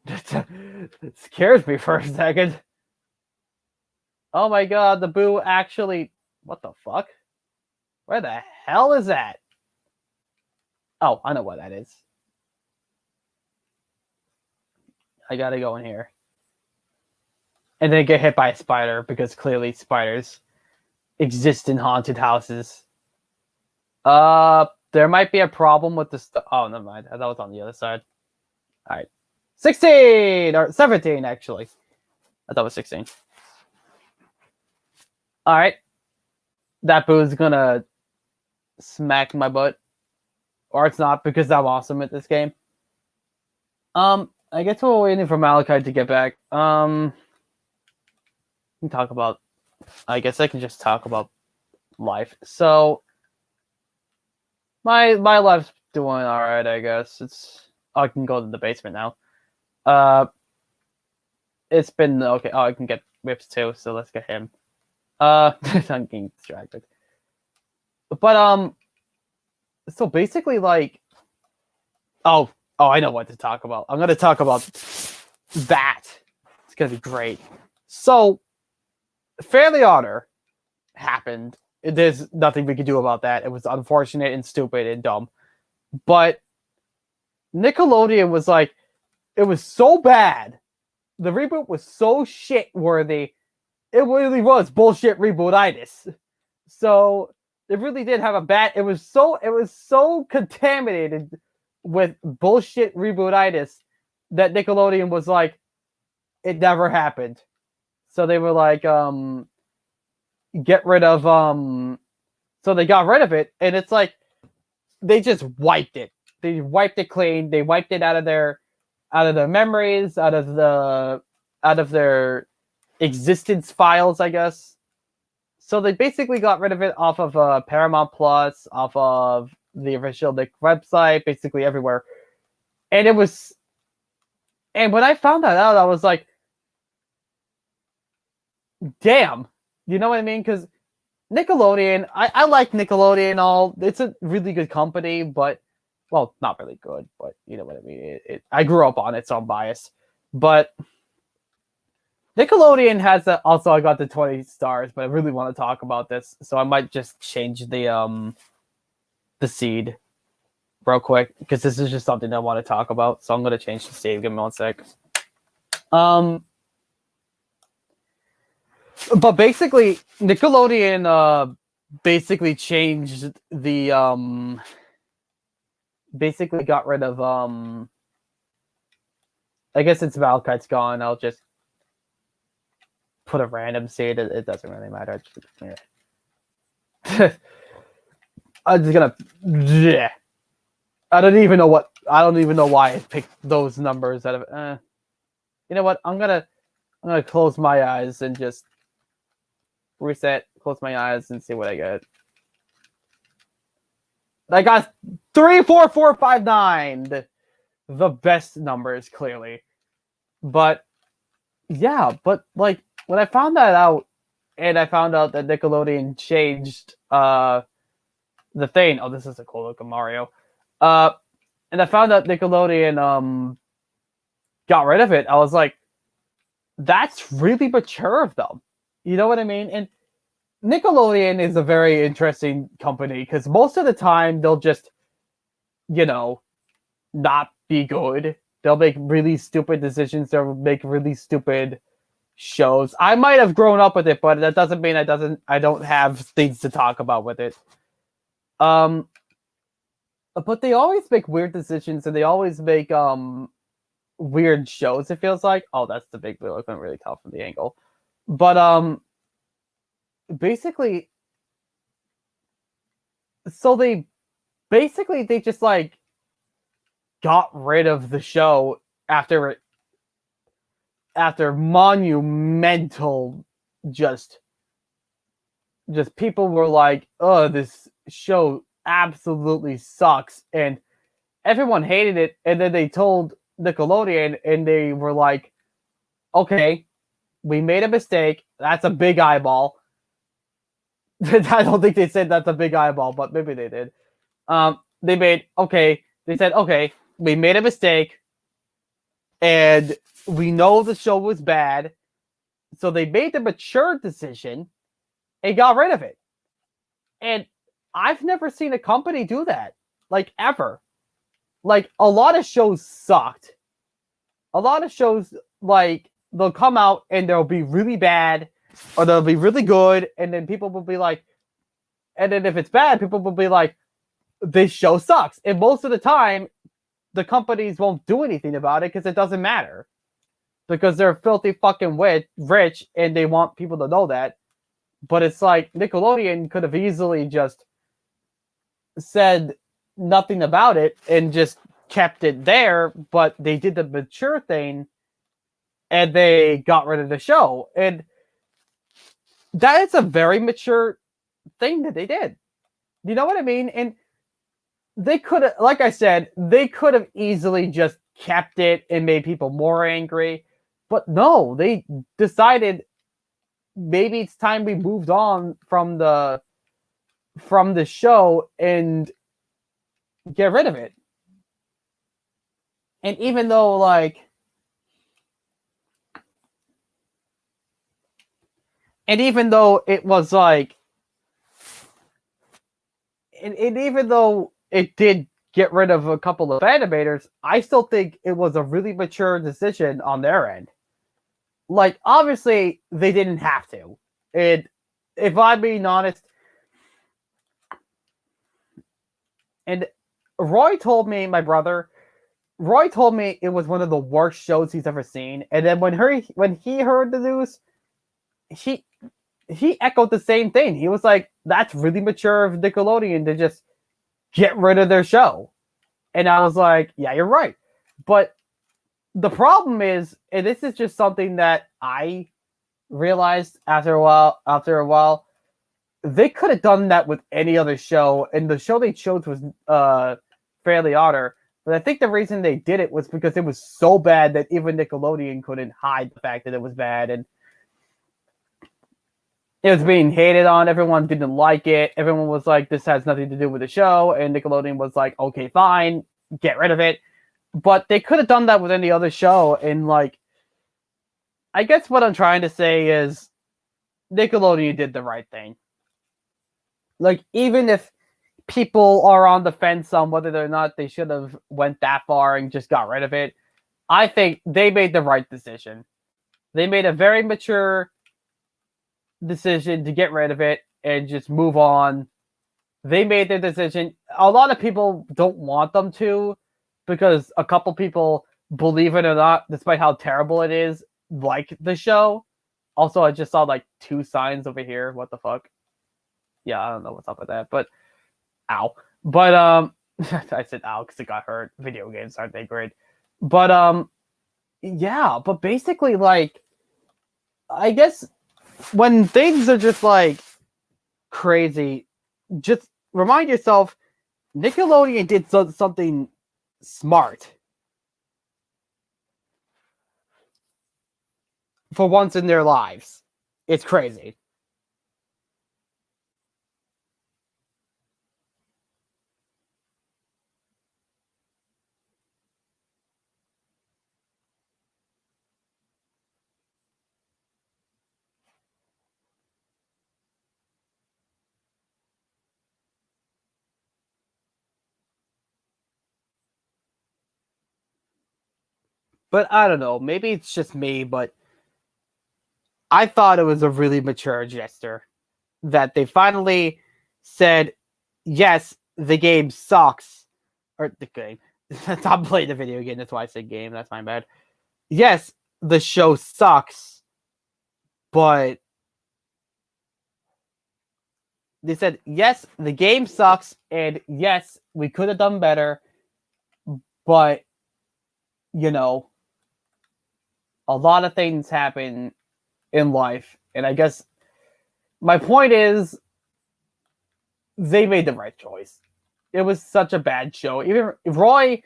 It scares me for a second. Oh my god, the Boo actually... What the fuck? Where the hell is that? Oh, I know what that is. I gotta go in here. And then get hit by a spider, because clearly spiders exist in haunted houses. There might be a problem with this. Oh, never mind. I thought it was on the other side. All right. 16 or 17, actually. I thought it was 16. All right. That boo's gonna smack my butt. Or it's not, because I'm awesome at this game. I guess we're waiting for Malachi to get back. We can talk about... I guess I can just talk about life. So, my life's doing alright, I guess. I can go to the basement now. It's been okay. Oh, I can get whips too, so let's get him. I'm getting distracted. But so basically, like, oh, I know what to talk about. I'm gonna talk about that. It's gonna be great. So, Fairly Otter happened. There's nothing we could do about that. It was unfortunate and stupid and dumb. But Nickelodeon was like, it was so bad. The reboot was so shit-worthy. It really was bullshit reboot-itis. So it really did have a bad... It was so contaminated with bullshit reboot-itis that Nickelodeon was like, it never happened. So they were like, get rid of... So they got rid of it, and it's like, they just wiped it. They wiped it clean. They wiped it out of their memories, out of their existence files, I guess. So they basically got rid of it off of Paramount Plus, off of the official Nick website, basically everywhere. And when I found that out, I was like, damn. You know what I mean? Because Nickelodeon, I like Nickelodeon and all. It's a really good company, but, well, not really good, but you know what I mean. I grew up on it, so I'm biased. But Nickelodeon has also, I got the 20 stars, but I really want to talk about this, so I might just change the seed real quick, because this is just something I want to talk about. So I'm going to change the seed. Give me 1 sec. But basically, Nickelodeon basically changed the basically got rid of I guess it's Valkyte's gone. I'll just put a random seed. It doesn't really matter. I'm just gonna... Yeah. I don't even know why I picked those numbers out of... You know what? I'm gonna close my eyes and just reset, close my eyes, and see what I get. I got 3, 4, 4, 5, 9. The best numbers, clearly. But yeah, but like when I found that out, and I found out that Nickelodeon changed the thing. Oh, this is a cool looking Mario. And I found out Nickelodeon got rid of it. I was like, that's really mature of them. You know what I mean? And Nickelodeon is a very interesting company, because most of the time they'll just, not be good. They'll make really stupid decisions. They'll make really stupid shows. I might have grown up with it, but that doesn't mean I don't have things to talk about with it. But they always make weird decisions, and they always make weird shows, it feels like. Oh, that's the big wheel. I couldn't really tell from the angle. But basically, so they just like got rid of the show after monumental just people were like, oh, this show absolutely sucks, and everyone hated it. And then they told Nickelodeon, and they were like, okay, we made a mistake. That's a big eyeball. I don't think they said that's a big eyeball, but maybe they did. They said, okay, we made a mistake, and we know the show was bad, so they made the mature decision and got rid of it. And I've never seen a company do that, like, ever. Like, a lot of shows sucked, a lot of shows, like, they'll come out and they'll be really bad or they'll be really good, and then people will be like, and then if it's bad, people will be like, this show sucks. And most of the time, the companies won't do anything about it because it doesn't matter. Because they're filthy fucking rich and they want people to know that. But it's like Nickelodeon could have easily just said nothing about it and just kept it there, but they did the mature thing and they got rid of the show. And that is a very mature thing that they did. You know what I mean? And they could have, like I said, they could have easily just kept it and made people more angry. But no, they decided maybe it's time we moved on from the show and get rid of it. And even though, like, it was like, and even though it did get rid of a couple of animators, I still think it was a really mature decision on their end. Like, obviously, they didn't have to. If I'm being honest, and my brother told me it was one of the worst shows he's ever seen. And then when he heard the news, he echoed the same thing. He was like, that's really mature of Nickelodeon to just get rid of their show. And I was like, yeah, you're right. But the problem is, and this is just something that I realized after a while, they could have done that with any other show, and the show they chose was Fairly Otter. But I think the reason they did it was because it was so bad that even Nickelodeon couldn't hide the fact that it was bad, and it was being hated on. Everyone didn't like it. Everyone was like, this has nothing to do with the show, and Nickelodeon was like, okay, fine, get rid of it. But they could have done that with any other show, and, like, I guess what I'm trying to say is Nickelodeon did the right thing. Like, even if people are on the fence on whether or not they should have went that far and just got rid of it, I think they made the right decision. They made a very mature decision to get rid of it and just move on. They made their decision. A lot of people don't want them to, because a couple people, believe it or not, despite how terrible it is, like the show. Also, I just saw like 2 signs over here. What the fuck? Yeah, I don't know what's up with that, but ow. But I said ow because it got hurt. Video games aren't they great? But yeah, but basically, like, I guess when things are just like crazy, just remind yourself Nickelodeon did something smart for once in their lives. It's crazy. But I don't know. Maybe it's just me, but I thought it was a really mature gesture that they finally said, yes, the game sucks. Or the game. I'm playing the video game. That's why I said game. That's my bad. Yes, the show sucks. But they said, yes, the game sucks. And yes, we could have done better. But, you know, a lot of things happen in life. And I guess my point is they made the right choice. It was such a bad show. Even Roy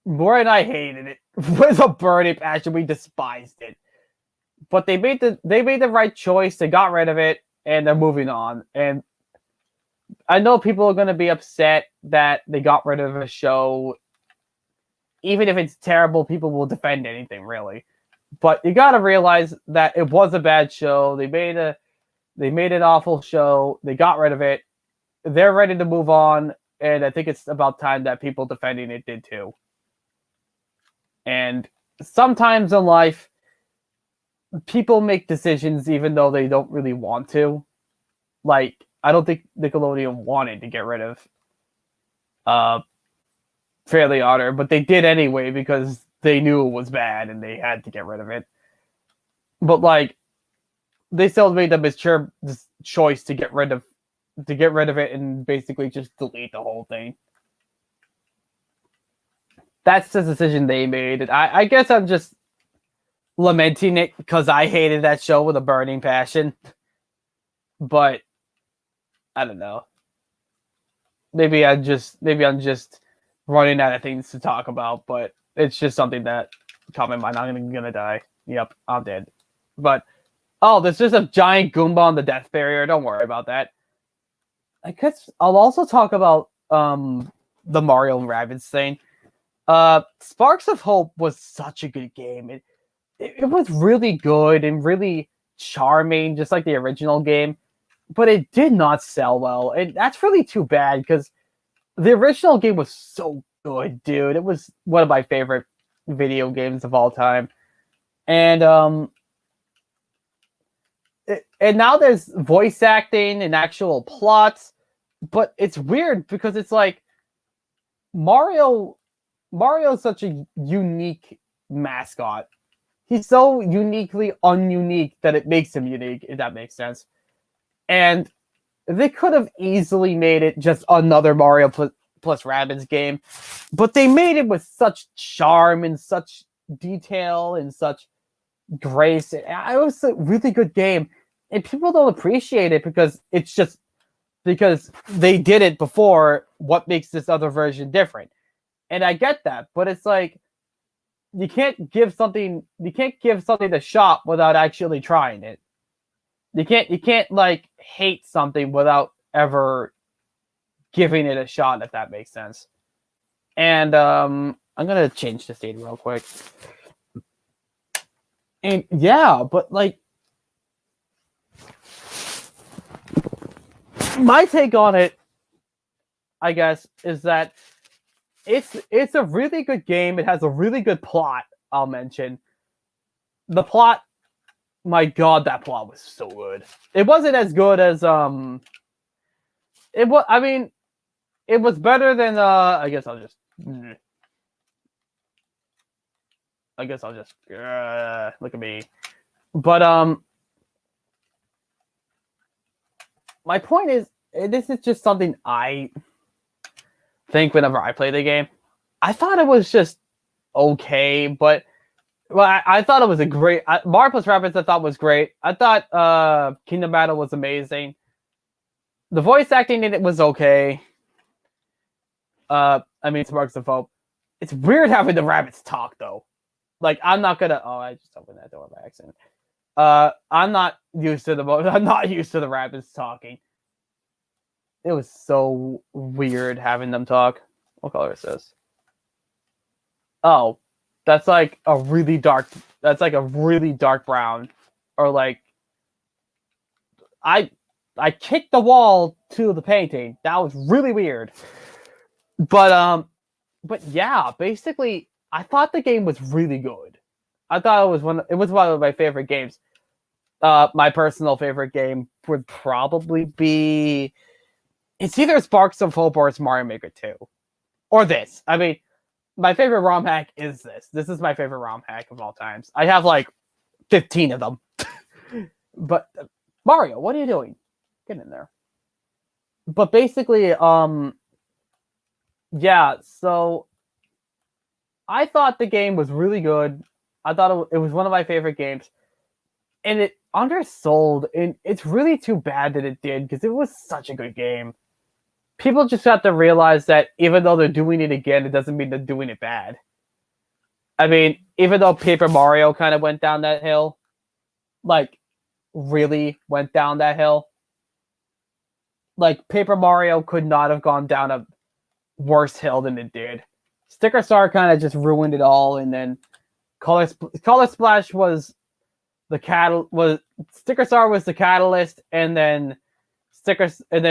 and I hated it with a burning passion. We despised it. But they made the right choice. They got rid of it and they're moving on. And I know people are going to be upset that they got rid of a show. Even if it's terrible, people will defend anything, really. But you got to realize that it was a bad show. They made an awful show. They got rid of it. They're ready to move on, and I think it's about time that people defending it did too. And sometimes in life, people make decisions even though they don't really want to. Like, I don't think Nickelodeon wanted to get rid of Fairly Otter, but they did anyway because they knew it was bad and they had to get rid of it. But like, they still made the mature choice to get rid of it and basically just delete the whole thing. That's the decision they made. I guess I'm just lamenting it because I hated that show with a burning passion. But I don't know. Maybe I'm just running out of things to talk about, but it's just something that caught my mind. I'm gonna die. Yep, I'm dead. But there's just a giant Goomba on the death barrier. Don't worry about that. I guess I'll also talk about the Mario and Rabbids thing. Sparks of Hope was such a good game. It was really good and really charming, just like the original game. But it did not sell well, and that's really too bad because the original game was so good, dude. It was one of my favorite video games of all time, and now there's voice acting and actual plots, but it's weird because it's like Mario's such a unique mascot. He's so uniquely ununique that it makes him unique, if that makes sense. And they could have easily made it just another Mario plus Rabbids game, but they made it with such charm and such detail and such grace. It was a really good game, and people don't appreciate it because it's just because they did it before. What makes this other version different? And I get that, but it's like you can't give something a shot without actually trying it. You can't like hate something without ever giving it a shot, if that makes sense. And I'm gonna change the state real quick. And yeah, but like my take on it, I guess, is that it's a really good game. It has a really good plot, I'll mention. The plot, my god, that plot was so good. It wasn't as good as it was better than I guess I'll just look at me. But my point is, this is just something I think whenever I play the game. I thought it was just okay, but I thought it was a great Mario plus Rabbids. I thought was great. I thought Kingdom Battle was amazing. The voice acting in it was okay. Sparks of Hope. It's weird having the rabbits talk though. Like I'm not gonna. Oh, I just opened that door by accident. I'm not used to the rabbits talking. It was so weird having them talk. What color is this? Oh, that's like a really dark brown. Or like I kicked the wall to the painting. That was really weird. But yeah, basically I thought the game was really good. I thought it was one of my favorite games. My personal favorite game would probably be it's either Sparks of Hope or it's Mario Maker 2. Or this. I mean, my favorite ROM hack is this. This is my favorite ROM hack of all times. I have like 15 of them. But Mario, what are you doing? Get in there. But basically, yeah, so I thought the game was really good. I thought it was one of my favorite games. And it undersold, and it's really too bad that it did, because it was such a good game. People just have to realize that even though they're doing it again, it doesn't mean they're doing it bad. I mean, even though Paper Mario kind of went down that hill, like, really went down that hill, like, Paper Mario could not have gone down a worse hill than it did. Sticker Star kind of just ruined it all, and then Color Splash was Sticker Star was the catalyst, and then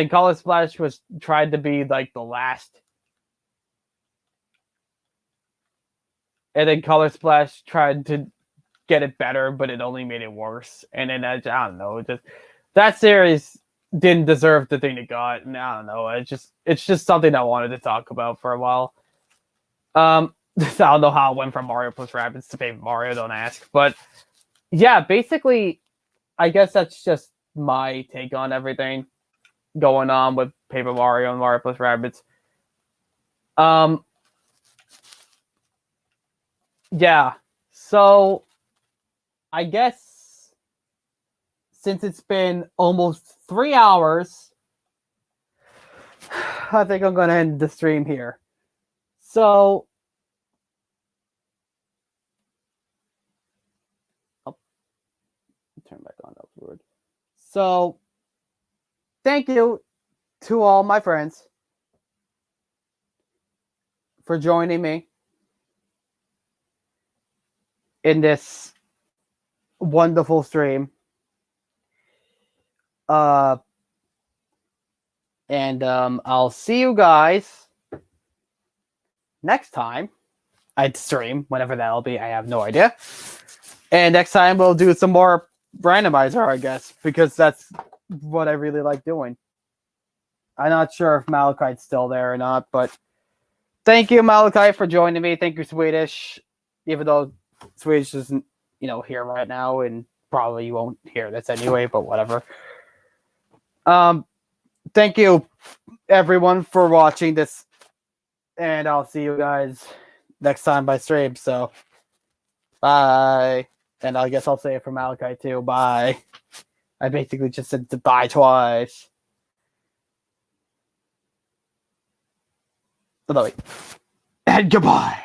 Color Splash was tried to be like the last and then Color Splash tried to get it better, but it only made it worse. And then I don't know, just that series didn't deserve the thing it got, and I don't know. It's just something I wanted to talk about for a while. I don't know how it went from Mario plus Rabbids to Paper Mario, don't ask. But yeah, basically, I guess that's just my take on everything going on with Paper Mario and Mario plus Rabbids. Yeah, so I guess since it's been almost 3 hours, I think I'm going to end the stream here. So, turn back on upward. So, thank you to all my friends for joining me in this wonderful stream. And I'll see you guys next time I'd stream, whenever that'll be. I have no idea. And next time we'll do some more randomizer, I guess, because that's what I really like doing. I'm not sure if Malachite's still there or not, but thank you, Malachite, for joining me. Thank you, Swedish, even though Swedish isn't, here right now, and probably you won't hear this anyway, but whatever. Thank you, everyone, for watching this, and I'll see you guys next time by stream. So, bye. And I guess I'll say it for Malachi too. Bye. I basically just said bye twice. And goodbye.